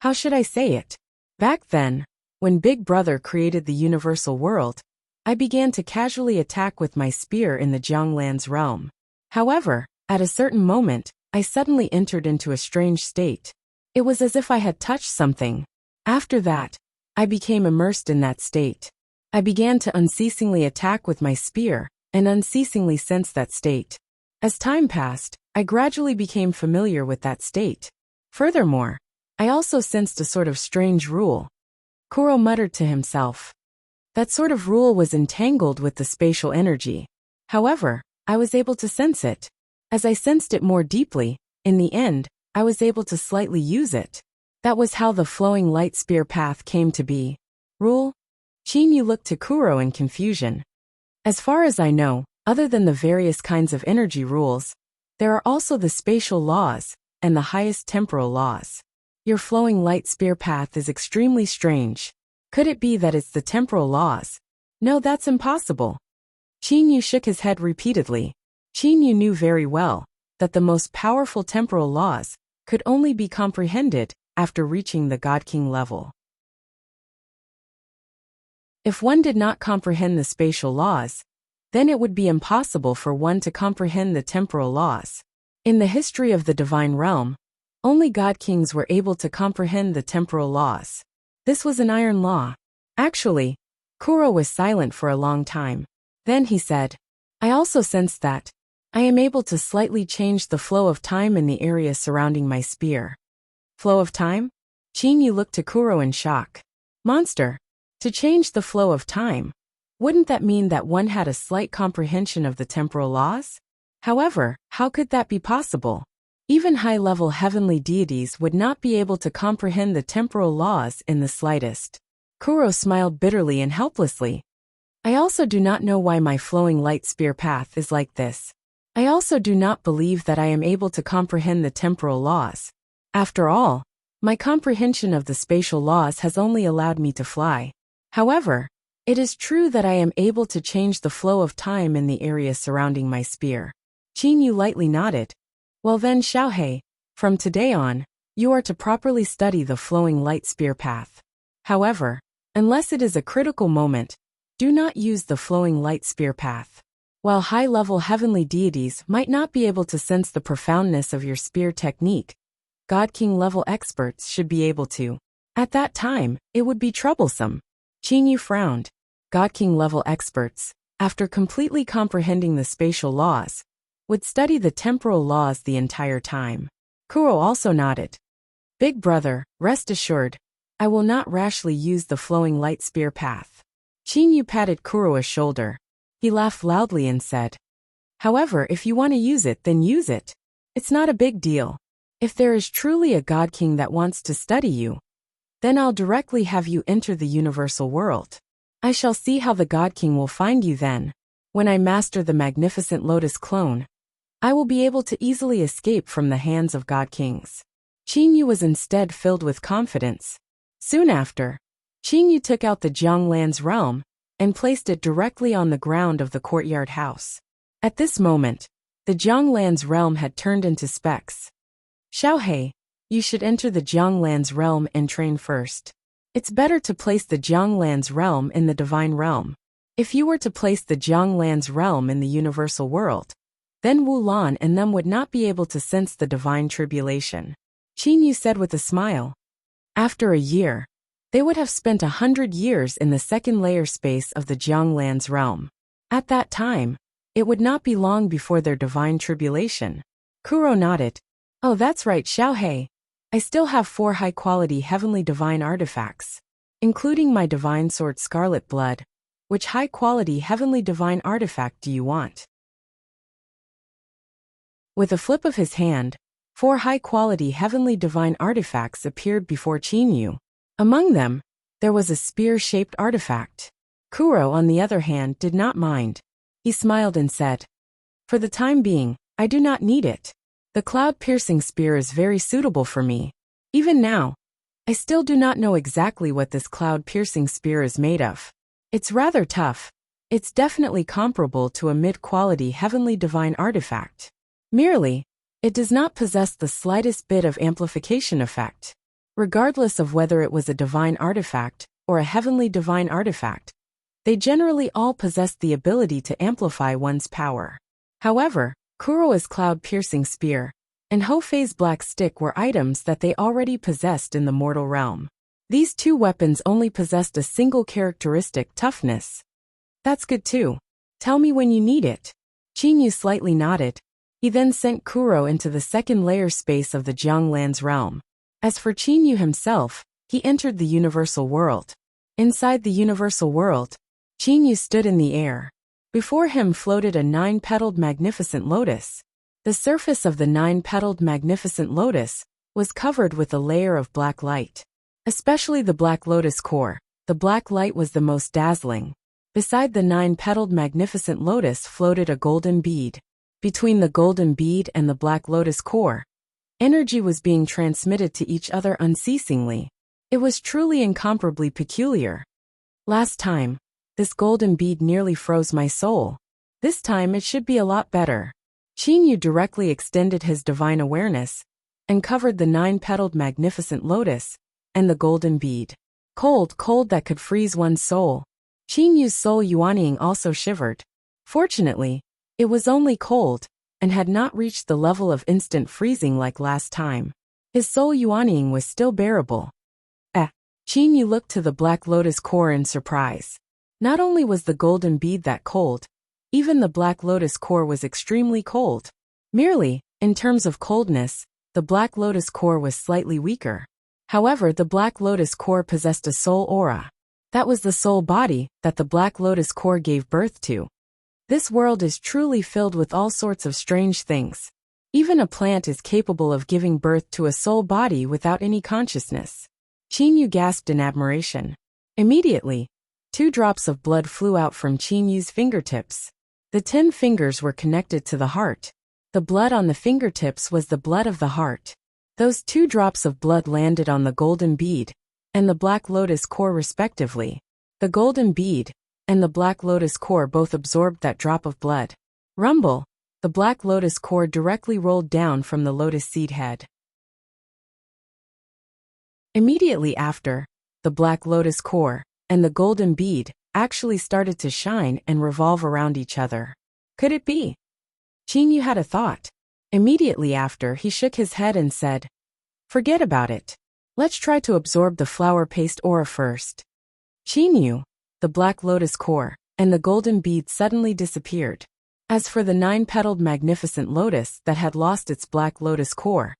how should I say it? Back then, when Big Brother created the universal world, I began to casually attack with my spear in the Jianglan's realm. However, at a certain moment, I suddenly entered into a strange state. It was as if I had touched something. After that, I became immersed in that state. I began to unceasingly attack with my spear, and unceasingly sense that state. As time passed, I gradually became familiar with that state. Furthermore, I also sensed a sort of strange rule. Kuro muttered to himself. That sort of rule was entangled with the spatial energy. However, I was able to sense it. As I sensed it more deeply, in the end, I was able to slightly use it. That was how the flowing light spear path came to be. Rule? Qin Yu looked to Kuro in confusion. As far as I know, other than the various kinds of energy rules, there are also the spatial laws, and the highest temporal laws. Your flowing light spear path is extremely strange. Could it be that it's the temporal laws? No, that's impossible. Qin Yu shook his head repeatedly. Qin Yu knew very well that the most powerful temporal laws could only be comprehended after reaching the God King level. If one did not comprehend the spatial laws, then it would be impossible for one to comprehend the temporal laws. In the history of the divine realm, only God Kings were able to comprehend the temporal laws. This was an iron law. Actually, Kuro was silent for a long time. Then he said, I also sense that I am able to slightly change the flow of time in the area surrounding my spear. Flow of time? Qin Yu looked to Kuro in shock. Monster, to change the flow of time, wouldn't that mean that one had a slight comprehension of the temporal laws? However, how could that be possible? Even high-level heavenly deities would not be able to comprehend the temporal laws in the slightest. Kuro smiled bitterly and helplessly. I also do not know why my flowing light spear path is like this. I also do not believe that I am able to comprehend the temporal laws. After all, my comprehension of the spatial laws has only allowed me to fly. However, it is true that I am able to change the flow of time in the area surrounding my spear. Qin Yu lightly nodded. Well then, Xiao Hei, from today on, you are to properly study the flowing light spear path. However, unless it is a critical moment, do not use the flowing light spear path. While high-level heavenly deities might not be able to sense the profoundness of your spear technique, God King level experts should be able to. At that time, it would be troublesome. Qin Yu frowned. God King level experts, after completely comprehending the spatial laws, would study the temporal laws the entire time. Kuro also nodded. Big brother, rest assured, I will not rashly use the flowing light spear path. Qin Yu patted Kuro's shoulder. He laughed loudly and said, however, if you want to use it, then use it. It's not a big deal. If there is truly a God King that wants to study you, then I'll directly have you enter the universal world. I shall see how the God King will find you then. When I master the magnificent lotus clone, I will be able to easily escape from the hands of God Kings. Qingyu was instead filled with confidence. Soon after, Qingyu took out the Jianglan's realm and placed it directly on the ground of the courtyard house. At this moment, the Jianglan's realm had turned into specks. Xiaohei, you should enter the Jianglan's realm and train first. It's better to place the Jianglan's realm in the divine realm. If you were to place the Jianglan's realm in the universal world, then Wu Lan and them would not be able to sense the divine tribulation. Qingyu said with a smile. After a year, they would have spent 100 years in the second layer space of the Jianglan's realm. At that time, it would not be long before their divine tribulation. Kuro nodded. Oh, that's right, Xiaohei. I still have 4 high-quality heavenly divine artifacts, including my divine sword Scarlet Blood. Which high-quality heavenly divine artifact do you want? With a flip of his hand, 4 high-quality heavenly divine artifacts appeared before Qingyu. Among them, there was a spear-shaped artifact. Kuro, on the other hand, did not mind. He smiled and said, "For the time being, I do not need it. The cloud-piercing spear is very suitable for me. Even now, I still do not know exactly what this cloud-piercing spear is made of. It's rather tough. It's definitely comparable to a mid-quality heavenly divine artifact. Merely, it does not possess the slightest bit of amplification effect. Regardless of whether it was a divine artifact or a heavenly divine artifact, they generally all possess the ability to amplify one's power. However, Kuro's cloud-piercing spear and Hofei's black stick were items that they already possessed in the mortal realm. These 2 weapons only possessed a single characteristic, toughness. That's good too. Tell me when you need it." Qingyu slightly nodded. He then sent Kuro into the second layer space of the Jianglan's realm. As for Qingyu himself, he entered the universal world. Inside the universal world, Qingyu stood in the air. Before him floated a 9-petaled magnificent lotus. The surface of the 9-petaled magnificent lotus was covered with a layer of black light. Especially the black lotus core, the black light was the most dazzling. Beside the 9-petaled magnificent lotus floated a golden bead. Between the golden bead and the black lotus core, energy was being transmitted to each other unceasingly. It was truly incomparably peculiar. Last time, this golden bead nearly froze my soul. This time it should be a lot better. Qingyu directly extended his divine awareness and covered the 9-petaled magnificent lotus and the golden bead. Cold that could freeze one's soul. Qingyu's soul Yuanying also shivered. Fortunately, it was only cold and had not reached the level of instant freezing like last time. His soul Yuanying was still bearable. Qingyu looked to the black lotus core in surprise. Not only was the golden bead that cold, even the black lotus core was extremely cold. Merely, in terms of coldness, the black lotus core was slightly weaker. However, the black lotus core possessed a soul aura. That was the soul body that the black lotus core gave birth to. This world is truly filled with all sorts of strange things. Even a plant is capable of giving birth to a soul body without any consciousness. Qingyu gasped in admiration. Immediately, 2 drops of blood flew out from Qingyu's fingertips. The 10 fingers were connected to the heart. The blood on the fingertips was the blood of the heart. Those 2 drops of blood landed on the golden bead and the black lotus core respectively. The golden bead and the black lotus core both absorbed that drop of blood. Rumble, the black lotus core directly rolled down from the lotus seed head. Immediately after, the black lotus core and the golden bead actually started to shine and revolve around each other. Could it be? Qingyu had a thought. Immediately after, he shook his head and said, "Forget about it. Let's try to absorb the flower paste aura first." Qingyu, the black lotus core, and the golden bead suddenly disappeared. As for the 9-petaled magnificent lotus that had lost its black lotus core,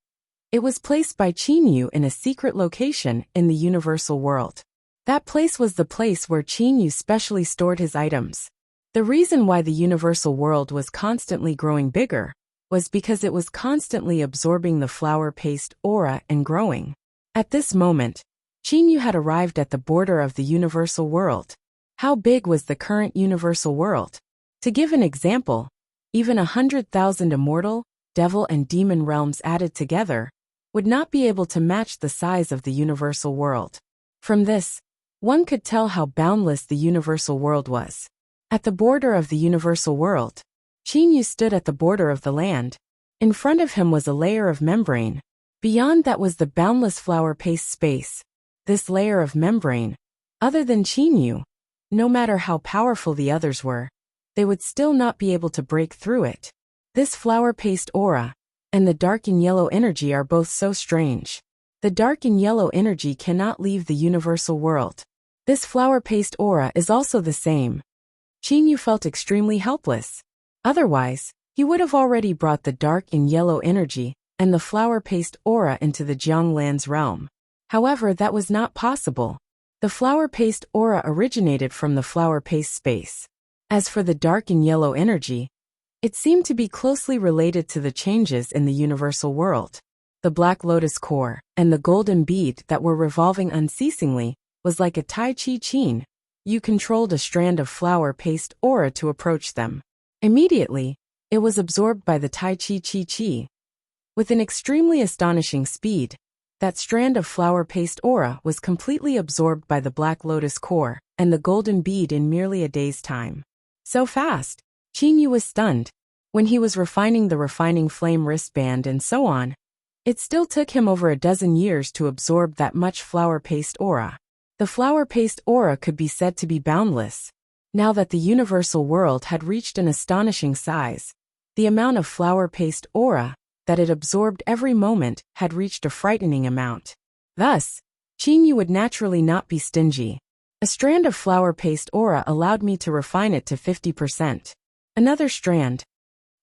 it was placed by Qingyu in a secret location in the universal world. That place was the place where Qingyu specially stored his items. The reason why the universal world was constantly growing bigger was because it was constantly absorbing the flower paste aura and growing. At this moment, Qingyu had arrived at the border of the universal world. How big was the current universal world? To give an example, even 100,000 immortal, devil and demon realms added together would not be able to match the size of the universal world. From this, one could tell how boundless the universal world was. At the border of the universal world, Qin stood at the border of the land. In front of him was a layer of membrane. Beyond that was the boundless flower paste space. This layer of membrane, other than Qin, no matter how powerful the others were, they would still not be able to break through it. This flower paste aura and the dark and yellow energy are both so strange. The dark and yellow energy cannot leave the universal world. This flower paste aura is also the same. Qin felt extremely helpless. Otherwise, he would have already brought the dark and yellow energy and the flower paste aura into the Jianglan's realm. However, that was not possible. The flower paste aura originated from the flower paste space. As for the dark and yellow energy, it seemed to be closely related to the changes in the universal world. The black lotus core and the golden bead that were revolving unceasingly was like a Tai Chi Qin. You controlled a strand of flower paste aura to approach them. Immediately, it was absorbed by the Tai Chi Chi. With an extremely astonishing speed, that strand of flower paste aura was completely absorbed by the black lotus core and the golden bead in merely a day's time. So fast, Qin was stunned. When he was refining the refining flame wristband and so on, it still took him over a dozen years to absorb that much flower paste aura. The flower paste aura could be said to be boundless. Now that the universal world had reached an astonishing size, the amount of flower paste aura that it absorbed every moment had reached a frightening amount. Thus, Qin would naturally not be stingy. A strand of flower paste aura allowed me to refine it to 50%. Another strand.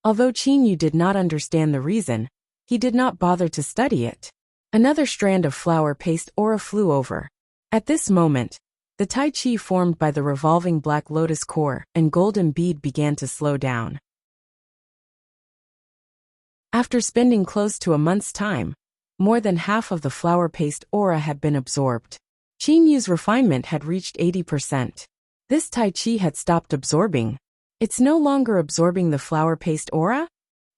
Although Qin did not understand the reason, he did not bother to study it. Another strand of flower paste aura flew over. At this moment, the Tai Chi formed by the revolving black lotus core and golden bead began to slow down. After spending close to a month's time, more than half of the flower paste aura had been absorbed. Qin refinement had reached 80%. This Tai Chi had stopped absorbing. It's no longer absorbing the flower paste aura?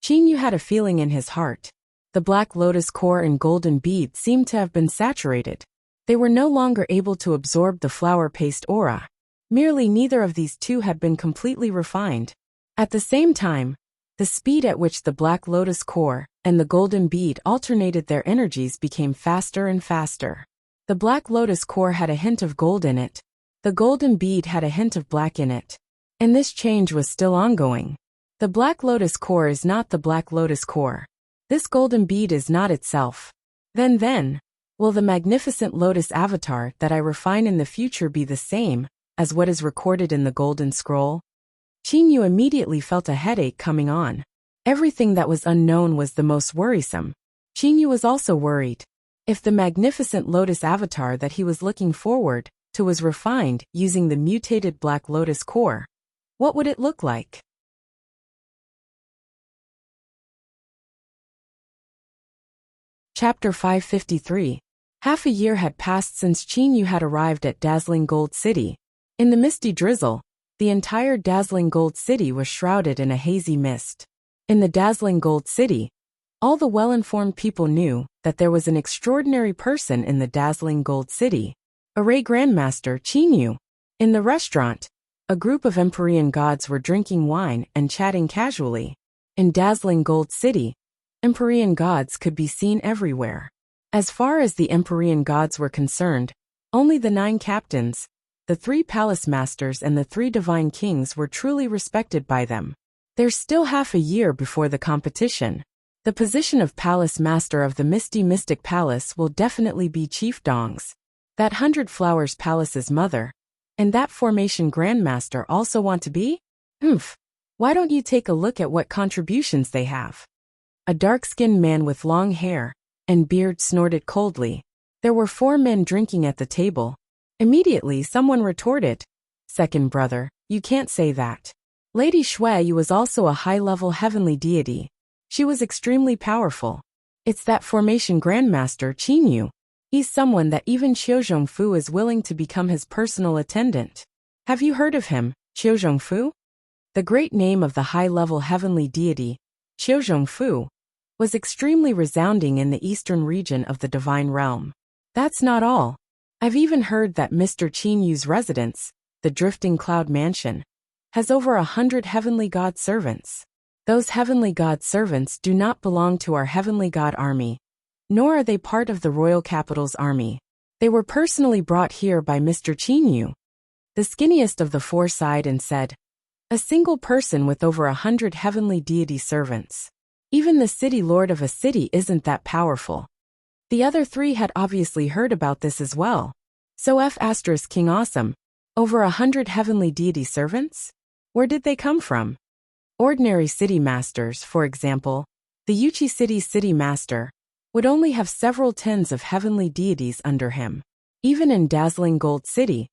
Qin had a feeling in his heart. The black lotus core and golden bead seemed to have been saturated. They were no longer able to absorb the flower paste aura. Merely neither of these two had been completely refined. At the same time, the speed at which the black lotus core and the golden bead alternated their energies became faster and faster. The black lotus core had a hint of gold in it. The golden bead had a hint of black in it. And this change was still ongoing. The black lotus core is not the black lotus core. This golden bead is not itself. Then, will the magnificent lotus avatar that I refine in the future be the same as what is recorded in the golden scroll? Qin immediately felt a headache coming on. Everything that was unknown was the most worrisome. Qin was also worried. If the magnificent lotus avatar that he was looking forward to was refined using the mutated black lotus core, what would it look like? Chapter 553. Half a year had passed since Qin had arrived at Dazzling Gold City. In the misty drizzle, the entire Dazzling Gold City was shrouded in a hazy mist. In the Dazzling Gold City, all the well-informed people knew that there was an extraordinary person in the Dazzling Gold City, Array Grandmaster Qin. In the restaurant, a group of Empyrean gods were drinking wine and chatting casually. In Dazzling Gold City, Empyrean gods could be seen everywhere. As far as the Empyrean gods were concerned, only the 9 captains, the 3 palace masters and the 3 divine kings were truly respected by them. There's still half a year before the competition. The position of Palace Master of the Misty Mystic Palace will definitely be Chief Dong's. That 100 Flowers Palace's mother, and that Formation Grandmaster also want to be? Why don't you take a look at what contributions they have? A dark-skinned man with long hair and beard snorted coldly. There were 4 men drinking at the table. Immediately someone retorted, "Second brother, you can't say that." Lady Shui was also a high-level heavenly deity. She was extremely powerful. It's that Formation Grandmaster Qin. He's someone that even Qiu Zhongfu is willing to become his personal attendant. Have you heard of him, Qiu Zhongfu? The great name of the high-level heavenly deity, Qiu Zhongfu, was extremely resounding in the eastern region of the divine realm. That's not all. I've even heard that Mr. Qinyu's residence, the Drifting Cloud Mansion, has over 100 heavenly god servants. Those heavenly god servants do not belong to our heavenly god army, nor are they part of the royal capital's army. They were personally brought here by Mr. Qinyu. The skinniest of the four sighed and said, a single person with over 100 heavenly deity servants. Even the city lord of a city isn't that powerful. The other three had obviously heard about this as well. So King Awesome, over 100 heavenly deity servants? Where did they come from? Ordinary city masters, for example, the Yuchi City's city master, would only have several tens of heavenly deities under him. Even in Dazzling Gold City,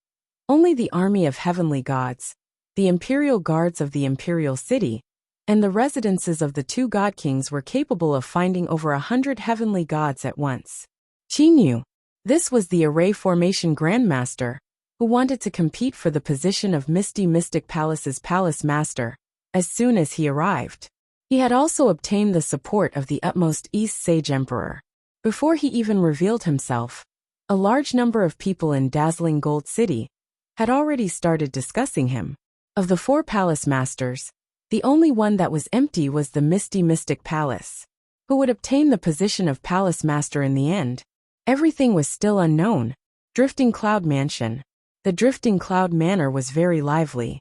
only the army of heavenly gods, the imperial guards of the imperial city, and the residences of the two god kings were capable of finding over 100 heavenly gods at once. Qinyu, this was the Array Formation Grandmaster, who wanted to compete for the position of Misty Mystic Palace's Palace Master, as soon as he arrived. He had also obtained the support of the utmost East Sage Emperor. Before he even revealed himself, a large number of people in Dazzling Gold City had already started discussing him. Of the four palace masters, the only one that was empty was the Misty Mystic Palace. Who would obtain the position of Palace Master in the end? Everything was still unknown. Drifting Cloud Mansion. The Drifting Cloud Manor was very lively.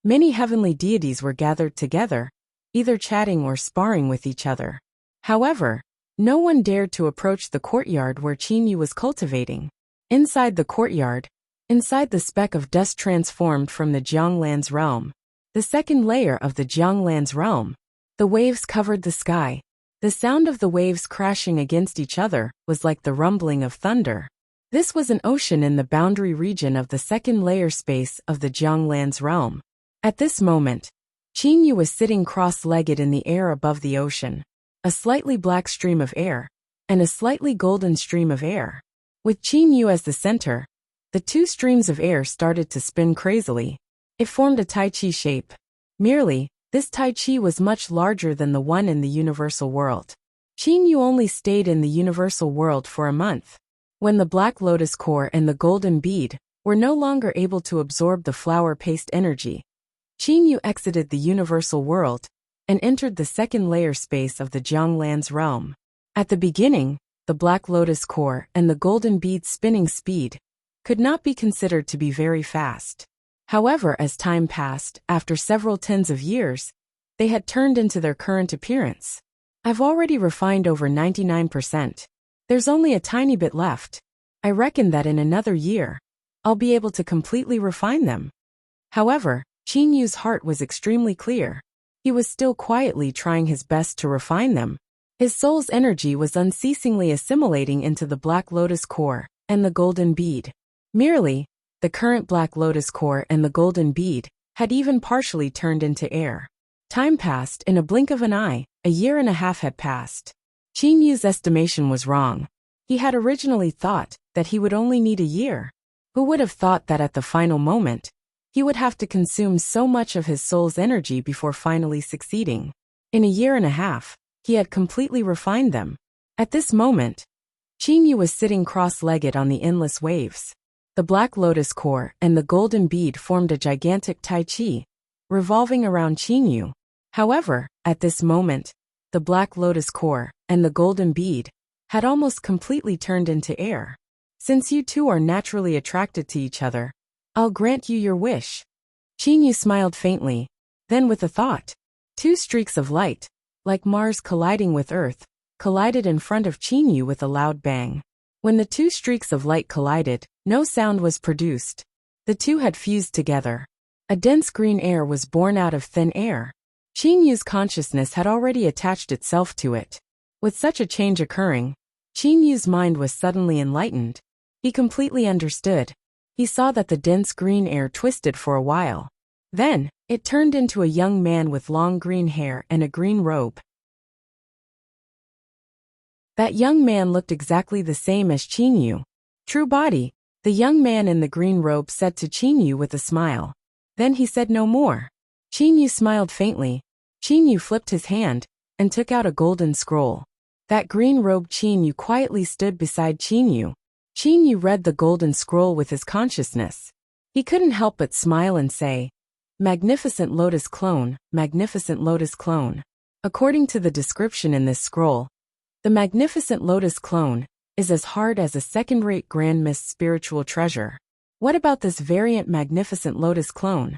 Many heavenly deities were gathered together, either chatting or sparring with each other. However, no one dared to approach the courtyard where Qinyu was cultivating. Inside the courtyard, inside the speck of dust transformed from the Jianglan's realm, the second layer of the Jianglan's realm, the waves covered the sky. The sound of the waves crashing against each other was like the rumbling of thunder. This was an ocean in the boundary region of the second layer space of the Jianglan's realm. At this moment, Qinyu was sitting cross-legged in the air above the ocean, a slightly black stream of air, and a slightly golden stream of air. With Qinyu as the center, the two streams of air started to spin crazily. It formed a Tai Chi shape. Merely, this Tai Chi was much larger than the one in the universal world. Qinyu only stayed in the universal world for a month. When the black lotus core and the golden bead were no longer able to absorb the flower paste energy, Qinyu exited the universal world and entered the second layer space of the Jianglan's realm. At the beginning, the black lotus core and the golden bead's spinning speed could not be considered to be very fast. However, as time passed, after several tens of years, they had turned into their current appearance. I've already refined over 99%. There's only a tiny bit left. I reckon that in another year, I'll be able to completely refine them. However, Qinyu's heart was extremely clear. He was still quietly trying his best to refine them. His soul's energy was unceasingly assimilating into the black lotus core and the golden bead. Merely, the current black lotus core and the golden bead had even partially turned into air. Time passed in a blink of an eye. A year and a half had passed. Qinyu's estimation was wrong. He had originally thought that he would only need a year. Who would have thought that at the final moment, he would have to consume so much of his soul's energy before finally succeeding? In a year and a half, he had completely refined them. At this moment, Qinyu was sitting cross-legged on the endless waves. The black lotus core and the golden bead formed a gigantic Tai Chi, revolving around Qinyu. However, at this moment, the black lotus core and the golden bead had almost completely turned into air. Since you two are naturally attracted to each other, I'll grant you your wish. Qinyu smiled faintly. Then with a thought, two streaks of light, like Mars colliding with Earth, collided in front of Qinyu with a loud bang. When the two streaks of light collided, no sound was produced. The two had fused together. A dense green air was born out of thin air. Qinyu's consciousness had already attached itself to it. With such a change occurring, Qinyu's mind was suddenly enlightened. He completely understood. He saw that the dense green air twisted for a while. Then, it turned into a young man with long green hair and a green robe. That young man looked exactly the same as Qinyu. True body, the young man in the green robe said to Qinyu with a smile. Then he said no more. Qinyu smiled faintly. Qin flipped his hand and took out a golden scroll. That green-robed Qin quietly stood beside Qin. Qin read the golden scroll with his consciousness. He couldn't help but smile and say, "Magnificent lotus clone, magnificent lotus clone." According to the description in this scroll, the magnificent lotus clone is as hard as a second-rate grand mist spiritual treasure. What about this variant magnificent lotus clone?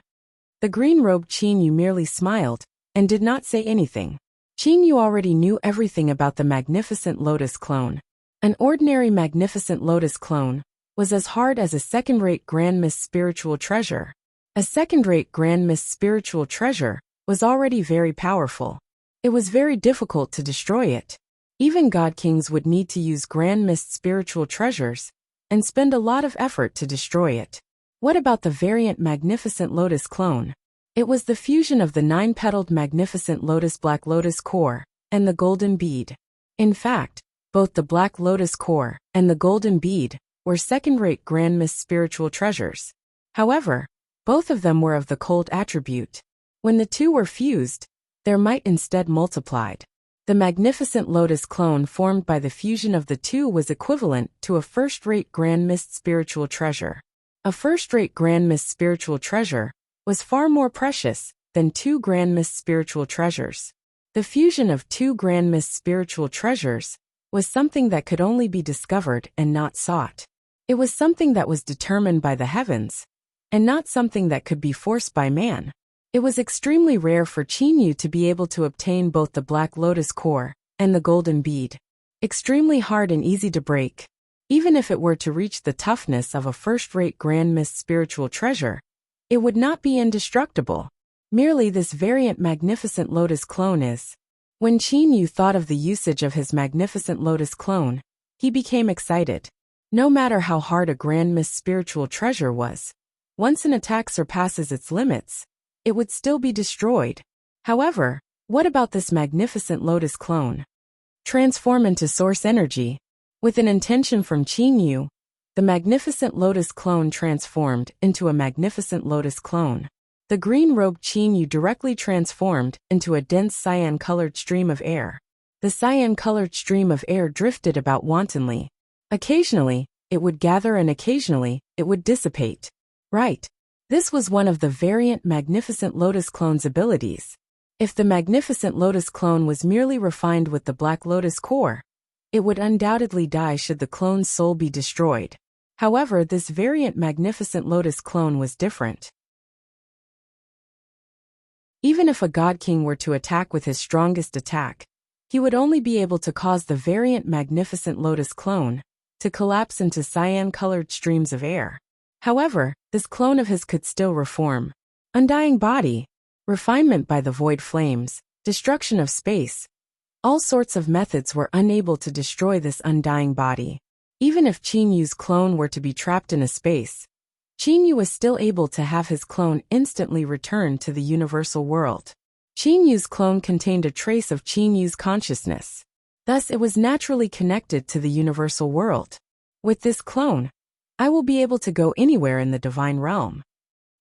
The green-robed Qin merely smiled and did not say anything. Qin already knew everything about the magnificent lotus clone. An ordinary magnificent lotus clone was as hard as a second-rate grand mist spiritual treasure. A second-rate grand mist spiritual treasure was already very powerful. It was very difficult to destroy it. Even god kings would need to use grand mist spiritual treasures and spend a lot of effort to destroy it. What about the variant magnificent lotus clone? It was the fusion of the 9-petaled magnificent lotus black lotus core and the golden bead. In fact, both the black lotus core and the golden bead were second-rate grand mist spiritual treasures. However, both of them were of the cold attribute. When the two were fused, their might instead multiplied. The magnificent lotus clone formed by the fusion of the two was equivalent to a first-rate grand mist spiritual treasure. A first-rate grand mist spiritual treasure was far more precious than 2 grand mist spiritual treasures. The fusion of 2 grand mist spiritual treasures was something that could only be discovered and not sought. It was something that was determined by the heavens, and not something that could be forced by man. It was extremely rare for Qin to be able to obtain both the black lotus core and the golden bead. Extremely hard and easy to break. Even if it were to reach the toughness of a first-rate grand mist spiritual treasure, it would not be indestructible. Merely this variant magnificent lotus clone is. When Qin thought of the usage of his magnificent lotus clone, he became excited. No matter how hard a grand mist spiritual treasure was, once an attack surpasses its limits, it would still be destroyed. However, what about this magnificent lotus clone? Transform into source energy. With an intention from Qin, the magnificent lotus clone transformed into a magnificent lotus clone. The green-robed Qin directly transformed into a dense cyan-colored stream of air. The cyan-colored stream of air drifted about wantonly. Occasionally, it would gather and occasionally, it would dissipate. Right. This was one of the variant magnificent lotus clone's abilities. If the magnificent lotus clone was merely refined with the black lotus core, it would undoubtedly die should the clone's soul be destroyed. However, this variant magnificent lotus clone was different. Even if a god king were to attack with his strongest attack, he would only be able to cause the variant magnificent lotus clone to collapse into cyan-colored streams of air. However, this clone of his could still reform. Undying body, refinement by the void flames, destruction of space. All sorts of methods were unable to destroy this undying body. Even if Qin clone were to be trapped in a space, Qin was still able to have his clone instantly return to the universal world. Qin clone contained a trace of Qin consciousness. Thus it was naturally connected to the universal world. With this clone, I will be able to go anywhere in the divine realm.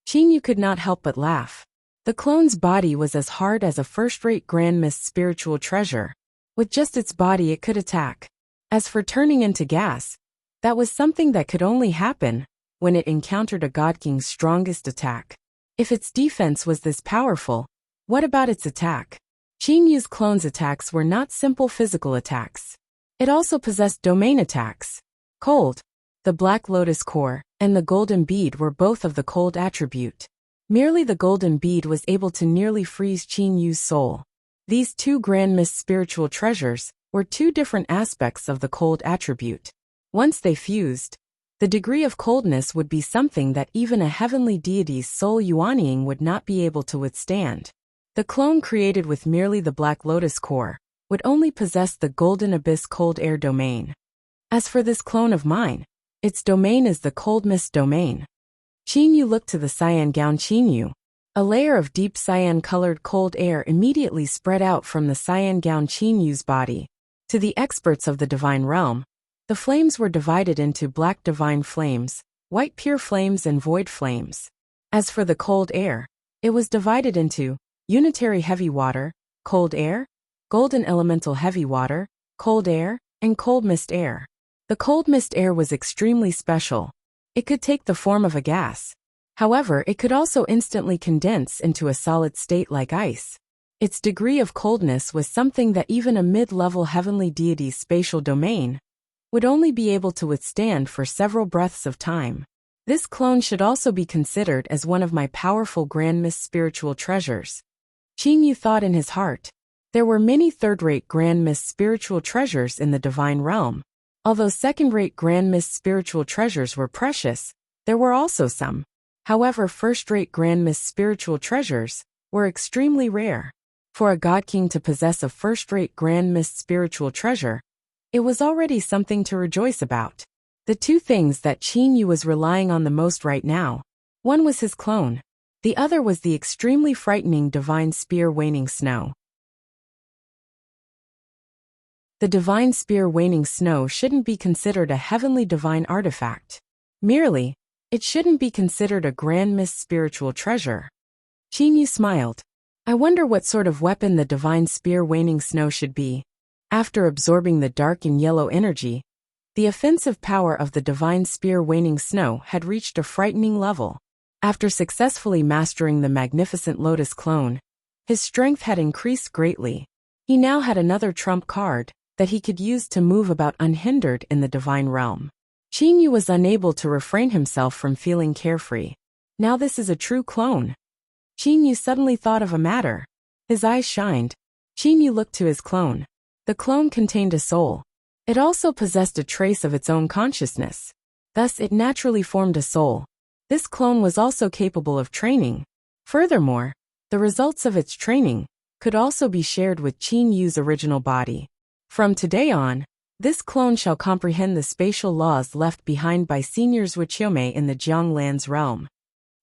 Qin could not help but laugh. The clone's body was as hard as a first-rate grand mist spiritual treasure. With just its body it could attack. As for turning into gas, that was something that could only happen when it encountered a god king's strongest attack. If its defense was this powerful, what about its attack? Qin clone's attacks were not simple physical attacks. It also possessed domain attacks. Cold. The black lotus core and the golden bead were both of the cold attribute. Merely the golden bead was able to nearly freeze Qin soul. These 2 grand mist spiritual treasures were 2 different aspects of the cold attribute. Once they fused, the degree of coldness would be something that even a heavenly deity's soul Yuanying would not be able to withstand. The clone created with merely the black lotus core would only possess the golden abyss cold air domain. As for this clone of mine, its domain is the cold mist domain. Qin looked to the cyan gown Qin. A layer of deep cyan-colored cold air immediately spread out from the cyan gown Qin body. To the experts of the divine realm, the flames were divided into black divine flames, white pure flames and void flames. As for the cold air, it was divided into unitary heavy water, cold air, golden elemental heavy water, cold air, and cold mist air. The cold mist air was extremely special. It could take the form of a gas. However, it could also instantly condense into a solid state like ice. Its degree of coldness was something that even a mid-level heavenly deity's spatial domain would only be able to withstand for several breaths of time. This clone should also be considered as one of my powerful Grand Mist spiritual treasures. Qin Yu thought in his heart. There were many third-rate Grand Mist spiritual treasures in the divine realm. Although second-rate Grand Mist spiritual treasures were precious, there were also some. However, first-rate Grand Mist spiritual treasures were extremely rare. For a God King to possess a first-rate Grand Mist spiritual treasure, it was already something to rejoice about. The two things that Qin Yu was relying on the most right now, one was his clone. The other was the extremely frightening divine spear Waning Snow. The divine spear Waning Snow shouldn't be considered a heavenly divine artifact. Merely, it shouldn't be considered a Grand Mist spiritual treasure. Qin Yu smiled. I wonder what sort of weapon the divine spear Waning Snow should be. After absorbing the dark and yellow energy, the offensive power of the divine spear Waning Snow had reached a frightening level. After successfully mastering the magnificent Lotus clone, his strength had increased greatly. He now had another trump card that he could use to move about unhindered in the divine realm. Qin Yu was unable to refrain himself from feeling carefree. Now this is a true clone. Qin Yu suddenly thought of a matter. His eyes shined. Qin Yu looked to his clone. The clone contained a soul. It also possessed a trace of its own consciousness. Thus it naturally formed a soul. This clone was also capable of training. Furthermore, the results of its training could also be shared with Qin Yu's original body. From today on, this clone shall comprehend the spatial laws left behind by Senior Zhuqiumei in the Jianglan's realm.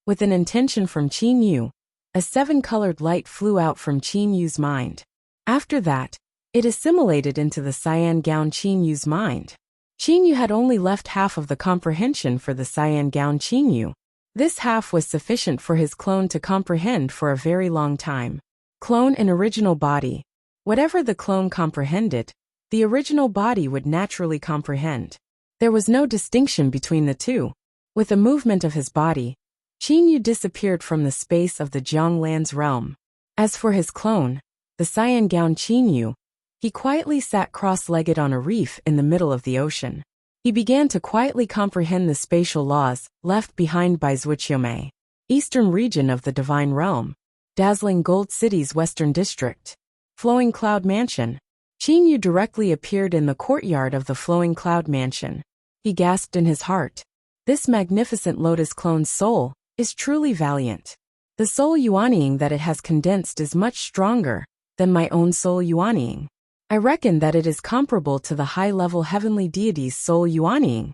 With an intention from Qin Yu, a 7-colored light flew out from Qin Yu's mind. After that, it assimilated into the cyan gown Qin Yu's mind. Qin Yu had only left half of the comprehension for the cyan gown Qin Yu. This half was sufficient for his clone to comprehend for a very long time. Clone and original body. Whatever the clone comprehended, the original body would naturally comprehend. There was no distinction between the two. With a movement of his body, Qin Yu disappeared from the space of the Jianglan's realm. As for his clone, the cyan gown Qin Yu, he quietly sat cross-legged on a reef in the middle of the ocean. He began to quietly comprehend the spatial laws left behind by Zhuqiumei. Eastern region of the divine realm. Dazzling Gold City's western district. Flowing Cloud Mansion. Qin Yu directly appeared in the courtyard of the Flowing Cloud Mansion. He gasped in his heart. This magnificent Lotus clone's soul is truly valiant. The soul yuanying that it has condensed is much stronger than my own soul yuanying. I reckon that it is comparable to the high-level heavenly deity's soul yuanying.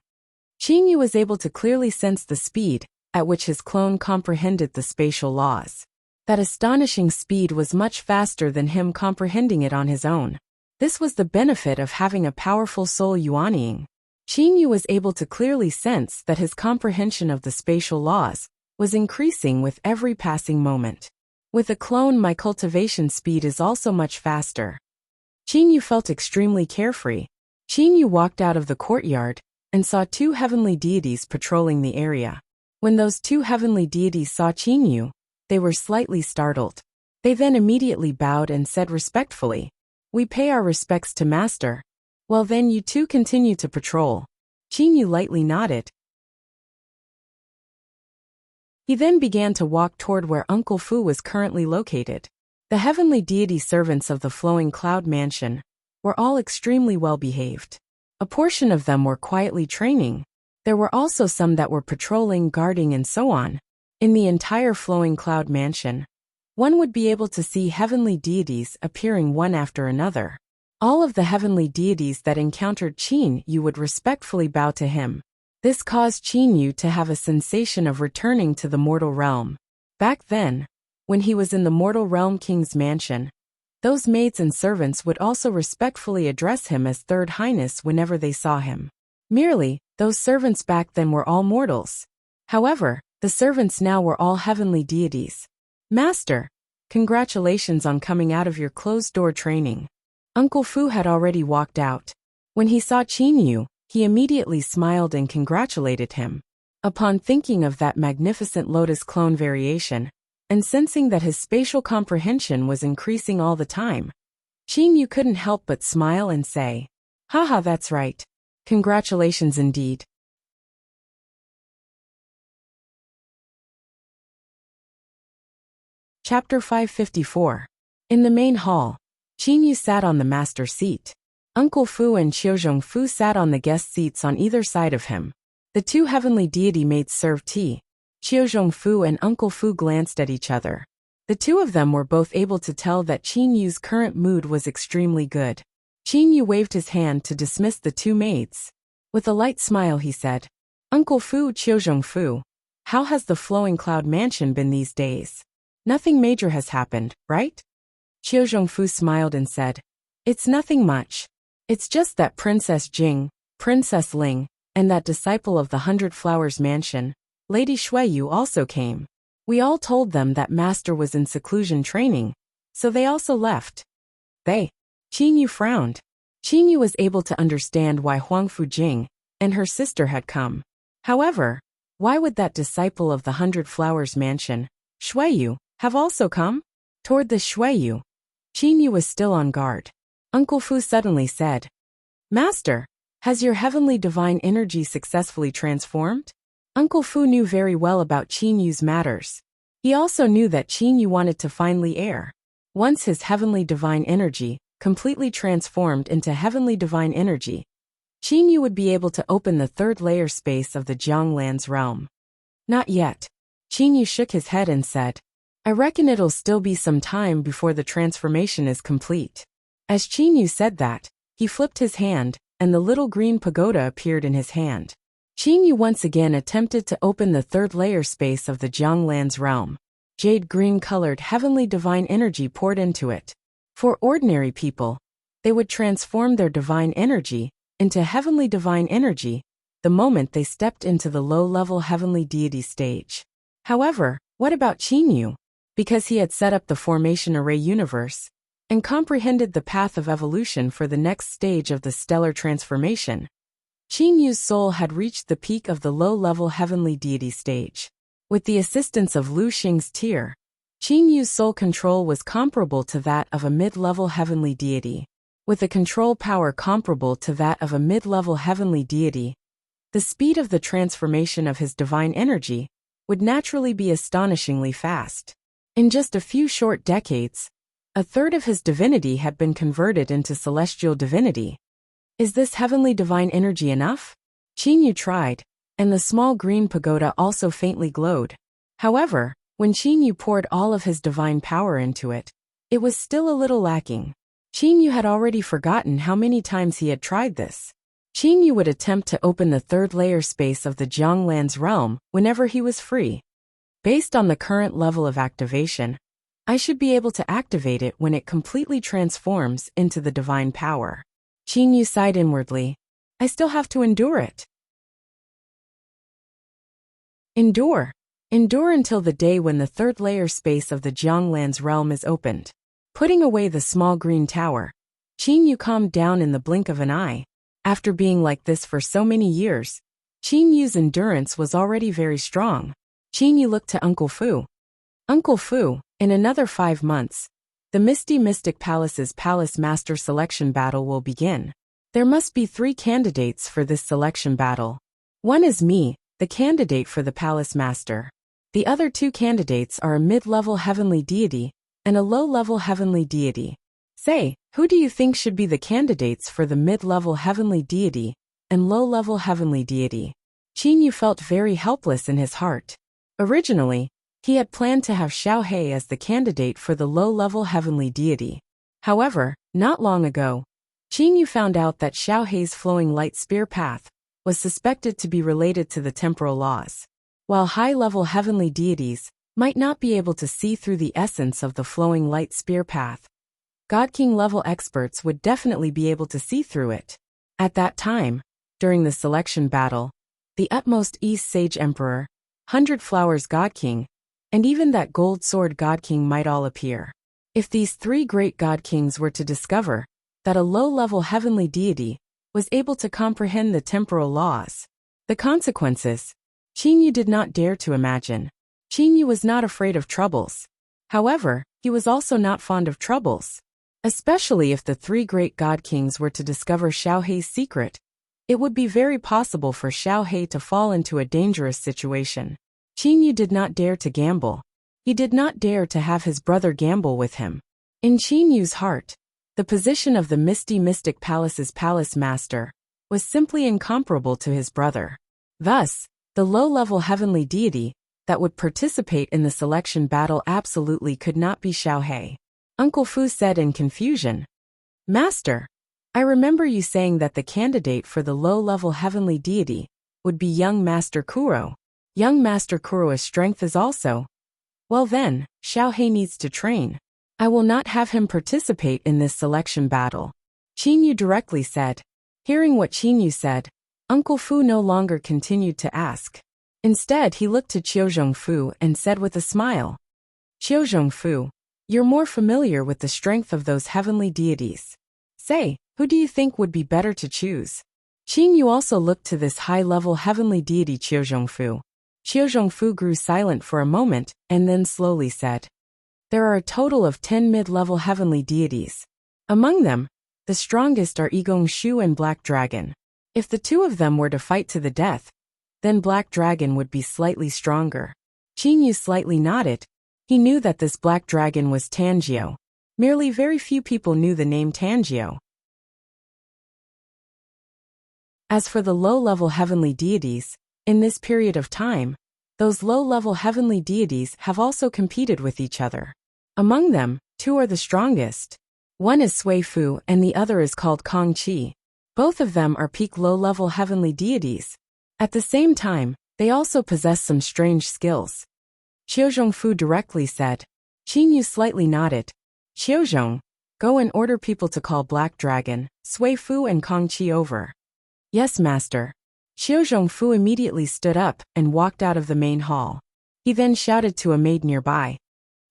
Qin Yu was able to clearly sense the speed at which his clone comprehended the spatial laws. That astonishing speed was much faster than him comprehending it on his own. This was the benefit of having a powerful soul yuanying. Qin Yu was able to clearly sense that his comprehension of the spatial laws was increasing with every passing moment. With a clone, my cultivation speed is also much faster. Qin Yu felt extremely carefree. Qin Yu walked out of the courtyard and saw 2 heavenly deities patrolling the area. When those 2 heavenly deities saw Qin Yu, they were slightly startled. They then immediately bowed and said respectfully, "We pay our respects to Master." "Well then you two continue to patrol." Qin Yu lightly nodded. He then began to walk toward where Uncle Fu was currently located. The heavenly deity servants of the Flowing Cloud Mansion were all extremely well behaved. A portion of them were quietly training. There were also some that were patrolling, guarding, and so on. In the entire Flowing Cloud Mansion, one would be able to see heavenly deities appearing one after another. All of the heavenly deities that encountered Qin Yu would respectfully bow to him. This caused Qin Yu to have a sensation of returning to the mortal realm. Back then, when he was in the mortal realm king's mansion, those maids and servants would also respectfully address him as Third Highness whenever they saw him. Merely, those servants back then were all mortals. However, the servants now were all heavenly deities. "Master, Congratulations on coming out of your closed-door training. Uncle Fu had already walked out. When he saw Qin Yu, he immediately smiled and congratulated him. Upon thinking of that magnificent lotus clone variation, and sensing that his spatial comprehension was increasing all the time, Qin Yu couldn't help but smile and say, "Haha, that's right. Congratulations indeed." Chapter 554. In the main hall, Qin Yu sat on the master seat. Uncle Fu and Qiuzhong Fu sat on the guest seats on either side of him. The two heavenly deity maids served tea. Qiuzhong Fu and Uncle Fu glanced at each other. The two of them were both able to tell that Qin Yu's current mood was extremely good. Qin Yu waved his hand to dismiss the two maids. With a light smile he said, "Uncle Fu, Qiuzhong Fu, how has the Flowing Cloud Mansion been these days? Nothing major has happened, right?" Qiuzhong Fu smiled and said, "It's nothing much. It's just that Princess Jing, Princess Ling, and that disciple of the 100 Flowers Mansion, Lady Xueyu, also came. We all told them that Master was in seclusion training, so they also left." They. Qin Yu frowned. Qin Yu was able to understand why Huangfu Jing and her sister had come. However, why would that disciple of the 100 Flowers Mansion, Xueyu, have also come? Toward the Xueyu, Qin Yu was still on guard. Uncle Fu suddenly said, "Master, has your heavenly divine energy successfully transformed?" Uncle Fu knew very well about Qin Yu's matters. He also knew that Qin Yu wanted to finally err. Once his heavenly divine energy completely transformed into heavenly divine energy, Qin Yu would be able to open the third layer space of the Jianglan's realm. Not yet. Qin Yu shook his head and said, "I reckon it'll still be some time before the transformation is complete." As Qin Yu said that, he flipped his hand, and the little green pagoda appeared in his hand. Qin Yu once again attempted to open the third layer space of the Jianglan's realm. Jade green-colored heavenly divine energy poured into it. For ordinary people, they would transform their divine energy into heavenly divine energy the moment they stepped into the low-level heavenly deity stage. However, what about Qin Yu? Because he had set up the formation array universe and comprehended the path of evolution for the next stage of the stellar transformation, Qin Yu's soul had reached the peak of the low-level heavenly deity stage. With the assistance of Lu Xing's tear, Qin Yu's soul control was comparable to that of a mid-level heavenly deity. With a control power comparable to that of a mid-level heavenly deity, the speed of the transformation of his divine energy would naturally be astonishingly fast. In just a few short decades, a third of his divinity had been converted into celestial divinity. Is this heavenly divine energy enough? Qin Yu tried, and the small green pagoda also faintly glowed. However, when Qin Yu poured all of his divine power into it, it was still a little lacking. Qin Yu had already forgotten how many times he had tried this. Qin Yu would attempt to open the third layer space of the Jianglan's realm whenever he was free. Based on the current level of activation, I should be able to activate it when it completely transforms into the divine power. Qin Yu sighed inwardly. I still have to endure it. Endure. Endure until the day when the third layer space of the Jianglan's realm is opened. Putting away the small green tower, Qin Yu calmed down in the blink of an eye. After being like this for so many years, Qin Yu's endurance was already very strong. Qin Yu looked to Uncle Fu. Uncle Fu, in another 5 months, the Misty Mystic Palace's Palace Master selection battle will begin. There must be 3 candidates for this selection battle. One is me, the candidate for the Palace Master. The other 2 candidates are a mid-level heavenly deity and a low-level heavenly deity. Say, who do you think should be the candidates for the mid-level heavenly deity and low-level heavenly deity? Qin Yu felt very helpless in his heart. Originally, he had planned to have Xiao He as the candidate for the low-level heavenly deity. However, not long ago, Qin Yu found out that Xiao He's flowing light spear path was suspected to be related to the temporal laws. While high-level heavenly deities might not be able to see through the essence of the flowing light spear path, God King level experts would definitely be able to see through it. At that time, during the selection battle, the utmost East Sage Emperor, 100 Flowers God King, and even that gold sword God King might all appear. If these three great God Kings were to discover that a low-level heavenly deity was able to comprehend the temporal laws, the consequences, Qin did not dare to imagine. Qin was not afraid of troubles. However, he was also not fond of troubles. Especially if the three great God Kings were to discover Xiao Hei's secret, it would be very possible for Xiao Hei to fall into a dangerous situation. Qin did not dare to gamble. He did not dare to have his brother gamble with him. In Qin Yu's heart, the position of the Misty Mystic Palace's palace master was simply incomparable to his brother. Thus, the low-level heavenly deity that would participate in the selection battle absolutely could not be Xiao Hei. Uncle Fu said in confusion, "Master, I remember you saying that the candidate for the low-level heavenly deity would be young Master Kuro. Young Master Kuro's strength is also. Well then, Xiao Hei needs to train. I will not have him participate in this selection battle," Qin Yu directly said. Hearing what Qin Yu said, Uncle Fu no longer continued to ask. Instead, he looked to Qiu Zhongfu and said with a smile, "Qiu Zhongfu, you're more familiar with the strength of those heavenly deities. Say, who do you think would be better to choose?" Qin Yu also looked to this high-level heavenly deity Qiu Zhongfu. Qiu Zhongfu grew silent for a moment and then slowly said, "There are a total of 10 mid-level heavenly deities. Among them, the strongest are Igong Shu and Black Dragon. If the two of them were to fight to the death, then Black Dragon would be slightly stronger." Qin Yu slightly nodded. He knew that this Black Dragon was Tanjio. Merely very few people knew the name Tanjio. As for the low-level heavenly deities, in this period of time, those low-level heavenly deities have also competed with each other. Among them, two are the strongest. One is Sui Fu and the other is called Kong Qi. Both of them are peak low-level heavenly deities. At the same time, they also possess some strange skills. Qiu Zhongfu directly said. Qin Yu slightly nodded. "Qiu Zhong, go and order people to call Black Dragon, Sui Fu and Kong Qi over." "Yes, master." Qiu Zhongfu immediately stood up and walked out of the main hall. He then shouted to a maid nearby,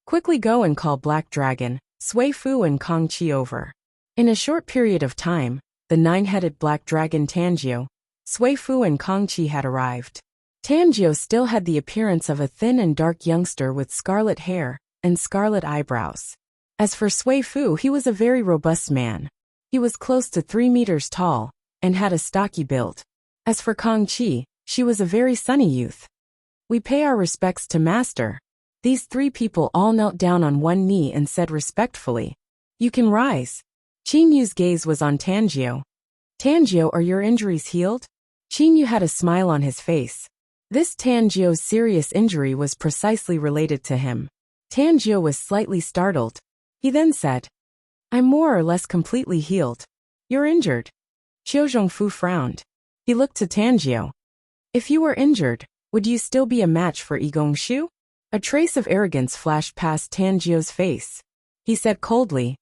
"Quickly go and call Black Dragon, Sui Fu and Kong Qi over." In a short period of time, the 9-headed Black Dragon Tanjio, Sui Fu and Kong Qi had arrived. Tanjio still had the appearance of a thin and dark youngster with scarlet hair and scarlet eyebrows. As for Sui Fu, he was a very robust man. He was close to 3 meters tall and had a stocky build. As for Kong Qi, she was a very sunny youth. "We pay our respects to Master." These three people all knelt down on one knee and said respectfully, "You can rise." Qin Yu's gaze was on Tanjio. "Tanjio, are your injuries healed?" Qin Yu had a smile on his face. This Tanjio's serious injury was precisely related to him. Tanjio was slightly startled. He then said, "I'm more or less completely healed. You're injured." Qiu Zhongfu frowned. He looked to Tanjio. "If you were injured, would you still be a match for Igong Shu?" A trace of arrogance flashed past Tanjio's face. He said coldly,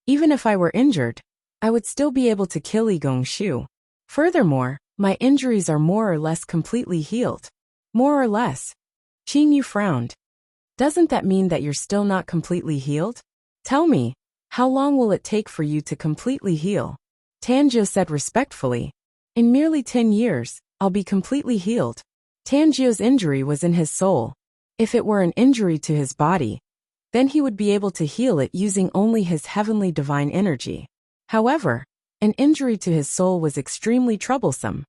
"Even if I were injured, I would still be able to kill Igong Shu. Furthermore, my injuries are more or less completely healed." "More or less?" Qin Yu frowned. "Doesn't that mean that you're still not completely healed? Tell me, how long will it take for you to completely heal?" Tanjio said respectfully, "In merely 10 years, I'll be completely healed." Tanjio's injury was in his soul. If it were an injury to his body, then he would be able to heal it using only his heavenly divine energy. However, an injury to his soul was extremely troublesome.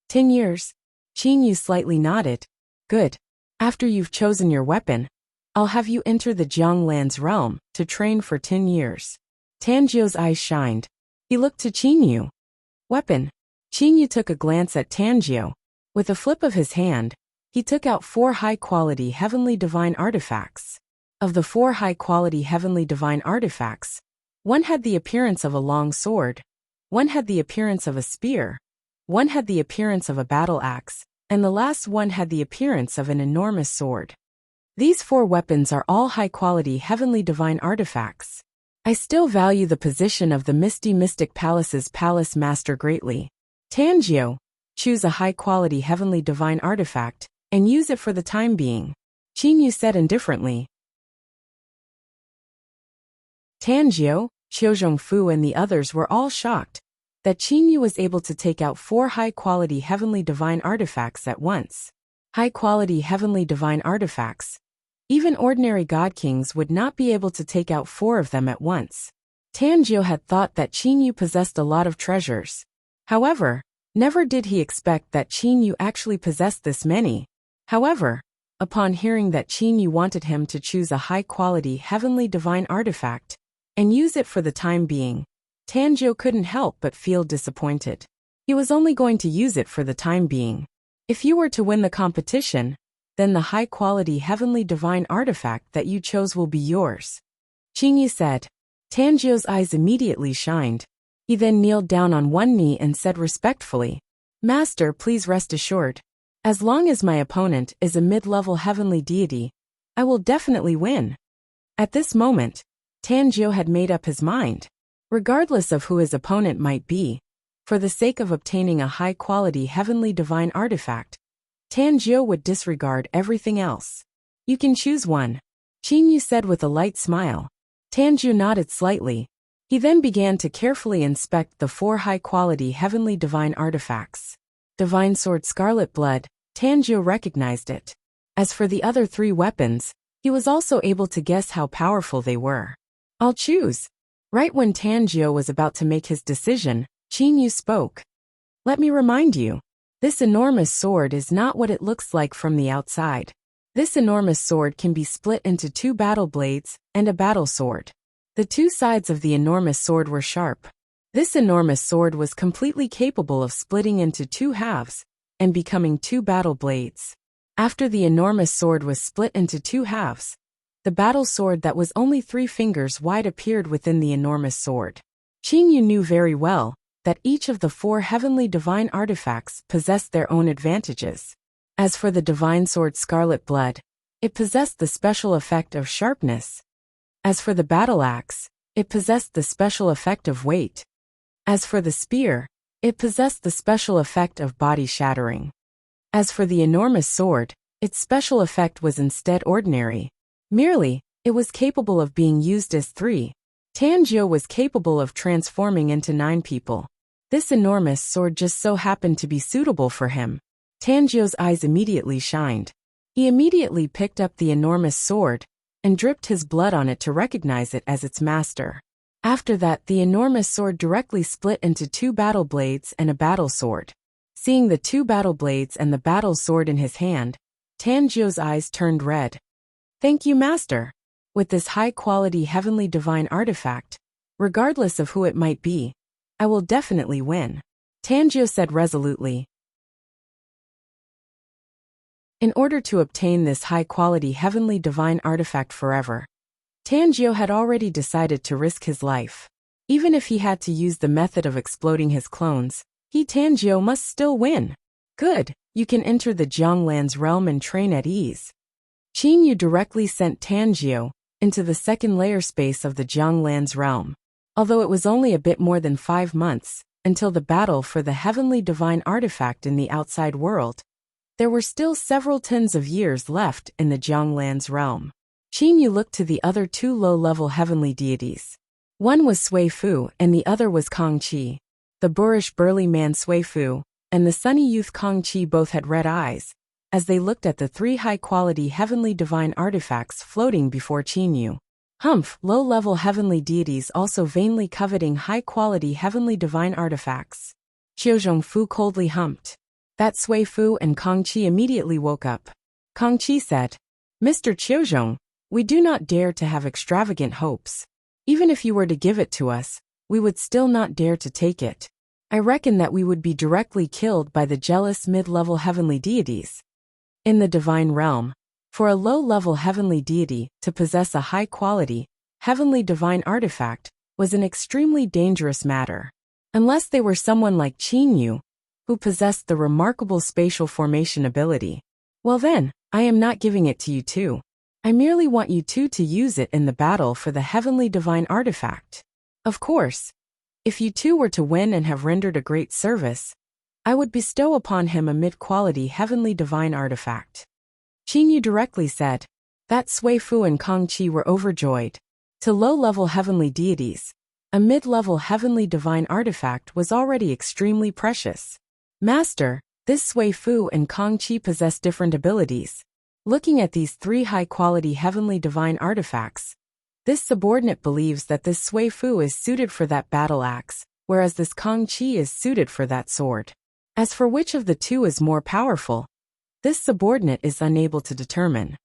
10 years? Qin Yu slightly nodded. "Good. After you've chosen your weapon, I'll have you enter the Jianglan's realm to train for 10 years. Tanjio's eyes shined. He looked to Qin Yu. "Weapon?" Qin Yu took a glance at Tanjio. With a flip of his hand, he took out 4 high-quality heavenly divine artifacts. Of the 4 high-quality heavenly divine artifacts, one had the appearance of a long sword, one had the appearance of a spear, one had the appearance of a battle axe, and the last one had the appearance of an enormous sword. These 4 weapons are all high-quality heavenly divine artifacts. I still value the position of the Misty Mystic Palace's palace master greatly. Tanjio, choose a high-quality heavenly divine artifact and use it for the time being. Qinyu said indifferently. Tanjio, Qiuzhongfu and the others were all shocked that Qinyu was able to take out 4 high-quality heavenly divine artifacts at once. High-quality heavenly divine artifacts. Even ordinary god kings would not be able to take out 4 of them at once. Tanjio had thought that Qinyu possessed a lot of treasures. However, never did he expect that Qinyu actually possessed this many. However, upon hearing that Qinyu wanted him to choose a high-quality heavenly divine artifact and use it for the time being, Tanjio couldn't help but feel disappointed. He was only going to use it for the time being. If you were to win the competition, then the high-quality heavenly divine artifact that you chose will be yours. Qinyu said. Tanjio's eyes immediately shined. He then kneeled down on one knee and said respectfully, "Master, please rest assured. As long as my opponent is a mid-level heavenly deity, I will definitely win." At this moment, Tanjio had made up his mind. Regardless of who his opponent might be, for the sake of obtaining a high-quality heavenly divine artifact, Tanjio would disregard everything else. "You can choose one," Qinyu said with a light smile. Tanjio nodded slightly. He then began to carefully inspect the 4 high-quality heavenly divine artifacts. Divine Sword Scarlet Blood, Tanjio recognized it. As for the other 3 weapons, he was also able to guess how powerful they were. "I'll choose." Right when Tanjio was about to make his decision, Qinyu spoke. "Let me remind you, this enormous sword is not what it looks like from the outside. This enormous sword can be split into 2 battle blades and a battle sword. The 2 sides of the enormous sword were sharp. This enormous sword was completely capable of splitting into 2 halves and becoming 2 battle blades. After the enormous sword was split into 2 halves, the battle sword that was only 3 fingers wide appeared within the enormous sword." Qinyu knew very well that each of the 4 heavenly divine artifacts possessed their own advantages. As for the Divine Sword Scarlet Blood, it possessed the special effect of sharpness. As for the battle axe, it possessed the special effect of weight. As for the spear, it possessed the special effect of body shattering. As for the enormous sword, its special effect was instead ordinary. Merely, it was capable of being used as 3. Tanjio was capable of transforming into 9 people. This enormous sword just so happened to be suitable for him. Tanjio's eyes immediately shined. He immediately picked up the enormous sword and dripped his blood on it to recognize it as its master. After that, the enormous sword directly split into 2 battle blades and a battle sword. Seeing the 2 battle blades and the battle sword in his hand, Tanjio's eyes turned red. "Thank you, Master. With this high-quality heavenly divine artifact, regardless of who it might be, I will definitely win," Tanjio said resolutely. In order to obtain this high-quality heavenly divine artifact forever, Tanjio had already decided to risk his life. Even if he had to use the method of exploding his clones, Tanjio must still win. "Good, you can enter the Jianglan's realm and train at ease." Qinyu directly sent Tanjio into the second layer space of the Jianglan's realm. Although it was only a bit more than 5 months until the battle for the heavenly divine artifact in the outside world, there were still several tens of years left in the Jianglan's realm. Qinyu looked to the other 2 low-level heavenly deities. One was Sui Fu and the other was Kong Qi. The boorish burly man Sui Fu and the sunny youth Kong Qi both had red eyes as they looked at the 3 high-quality heavenly divine artifacts floating before Qinyu. Humph, low-level heavenly deities also vainly coveting high-quality heavenly divine artifacts. Qiuzhongfu coldly humped. That Sui Fu and Kong Qi immediately woke up. Kong Qi said, "Mr. Qiuzhong, we do not dare to have extravagant hopes. Even if you were to give it to us, we would still not dare to take it. I reckon that we would be directly killed by the jealous mid-level heavenly deities." In the divine realm, for a low-level heavenly deity to possess a high-quality, heavenly divine artifact was an extremely dangerous matter. Unless they were someone like Qinyu, who possessed the remarkable spatial formation ability. Well then, I am not giving it to you two. I merely want you two to use it in the battle for the heavenly divine artifact. Of course, if you two were to win and have rendered a great service, I would bestow upon him a mid-quality heavenly divine artifact. Qin Yu directly said. That Sui Fu and Kong Qi were overjoyed. To low-level heavenly deities, a mid-level heavenly divine artifact was already extremely precious. Master, this Sui Fu and Kong Qi possess different abilities. Looking at these three high-quality heavenly divine artifacts, this subordinate believes that this Sui Fu is suited for that battle axe, whereas this Kong Qi is suited for that sword. As for which of the two is more powerful, this subordinate is unable to determine.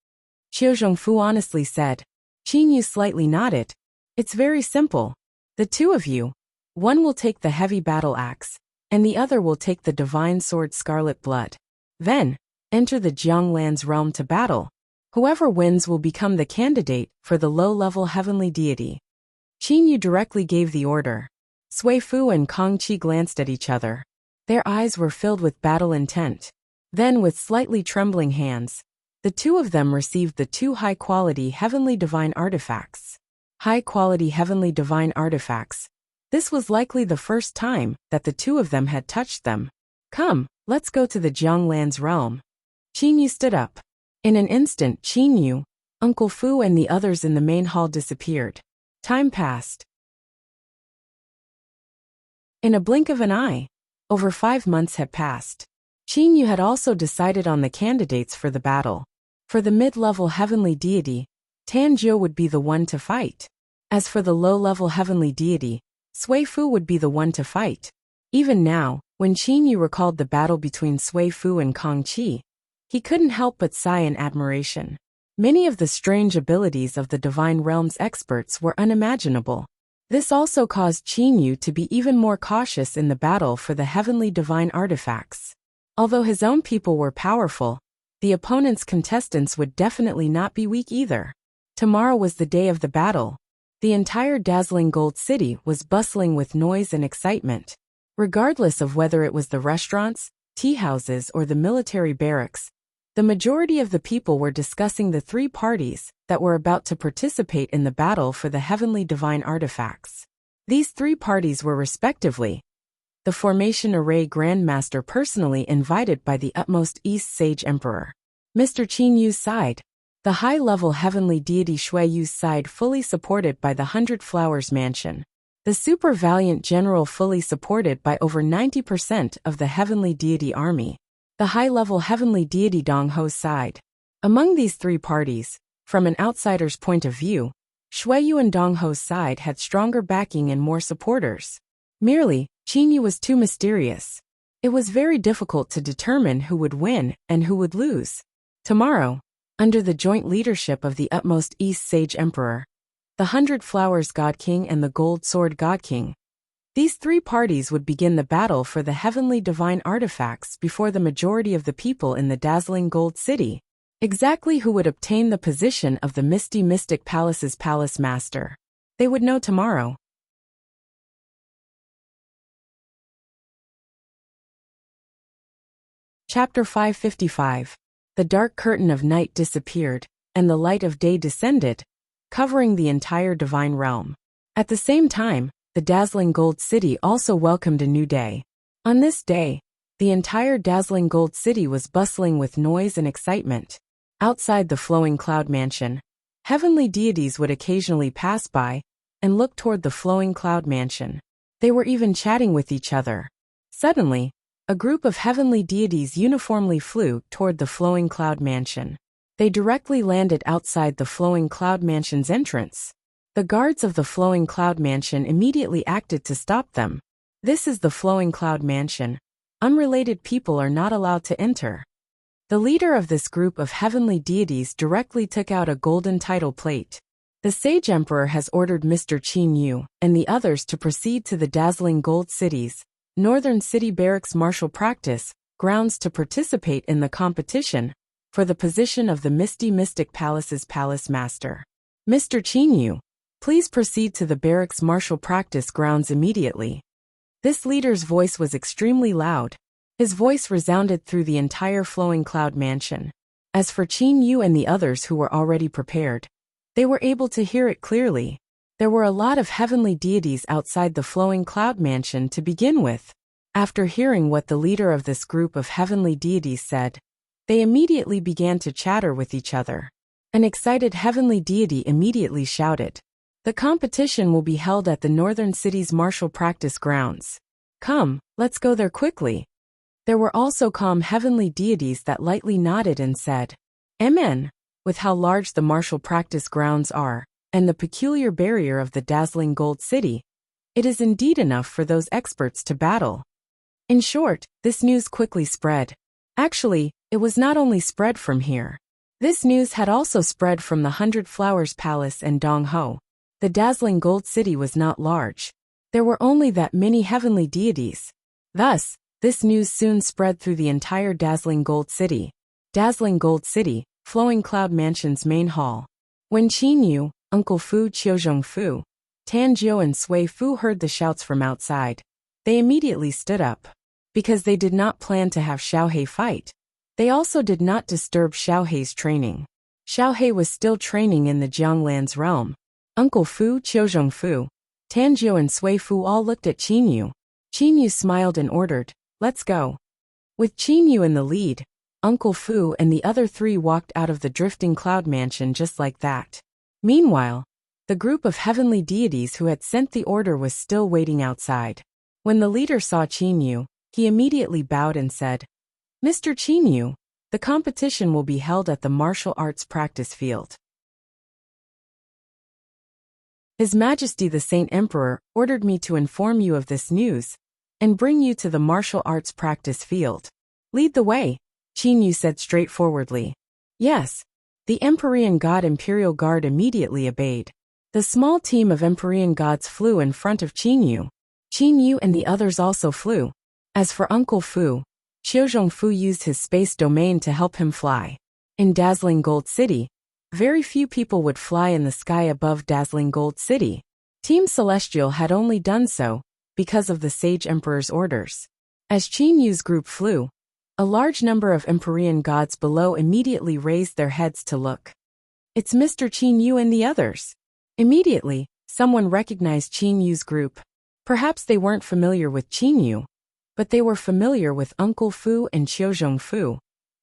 Qiu Zhongfu honestly said. Qin Yu slightly nodded. It's very simple. The two of you, one will take the heavy battle axe, and the other will take the divine sword Scarlet Blood. Then, enter the Jianglan's realm to battle. Whoever wins will become the candidate for the low-level heavenly deity. Qin Yu directly gave the order. Sui Fu and Kong Qi glanced at each other. Their eyes were filled with battle intent. Then, with slightly trembling hands, the two of them received the two high-quality heavenly divine artifacts. High-quality heavenly divine artifacts. This was likely the first time that the two of them had touched them. Come, let's go to the Jianglan's realm. Qin Yu stood up. In an instant, Qin Yu, Uncle Fu and the others in the main hall disappeared. Time passed. In a blink of an eye, over 5 months had passed. Qin Yu had also decided on the candidates for the battle. For the mid-level heavenly deity, Tan Zhou would be the one to fight. As for the low-level heavenly deity, Sui Fu would be the one to fight. Even now, when Qin Yu recalled the battle between Sui Fu and Kong Qi, he couldn't help but sigh in admiration. Many of the strange abilities of the Divine Realm's experts were unimaginable. This also caused Qin Yu to be even more cautious in the battle for the heavenly divine artifacts. Although his own people were powerful, the opponent's contestants would definitely not be weak either. Tomorrow was the day of the battle. The entire dazzling gold city was bustling with noise and excitement. Regardless of whether it was the restaurants, tea houses, or the military barracks, the majority of the people were discussing the three parties that were about to participate in the battle for the heavenly divine artifacts. These three parties were respectively the Formation Array Grandmaster personally invited by the utmost East Sage Emperor, Mr. Qin Yu's side, the high-level heavenly deity Shui Yu's side fully supported by the 100 Flowers Mansion, the super valiant general fully supported by over 90% of the heavenly deity army, the high-level heavenly deity Dong Ho's side. Among these three parties, from an outsider's point of view, Shui Yu and Dong Ho's side had stronger backing and more supporters. Merely, Qin Yu was too mysterious. It was very difficult to determine who would win and who would lose. Tomorrow, under the joint leadership of the utmost East Sage Emperor, the 100 Flowers God King and the Gold Sword God King, these three parties would begin the battle for the heavenly divine artifacts before the majority of the people in the dazzling gold city. Exactly who would obtain the position of the Misty Mystic Palace's Palace Master, they would know tomorrow. Chapter 555. The dark curtain of night disappeared, and the light of day descended, covering the entire divine realm. At the same time, the dazzling gold city also welcomed a new day. On this day, the entire dazzling gold city was bustling with noise and excitement. Outside the flowing cloud mansion, heavenly deities would occasionally pass by and look toward the flowing cloud mansion. They were even chatting with each other. Suddenly, a group of heavenly deities uniformly flew toward the flowing cloud mansion. They directly landed outside the flowing cloud mansion's entrance. The guards of the flowing cloud mansion immediately acted to stop them. This is the flowing cloud mansion. Unrelated people are not allowed to enter. The leader of this group of heavenly deities directly took out a golden title plate. The Sage Emperor has ordered Mr. Qin Yu and the others to proceed to the dazzling gold cities, Northern City Barracks martial practice grounds to participate in the competition for the position of the Misty Mystic Palace's Palace Master. Mr. Qin Yu, please proceed to the barracks martial practice grounds immediately. This leader's voice was extremely loud. His voice resounded through the entire flowing cloud mansion. As for Qin Yu and the others who were already prepared, they were able to hear it clearly. There were a lot of heavenly deities outside the flowing cloud mansion to begin with. After hearing what the leader of this group of heavenly deities said, They immediately began to chatter with each other. An excited heavenly deity immediately shouted, "The competition will be held at the northern city's martial practice grounds. Come, let's go there quickly." There were also calm heavenly deities that lightly nodded and said, "Amen." With how large the martial practice grounds are, and the peculiar barrier of the dazzling gold city, it is indeed enough for those experts to battle. In short, this news quickly spread. Actually, it was not only spread from here. This news had also spread from the 100 Flowers Palace and Dong Ho. The dazzling gold city was not large. There were only that many heavenly deities. Thus, this news soon spread through the entire dazzling gold city. Dazzling Gold City, Flowing Cloud Mansion's main hall. When Qin Yu, Uncle Fu, Qiuzhong Fu, Tan Jiu and Sui Fu heard the shouts from outside, they immediately stood up. Because they did not plan to have Xiaohei fight. They also did not disturb Xiaohei's training. Xiaohei was still training in the Jianglan's realm. Uncle Fu, Qiuzhong Fu, Tan Jiu and Sui Fu all looked at Qin Yu. Qin Yu smiled and ordered, "Let's go." With Qin Yu in the lead, Uncle Fu and the other three walked out of the drifting cloud mansion just like that. Meanwhile, the group of heavenly deities who had sent the order was still waiting outside. When the leader saw Qin Yu, he immediately bowed and said, "Mr. Qin Yu, the competition will be held at the martial arts practice field. His Majesty the Saint Emperor ordered me to inform you of this news and bring you to the martial arts practice field. Lead the way," Qin Yu said straightforwardly. Yes, the Empyrean God Imperial Guard immediately obeyed. The small team of Empyrean gods flew in front of Qin Yu. Qin Yu and the others also flew. As for Uncle Fu, Qiuzhong Fu used his space domain to help him fly. In Dazzling Gold City, very few people would fly in the sky above Dazzling Gold City. Team Celestial had only done so because of the Sage Emperor's orders. As Qin Yu's group flew, a large number of Empyrean gods below immediately raised their heads to look. "It's Mr. Qin Yu and the others." Immediately, someone recognized Qin Yu's group. Perhaps they weren't familiar with Qin Yu, but they were familiar with Uncle Fu and Qiuzhong Fu,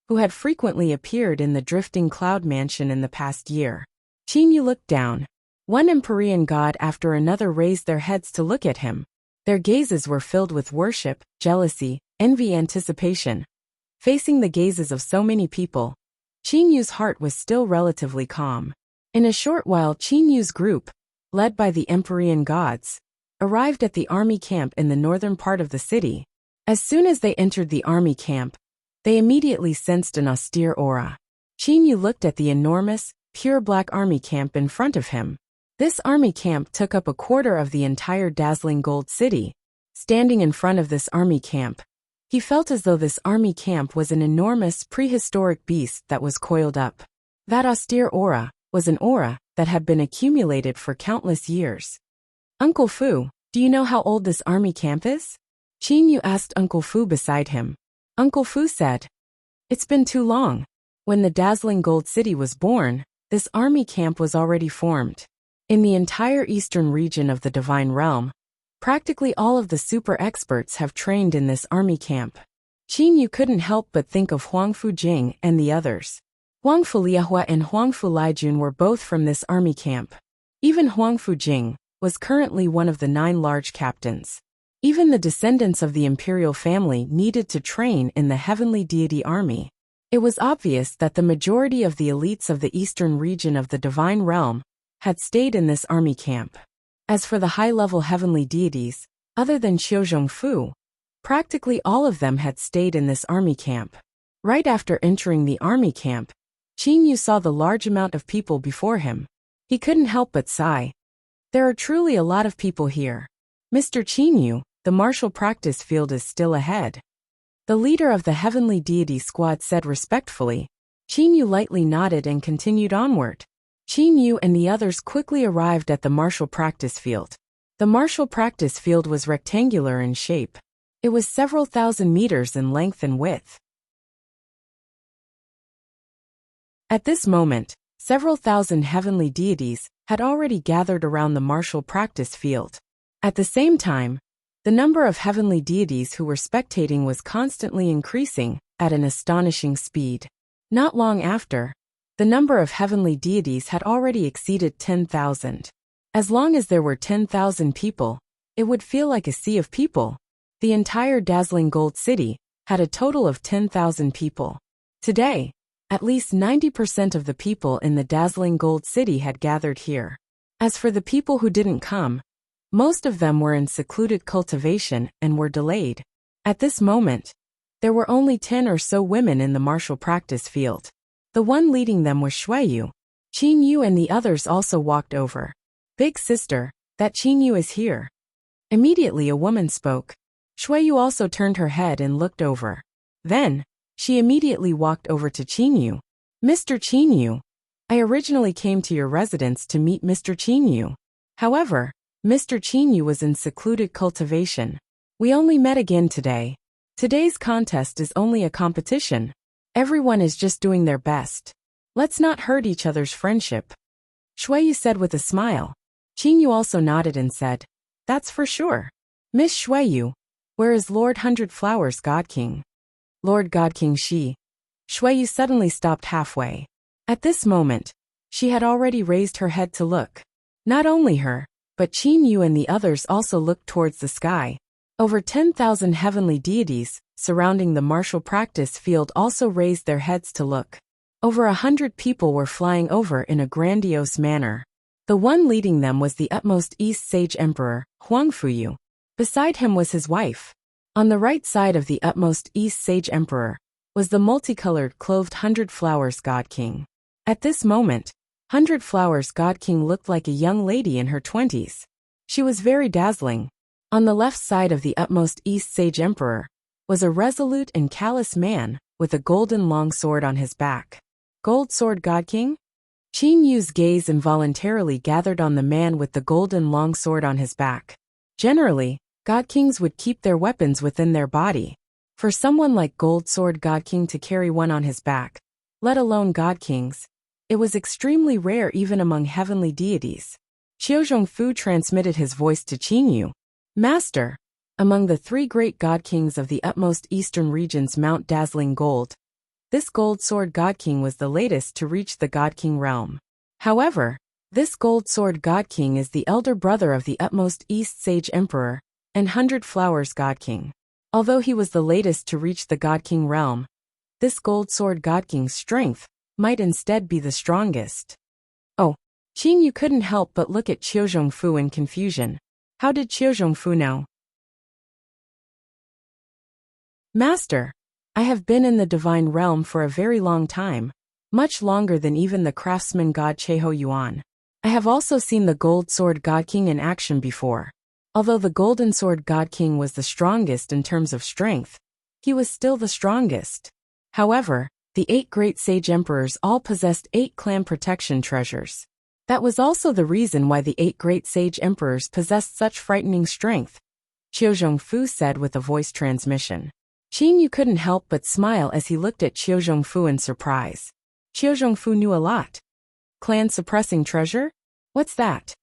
who had frequently appeared in the drifting cloud mansion in the past year. Qin Yu looked down. One Empyrean god after another raised their heads to look at him. Their gazes were filled with worship, jealousy, envy, anticipation. Facing the gazes of so many people, Qin Yu's heart was still relatively calm. In a short while, Qin Yu's group, led by the Empyrean gods, arrived at the army camp in the northern part of the city. As soon as they entered the army camp, they immediately sensed an austere aura. Qin Yu looked at the enormous, pure black army camp in front of him. This army camp took up a quarter of the entire Dazzling Gold City. Standing in front of this army camp, he felt as though this army camp was an enormous prehistoric beast that was coiled up. That austere aura was an aura that had been accumulated for countless years. "Uncle Fu, do you know how old this army camp is?" Qin Yu asked Uncle Fu beside him. Uncle Fu said, "It's been too long. When the Dazzling Gold City was born, this army camp was already formed. In the entire eastern region of the Divine Realm, practically all of the super experts have trained in this army camp." Qin Yu couldn't help but think of Huang Fujing and the others. Huang Fuliahua and Huang Fulijun were both from this army camp. Even Huang Fujing was currently one of the 9 large captains. Even the descendants of the imperial family needed to train in the heavenly deity army. It was obvious that the majority of the elites of the eastern region of the Divine Realm had stayed in this army camp. As for the high-level heavenly deities, other than Qiuzhong Fu, practically all of them had stayed in this army camp. Right after entering the army camp, Qin Yu saw the large amount of people before him. He couldn't help but sigh. There are truly a lot of people here. "Mr. Qin Yu, the martial practice field is still ahead," the leader of the heavenly deity squad said respectfully. Qin Yu lightly nodded and continued onward. Qin Yu and the others quickly arrived at the martial practice field. The martial practice field was rectangular in shape. It was several thousand meters in length and width. At this moment, several thousand heavenly deities had already gathered around the martial practice field. At the same time, the number of heavenly deities who were spectating was constantly increasing, at an astonishing speed. Not long after, the number of heavenly deities had already exceeded 10,000. As long as there were 10,000 people, it would feel like a sea of people. The entire dazzling gold city had a total of 10,000 people. Today, at least 90% of the people in the dazzling gold city had gathered here. As for the people who didn't come, most of them were in secluded cultivation and were delayed. At this moment, there were only 10 or so women in the martial practice field. The one leading them was Xueyu. Qingyu and the others also walked over. Big sister, that Qingyu is here. Immediately a woman spoke. Xueyu also turned her head and looked over. Then, she immediately walked over to Qingyu. Mr. Qingyu, I originally came to your residence to meet Mr. Qingyu. However, Mr. Qingyu was in secluded cultivation. We only met again today. Today's contest is only a competition. Everyone is just doing their best. Let's not hurt each other's friendship. Xueyu said with a smile. Qingyu also nodded and said, That's for sure. Miss Xueyu, where is Lord Hundred Flowers God King? Lord God King Shi. Xueyu suddenly stopped halfway. At this moment, she had already raised her head to look. Not only her, but Qingyu and the others also looked towards the sky. Over 10,000 heavenly deities surrounding the martial practice field also raised their heads to look. Over 100 people were flying over in a grandiose manner. The one leading them was the utmost East Sage Emperor, Huangfuyu. Beside him was his wife. On the right side of the utmost East Sage Emperor was the multicolored clothed Hundred Flowers God King. At this moment, Hundred Flowers God King looked like a young lady in her 20s. She was very dazzling. On the left side of the utmost East Sage Emperor was a resolute and callous man with a golden long sword on his back. Gold Sword God King? Qingyu's gaze involuntarily gathered on the man with the golden long sword on his back. Generally, God Kings would keep their weapons within their body. For someone like Gold Sword God King to carry one on his back, let alone God Kings, it was extremely rare even among heavenly deities. Qiu Zhongfu transmitted his voice to Qingyu. Master, among the 3 great God Kings of the utmost eastern regions Mount Dazzling Gold, this Gold Sword God King was the latest to reach the God King realm. However, this Gold Sword God King is the elder brother of the utmost East Sage Emperor and Hundred Flowers God King. Although he was the latest to reach the God King realm, this Gold Sword God King's strength might instead be the strongest. Oh, Qingyu couldn't help but look at Qiu Zhongfu in confusion. How did Qiu Zhongfu know? Master, I have been in the divine realm for a very long time, much longer than even the craftsman god Cheho Yuan. I have also seen the Gold Sword God King in action before. Although the Golden Sword God King was the strongest in terms of strength, he was still the strongest. However, the 8 great sage emperors all possessed 8 clan protection treasures. That was also the reason why the 8 great sage emperors possessed such frightening strength, Qiu Zhongfu said with a voice transmission. Qingyu couldn't help but smile as he looked at Qiu Zhongfu in surprise. Qiu Zhongfu knew a lot. Clan suppressing treasure? What's that?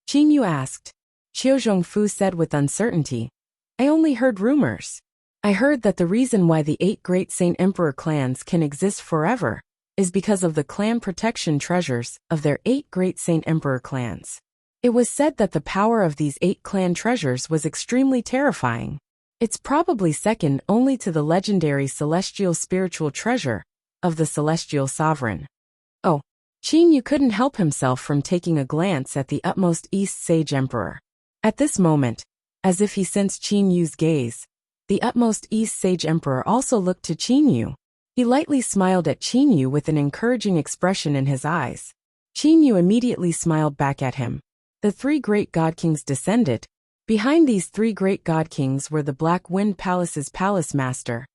Qingyu asked. Qiu Zhongfu said with uncertainty. I only heard rumors. I heard that the reason why the 8 great Saint Emperor clans can exist forever is because of the clan protection treasures of their 8 great Saint Emperor clans. It was said that the power of these 8 clan treasures was extremely terrifying. It's probably second only to the legendary celestial spiritual treasure of the Celestial Sovereign. Oh, Qingyu couldn't help himself from taking a glance at the utmost East Sage Emperor. At this moment, as if he sensed Qingyu's gaze, the utmost East Sage Emperor also looked to Qingyu. He lightly smiled at Qingyu with an encouraging expression in his eyes. Qingyu immediately smiled back at him. The 3 great God Kings descended. Behind these 3 great God Kings were the Black Wind Palace's Palace Master,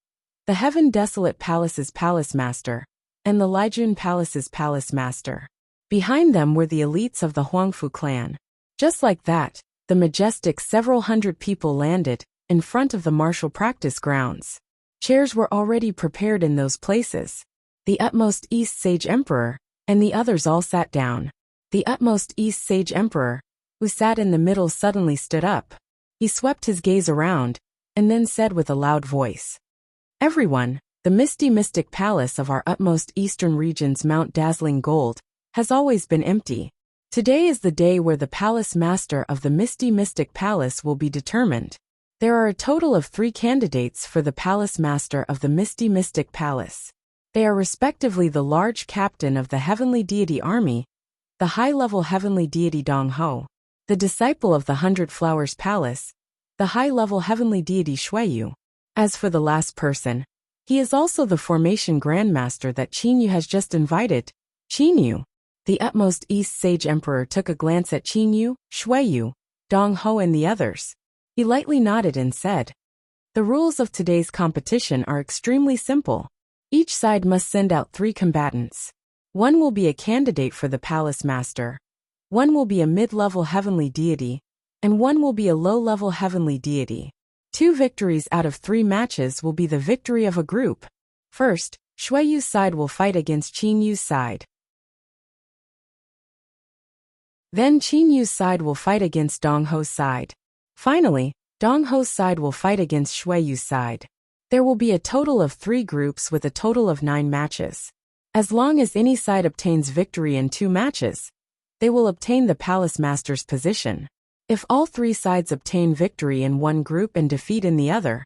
the Heaven Desolate Palace's Palace Master, and the Lijian Palace's Palace Master. Behind them were the elites of the Huangfu clan. Just like that, the majestic several hundred people landed in front of the martial practice grounds. Chairs were already prepared in those places. The utmost East Sage Emperor and the others all sat down. The utmost East Sage Emperor, who sat in the middle, suddenly stood up. He swept his gaze around and then said with a loud voice, Everyone, The misty mystic palace of our utmost eastern region's Mount Dazzling Gold has always been empty. Today is the day where the palace master of the misty mystic palace will be determined. There are a total of 3 candidates for the palace master of the misty mystic palace. They are respectively the large captain of the heavenly deity army, the high-level heavenly deity Dong Ho, the disciple of the 100 Flowers Palace, the high-level heavenly deity Xueyu. As for the last person, he is also the formation grandmaster that Qinyu has just invited. Qinyu. The utmost East Sage Emperor took a glance at Qinyu, Xueyu, Dong Ho and the others. He lightly nodded and said, "The rules of today's competition are extremely simple. Each side must send out 3 combatants. One will be a candidate for the palace master. One will be a mid-level heavenly deity, and one will be a low-level heavenly deity. 2 victories out of 3 matches will be the victory of a group. First, Xueyu's side will fight against Qinyu's side. Then Qinyu's side will fight against Dong Ho's side. Finally, Dong Ho's side will fight against Xueyu's side. There will be a total of 3 groups with a total of 9 matches. As long as any side obtains victory in 2 matches, they will obtain the palace master's position. If all 3 sides obtain victory in one group and defeat in the other,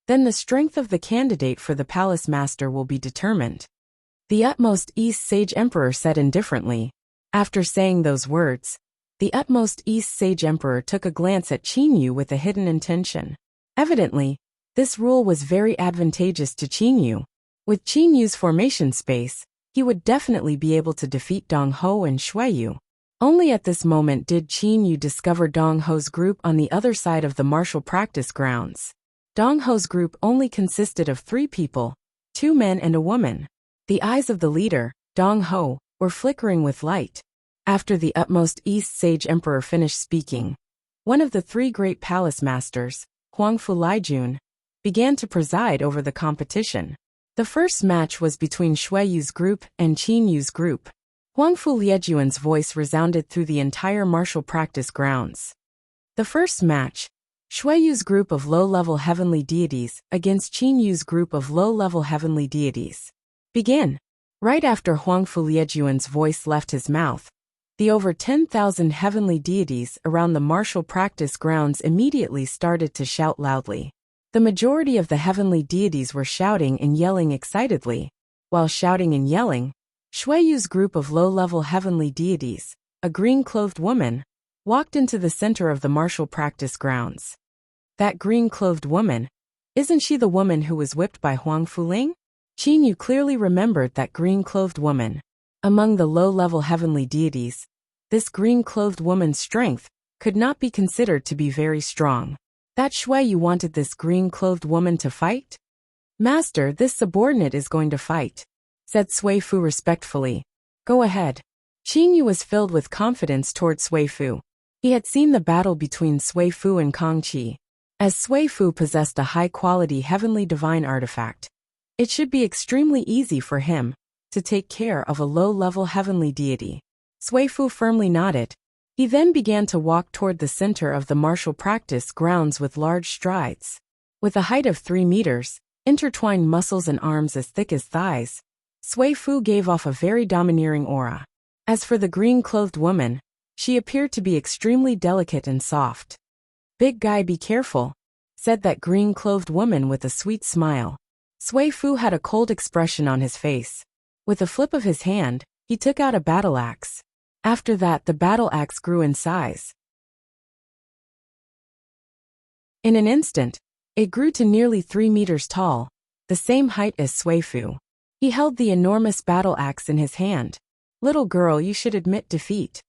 then the strength of the candidate for the palace master will be determined." The utmost East Sage Emperor said indifferently. After saying those words, the utmost East Sage Emperor took a glance at Qinyu with a hidden intention. Evidently, this rule was very advantageous to Qinyu. With Qinyu's formation space, he would definitely be able to defeat Dong Ho and Xueyu. Only at this moment did Qinyu discover Dong Ho's group on the other side of the martial practice grounds. Dong Ho's group only consisted of 3 people, 2 men and a woman. The eyes of the leader, Dong Ho, were flickering with light. After the utmost East Sage Emperor finished speaking, one of the 3 great palace masters, Huangfu Liijun, began to preside over the competition. The first match was between Xueyu's group and Qinyu's group. Huangfu Liejuan's voice resounded through the entire martial practice grounds. The first match, Xueyu's group of low-level heavenly deities against Qinyu's group of low-level heavenly deities. Begin. Right after Huangfu Liejuan's voice left his mouth, the over 10,000 heavenly deities around the martial practice grounds immediately started to shout loudly. The majority of the heavenly deities were shouting and yelling excitedly. While shouting and yelling, Xueyu's group of low-level heavenly deities, a green-clothed woman, walked into the center of the martial practice grounds. That green-clothed woman, isn't she the woman who was whipped by Huangfu Ling? Qinyu clearly remembered that green-clothed woman. Among the low-level heavenly deities, this green-clothed woman's strength could not be considered to be very strong. That Xueyu wanted this green-clothed woman to fight? "Master, this subordinate is going to fight," said Sui Fu respectfully. "Go ahead." Qinyu was filled with confidence toward Sui Fu. He had seen the battle between Sui Fu and Kang Qi. As Sui Fu possessed a high-quality heavenly divine artifact, it should be extremely easy for him to take care of a low-level heavenly deity. Sui Fu firmly nodded. He then began to walk toward the center of the martial practice grounds with large strides. With a height of 3 meters, intertwined muscles and arms as thick as thighs, Sui Fu gave off a very domineering aura. As for the green-clothed woman, she appeared to be extremely delicate and soft. "Big guy, be careful," said that green-clothed woman with a sweet smile. Sui Fu had a cold expression on his face. With a flip of his hand, he took out a battle axe. After that, the battle axe grew in size. In an instant, it grew to nearly 3 meters tall, the same height as Sui Fu. He held the enormous battle axe in his hand. "Little girl, you should admit defeat,"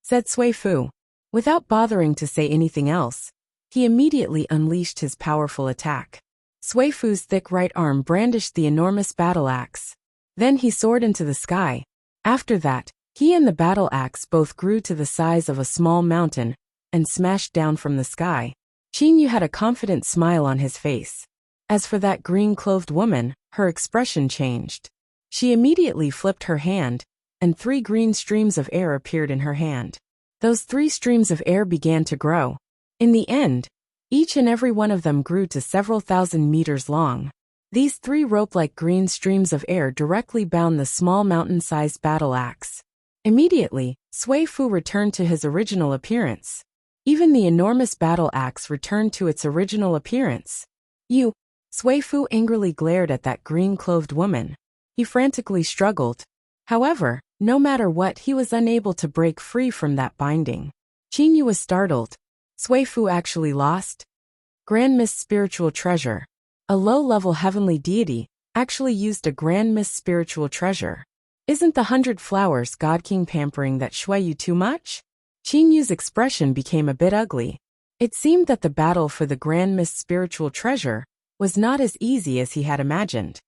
said Sui Fu. Without bothering to say anything else, he immediately unleashed his powerful attack. Sui Fu's thick right arm brandished the enormous battle axe. Then he soared into the sky. After that, he and the battle axe both grew to the size of a small mountain and smashed down from the sky. Qinyu had a confident smile on his face. As for that green-clothed woman, her expression changed. She immediately flipped her hand, and 3 green streams of air appeared in her hand. Those 3 streams of air began to grow. In the end, each and every one of them grew to several thousand meters long. These 3 rope-like green streams of air directly bound the small mountain-sized battle axe. Immediately, Sui Fu returned to his original appearance. Even the enormous battle axe returned to its original appearance. You! Sui Fu angrily glared at that green-clothed woman. He frantically struggled. However, no matter what, he was unable to break free from that binding. Qin Yu was startled. Sui Fu actually lost? Grand Mist Spiritual Treasure. A low-level heavenly deity actually used a Grand Mist Spiritual Treasure. Isn't the 100 Flowers God King pampering that Shui Yu too much? Qin Yu's expression became a bit ugly. It seemed that the battle for the Grand Mist Spiritual Treasure was not as easy as he had imagined.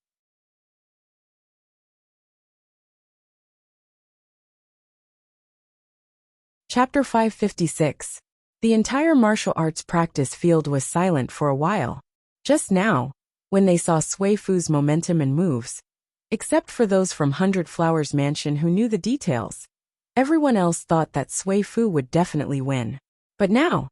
Chapter 556. The entire martial arts practice field was silent for a while. Just now, when they saw Sui Fu's momentum and moves, except for those from 100 Flowers Mansion who knew the details, everyone else thought that Sui Fu would definitely win. But now,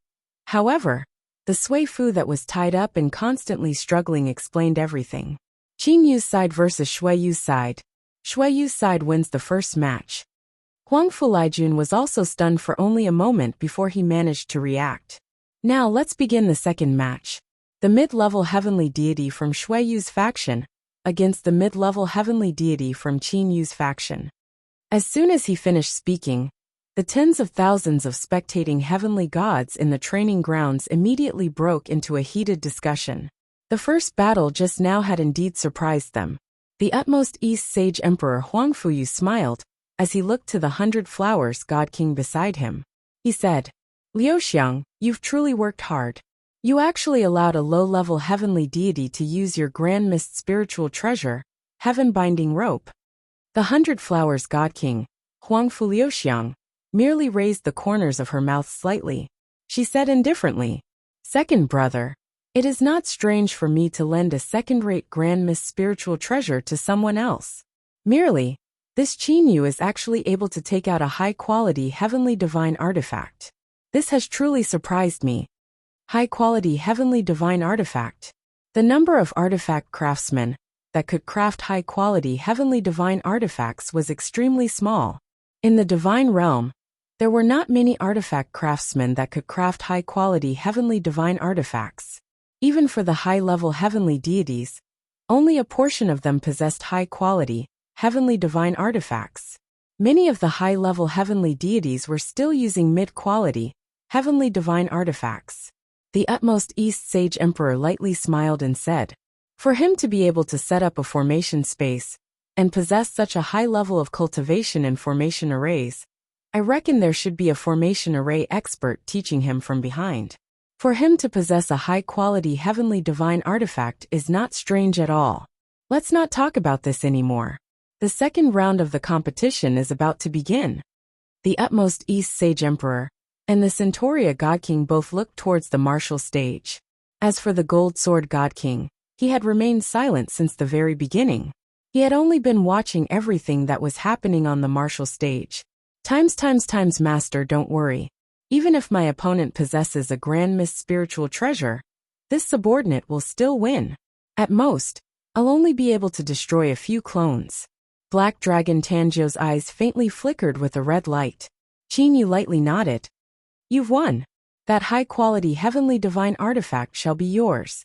however, the Sui Fu that was tied up and constantly struggling explained everything. Qin Yu's side versus Shui Yu's side. Shui Yu's side wins the first match. Huang Fulijun was also stunned for only a moment before he managed to react. Now let's begin the second match. The mid-level heavenly deity from Shui Yu's faction against the mid-level heavenly deity from Qin Yu's faction. As soon as he finished speaking, the tens of thousands of spectating heavenly gods in the training grounds immediately broke into a heated discussion. The first battle just now had indeed surprised them. The utmost East Sage Emperor Huang Fuyu smiled as he looked to the 100 Flowers God King beside him. He said, Liu Xiang, you've truly worked hard. You actually allowed a low-level heavenly deity to use your Grand Mist Spiritual Treasure, Heaven-Binding Rope. The 100 Flowers God King, Huang Fu Liu Xiang, merely raised the corners of her mouth slightly. She said indifferently, Second brother, it is not strange for me to lend a second-rate Grand Mist Spiritual Treasure to someone else. Merely, this Qin Yu is actually able to take out a high-quality heavenly divine artifact. This has truly surprised me. High-quality heavenly divine artifact. The number of artifact craftsmen that could craft high-quality heavenly divine artifacts was extremely small. In the divine realm, there were not many artifact craftsmen that could craft high-quality heavenly divine artifacts. Even for the high-level heavenly deities, only a portion of them possessed high-quality heavenly divine artifacts. Many of the high-level heavenly deities were still using mid-quality heavenly divine artifacts. The utmost East Sage Emperor lightly smiled and said, For him to be able to set up a formation space and possess such a high level of cultivation in formation arrays, I reckon there should be a formation array expert teaching him from behind. For him to possess a high-quality heavenly divine artifact is not strange at all. Let's not talk about this anymore. The second round of the competition is about to begin. The utmost East Sage Emperor and the Centauria God King both looked towards the martial stage. As for the Gold Sword God King, he had remained silent since the very beginning. He had only been watching everything that was happening on the martial stage. Times, master, don't worry. Even if my opponent possesses a Grand Mist Spiritual Treasure, this subordinate will still win. At most, I'll only be able to destroy a few clones. Black Dragon Tanjio's eyes faintly flickered with a red light. Qin Yu lightly nodded. You've won. That high-quality heavenly divine artifact shall be yours.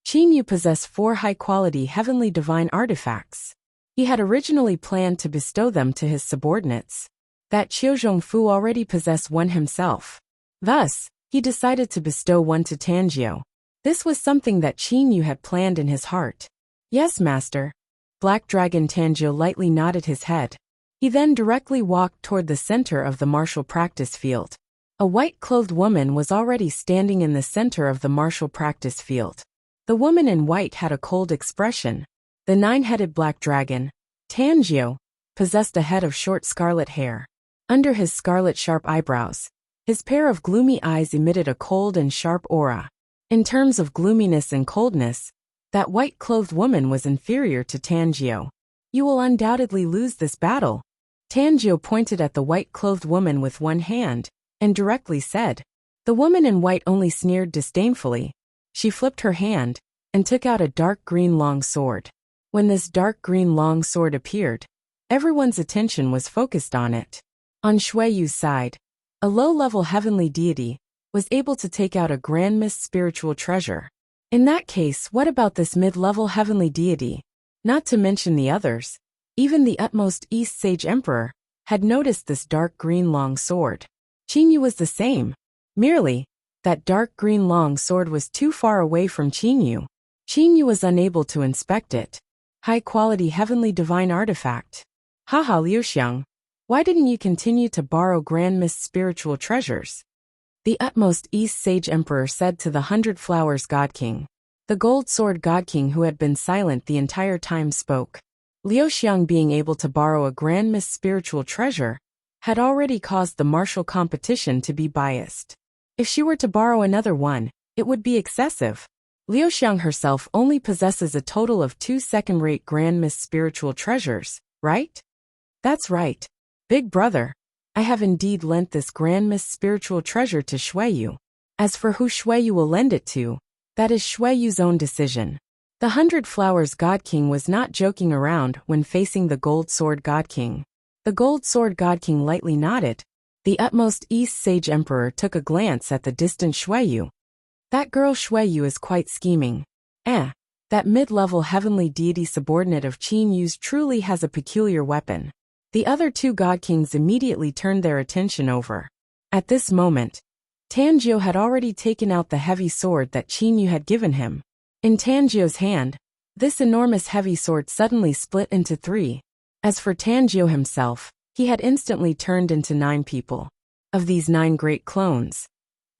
Qin Yu possessed 4 high-quality heavenly divine artifacts. He had originally planned to bestow them to his subordinates. That Qiuzhong Fu already possessed one himself. Thus, he decided to bestow one to Tanjio. This was something that Qin Yu had planned in his heart. Yes, master. Black Dragon Tanjio lightly nodded his head. He then directly walked toward the center of the martial practice field. A white-clothed woman was already standing in the center of the martial practice field. The woman in white had a cold expression. The 9-headed black dragon, Tanjio, possessed a head of short scarlet hair. Under his scarlet sharp eyebrows, his pair of gloomy eyes emitted a cold and sharp aura. In terms of gloominess and coldness, that white-clothed woman was inferior to Tanjio. You will undoubtedly lose this battle. Tanjio pointed at the white-clothed woman with one hand and directly said. The woman in white only sneered disdainfully. She flipped her hand and took out a dark green long sword. When this dark green long sword appeared, everyone's attention was focused on it. On Xueyu's side, a low-level heavenly deity was able to take out a grand mist spiritual treasure. In that case, what about this mid-level heavenly deity? Not to mention the others, even the utmost East Sage Emperor had noticed this dark green long sword. Qingyu was the same. Merely, that dark green long sword was too far away from Qingyu. Qingyu was unable to inspect it. High-quality heavenly divine artifact. Haha, Liuxiang, why didn't you continue to borrow grand mist spiritual treasures? The utmost East Sage Emperor said to the 100 Flowers God King. The Gold Sword God King, who had been silent the entire time, spoke. Liuxiang being able to borrow a grand mist spiritual treasure had already caused the martial competition to be biased. If she were to borrow another one, it would be excessive. Liuxiang herself only possesses a total of 2 second-rate grand mist spiritual treasures, right? That's right. Big brother, I have indeed lent this grand mist spiritual treasure to Xueyu. As for who Xueyu will lend it to, that is Xueyu's own decision. The 100 Flowers God King was not joking around when facing the Gold Sword God King. The Gold Sword God King lightly nodded. The utmost East Sage Emperor took a glance at the distant Xueyu. That girl Xueyu is quite scheming. That mid-level heavenly deity subordinate of Qinyu's truly has a peculiar weapon. The other 2 God Kings immediately turned their attention over. At this moment, Tanjio had already taken out the heavy sword that Qinyu had given him. In Tanjio's hand, this enormous heavy sword suddenly split into 3. As for Tanjio himself, he had instantly turned into 9 people. Of these 9 great clones,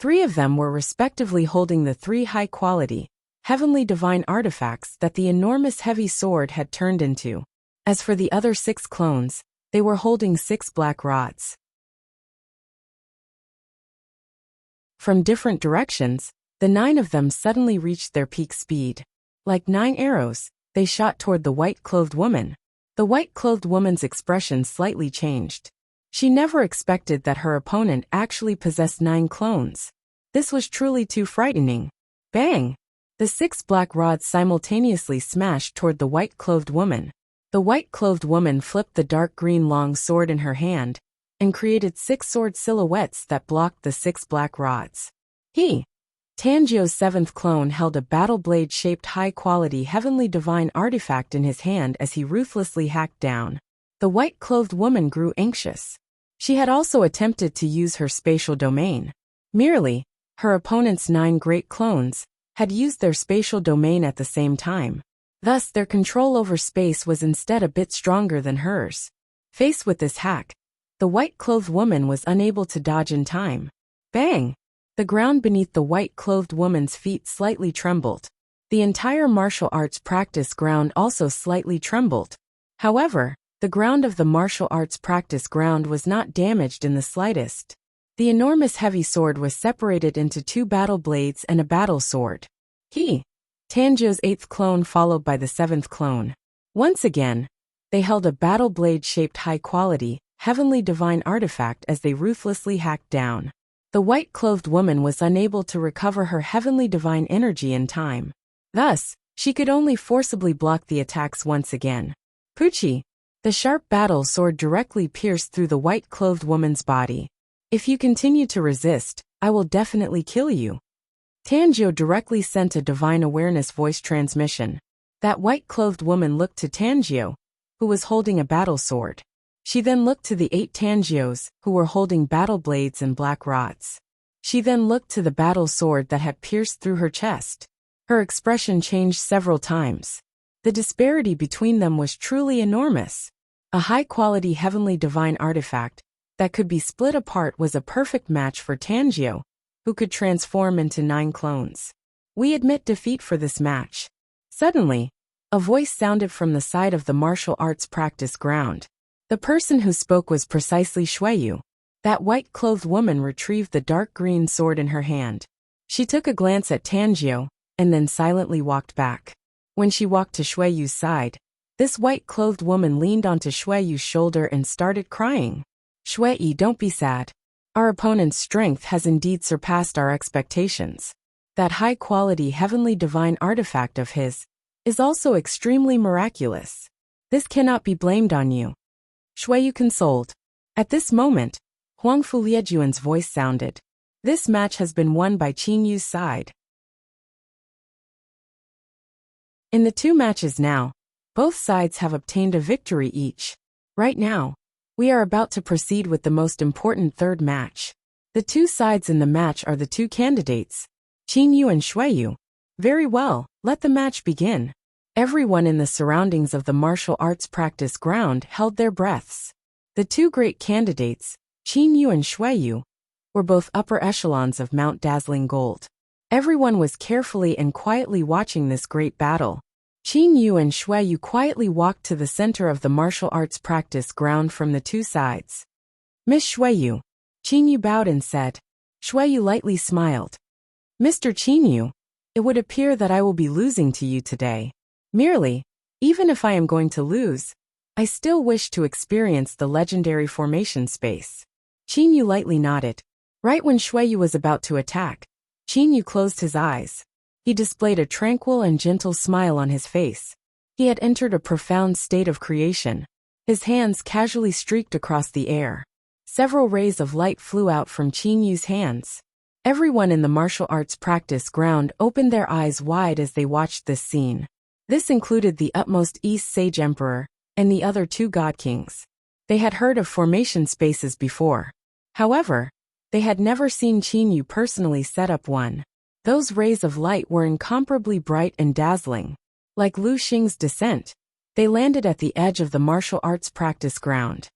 3 of them were respectively holding the 3 high-quality, heavenly divine artifacts that the enormous heavy sword had turned into. As for the other 6 clones, they were holding 6 black rods. From different directions, the 9 of them suddenly reached their peak speed. Like 9 arrows, they shot toward the white-clothed woman. The white-clothed woman's expression slightly changed. She never expected that her opponent actually possessed 9 clones. This was truly too frightening. Bang! The 6 black rods simultaneously smashed toward the white-clothed woman. The white-clothed woman flipped the dark green long sword in her hand and created 6 sword silhouettes that blocked the 6 black rods. Tanjio's 7th clone held a battle blade-shaped high-quality heavenly divine artifact in his hand as he ruthlessly hacked down. The white-clothed woman grew anxious. She had also attempted to use her spatial domain. Merely, her opponent's 9 great clones had used their spatial domain at the same time. Thus, their control over space was instead a bit stronger than hers. Faced with this hack, the white-clothed woman was unable to dodge in time. Bang! The ground beneath the white-clothed woman's feet slightly trembled. The entire martial arts practice ground also slightly trembled. However, the ground of the martial arts practice ground was not damaged in the slightest. The enormous heavy sword was separated into 2 battle blades and a battle sword. Tanjio's 8th clone followed by the 7th clone. Once again, they held a battle blade-shaped high-quality, heavenly divine artifact as they ruthlessly hacked down. The white-clothed woman was unable to recover her heavenly divine energy in time. Thus, she could only forcibly block the attacks once again. Pucci! The sharp battle sword directly pierced through the white-clothed woman's body. If you continue to resist, I will definitely kill you. Tanjio directly sent a divine awareness voice transmission. That white-clothed woman looked to Tanjio, who was holding a battle sword. She then looked to the 8 Tanjios, who were holding battle blades and black rods. She then looked to the battle sword that had pierced through her chest. Her expression changed several times. The disparity between them was truly enormous. A high-quality heavenly divine artifact that could be split apart was a perfect match for Tanjio, who could transform into 9 clones. We admit defeat for this match. Suddenly, a voice sounded from the side of the martial arts practice ground. The person who spoke was precisely Xueyu. That white-clothed woman retrieved the dark green sword in her hand. She took a glance at Tanjio, and then silently walked back. When she walked to Xueyu's side, this white-clothed woman leaned onto Xueyu's shoulder and started crying. Xueyi, don't be sad. Our opponent's strength has indeed surpassed our expectations. That high-quality heavenly divine artifact of his is also extremely miraculous. This cannot be blamed on you. Shuiyu consoled. At this moment, Huang Fuliejuan's voice sounded. This match has been won by Qin Yu's side. In the 2 matches now, both sides have obtained a victory each. Right now, we are about to proceed with the most important 3rd match. The 2 sides in the match are the 2 candidates, Qin Yu and Shuiyu. Very well, let the match begin. Everyone in the surroundings of the martial arts practice ground held their breaths. The 2 great candidates, Qin Yu and Shuiyu, were both upper echelons of Mount Dazzling Gold. Everyone was carefully and quietly watching this great battle. Qin Yu and Shuiyu quietly walked to the center of the martial arts practice ground from the 2 sides. Miss Shuiyu. Qin Yu bowed and said. Shuiyu lightly smiled. Mr. Qin Yu, it would appear that I will be losing to you today. Merely, even if I am going to lose, I still wish to experience the legendary formation space. Qin Yu lightly nodded. Right when Shuiyu was about to attack, Qin Yu closed his eyes. He displayed a tranquil and gentle smile on his face. He had entered a profound state of creation. His hands casually streaked across the air. Several rays of light flew out from Qin Yu's hands. Everyone in the martial arts practice ground opened their eyes wide as they watched this scene. This included the utmost East Sage Emperor and the other 2 God Kings. They had heard of formation spaces before. However, they had never seen Qin Yu personally set up one. Those rays of light were incomparably bright and dazzling. Like Lu Xing's descent, they landed at the edge of the martial arts practice ground.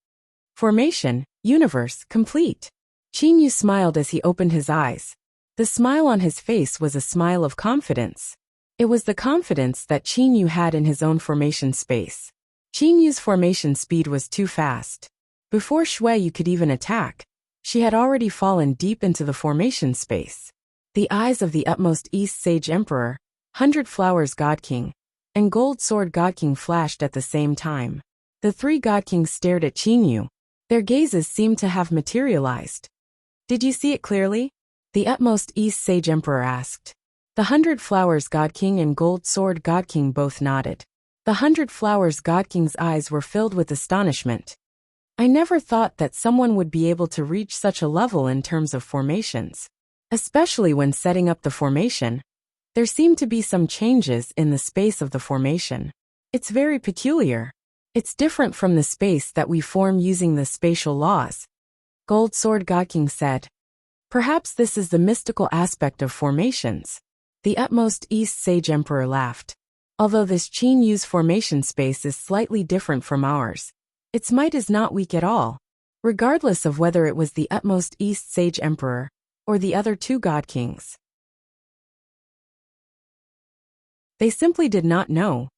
Formation, universe, complete. Qin Yu smiled as he opened his eyes. The smile on his face was a smile of confidence. It was the confidence that Qin Yu had in his own formation space. Qin Yu's formation speed was too fast. Before Shuiyu could even attack, she had already fallen deep into the formation space. The eyes of the utmost East Sage Emperor, 100 Flowers God King, and Gold Sword God King flashed at the same time. The 3 God Kings stared at Qin Yu. Their gazes seemed to have materialized. Did you see it clearly? The utmost East Sage Emperor asked. The 100 Flowers God King and Gold Sword God King both nodded. The 100 Flowers God King's eyes were filled with astonishment. I never thought that someone would be able to reach such a level in terms of formations. Especially when setting up the formation, there seem to be some changes in the space of the formation. It's very peculiar. It's different from the space that we form using the spatial laws. Gold Sword God King said. Perhaps this is the mystical aspect of formations. The utmost East Sage Emperor laughed. Although this Qin Yu's formation space is slightly different from ours, its might is not weak at all. Regardless of whether it was the utmost East Sage Emperor or the other 2 God Kings. They simply did not know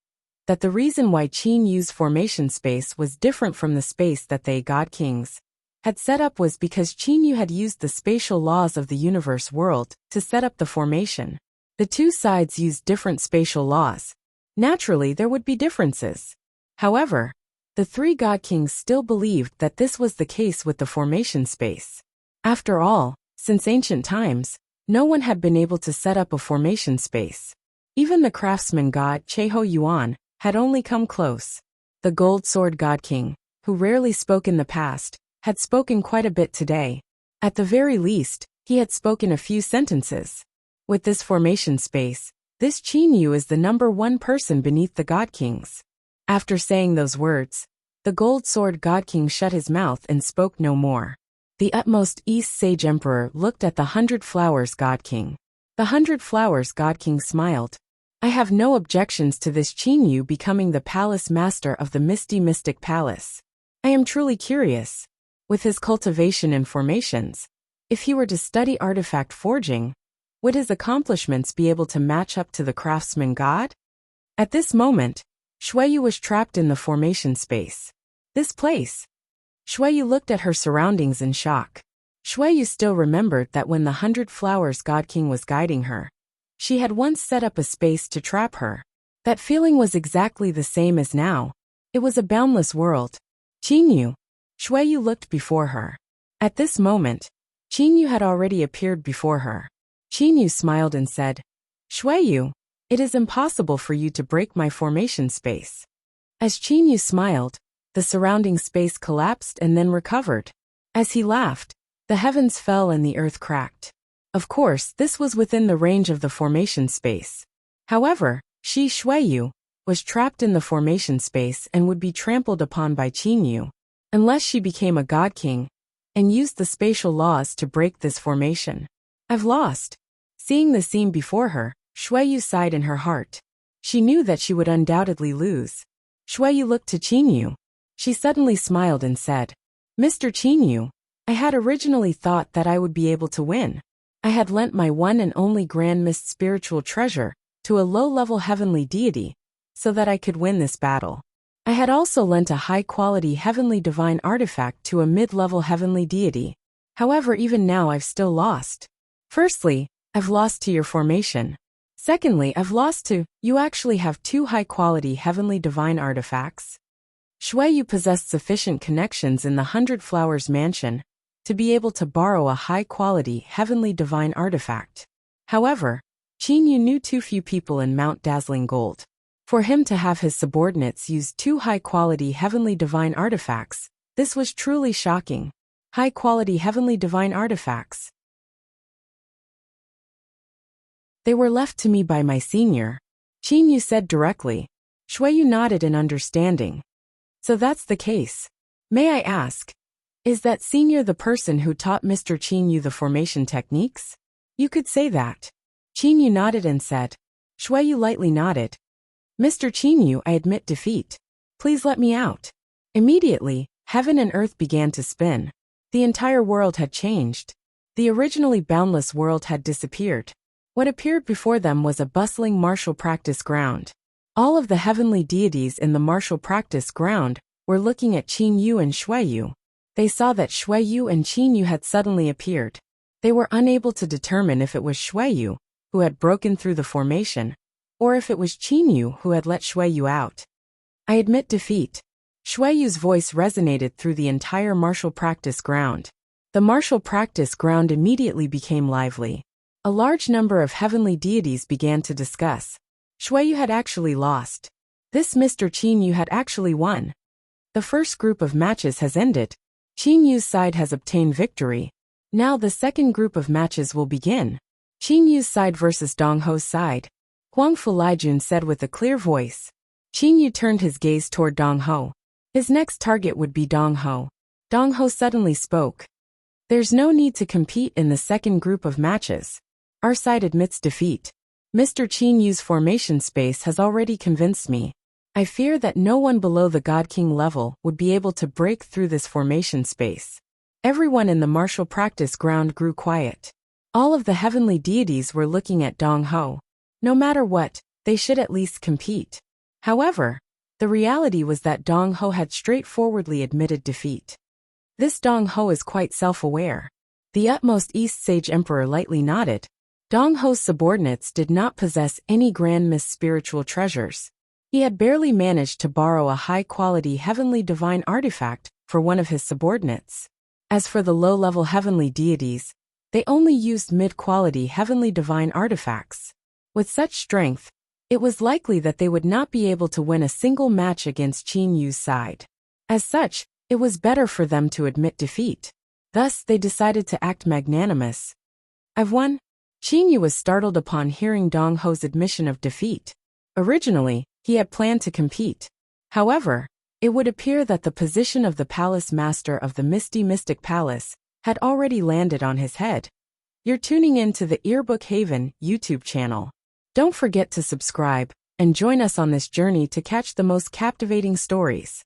that the reason why Qin Yu's formation space was different from the space that they God Kings had set up was because Qin Yu had used the spatial laws of the universe world to set up the formation. The 2 sides used different spatial laws. Naturally, there would be differences. However, the 3 God Kings still believed that this was the case with the formation space. After all, since ancient times, no one had been able to set up a formation space. Even the craftsman god Cheho Yuan had only come close. The Gold Sword God King, who rarely spoke in the past, had spoken quite a bit today. At the very least, he had spoken a few sentences. With this formation space, this Qin Yu is the number 1 person beneath the God Kings. After saying those words, the Gold Sword God King shut his mouth and spoke no more. The utmost East Sage Emperor looked at the 100 Flowers God King. The 100 Flowers God King smiled. I have no objections to this Qin Yu becoming the palace master of the Misty Mystic Palace. I am truly curious. With his cultivation and formations, if he were to study artifact forging, would his accomplishments be able to match up to the craftsman god? At this moment, Shuiyu was trapped in the formation space. This place. Shuiyu looked at her surroundings in shock. Shuiyu still remembered that when the 100 Flowers God King was guiding her, she had once set up a space to trap her. That feeling was exactly the same as now. It was a boundless world. Qin Yu. Shuiyu looked before her. At this moment, Qin Yu had already appeared before her. Qin smiled and said, Shui, it is impossible for you to break my formation space. As Qin smiled, the surrounding space collapsed and then recovered. As he laughed, the heavens fell and the earth cracked. Of course, this was within the range of the formation space. However, Shui was trapped in the formation space and would be trampled upon by Qin unless she became a god king and used the spatial laws to break this formation. I've lost. Seeing the scene before her, Shui sighed in her heart. She knew that she would undoubtedly lose. Shui looked to Qin. She suddenly smiled and said, Mr. Qin, I had originally thought that I would be able to win. I had lent my one and only grand mist spiritual treasure to a low-level heavenly deity so that I could win this battle. I had also lent a high-quality heavenly divine artifact to a mid-level heavenly deity. However, even now I've still lost. Firstly, I've lost to your formation. Secondly, I've lost to, you actually have two high-quality heavenly divine artifacts. Shui possessed sufficient connections in the 100 Flowers Mansion to be able to borrow a high-quality heavenly divine artifact. However, Qin knew too few people in Mount Dazzling Gold. For him to have his subordinates use two high-quality heavenly divine artifacts, this was truly shocking. High-quality heavenly divine artifacts. They were left to me by my senior. Qin said directly. Shui nodded in understanding. So that's the case. May I ask, is that senior the person who taught Mr. Qin the formation techniques? You could say that. Qin nodded and said. Shui lightly nodded. Mr. Qin, I admit defeat. Please let me out. Immediately, heaven and earth began to spin. The entire world had changed. The originally boundless world had disappeared. What appeared before them was a bustling martial practice ground. All of the heavenly deities in the martial practice ground were looking at Qin and Shui. They saw that Shui and Qin had suddenly appeared. They were unable to determine if it was Shui who had broken through the formation, or if it was Qin who had let Shui out. I admit defeat. Shui's voice resonated through the entire martial practice ground. The martial practice ground immediately became lively. A large number of heavenly deities began to discuss. Shui had actually lost. This Mr. Qin had actually won. The first group of matches has ended. Qin side has obtained victory. Now the second group of matches will begin. Qin side versus Dong Ho's side. Huang Fulijun said with a clear voice. Qin turned his gaze toward Dong Ho. His next target would be Dong Ho. Dong Ho suddenly spoke. There's no need to compete in the second group of matches. Our side admits defeat. Mr. Qin's formation space has already convinced me. I fear that no one below the God King level would be able to break through this formation space. Everyone in the martial practice ground grew quiet. All of the heavenly deities were looking at Dong Ho. No matter what, they should at least compete. However, the reality was that Dong Ho had straightforwardly admitted defeat. This Dong Ho is quite self-aware. The utmost East Sage Emperor lightly nodded. Dong Ho's subordinates did not possess any grand mist spiritual treasures. He had barely managed to borrow a high-quality heavenly divine artifact for one of his subordinates. As for the low-level heavenly deities, they only used mid-quality heavenly divine artifacts. With such strength, it was likely that they would not be able to win a single match against Qin side. As such, it was better for them to admit defeat. Thus, they decided to act magnanimous. I've won? Qin was startled upon hearing Dong Ho's admission of defeat. Originally, he had planned to compete. However, it would appear that the position of the palace master of the Misty Mystic Palace had already landed on his head. You're tuning in to the Earbook Haven YouTube channel. Don't forget to subscribe and join us on this journey to catch the most captivating stories.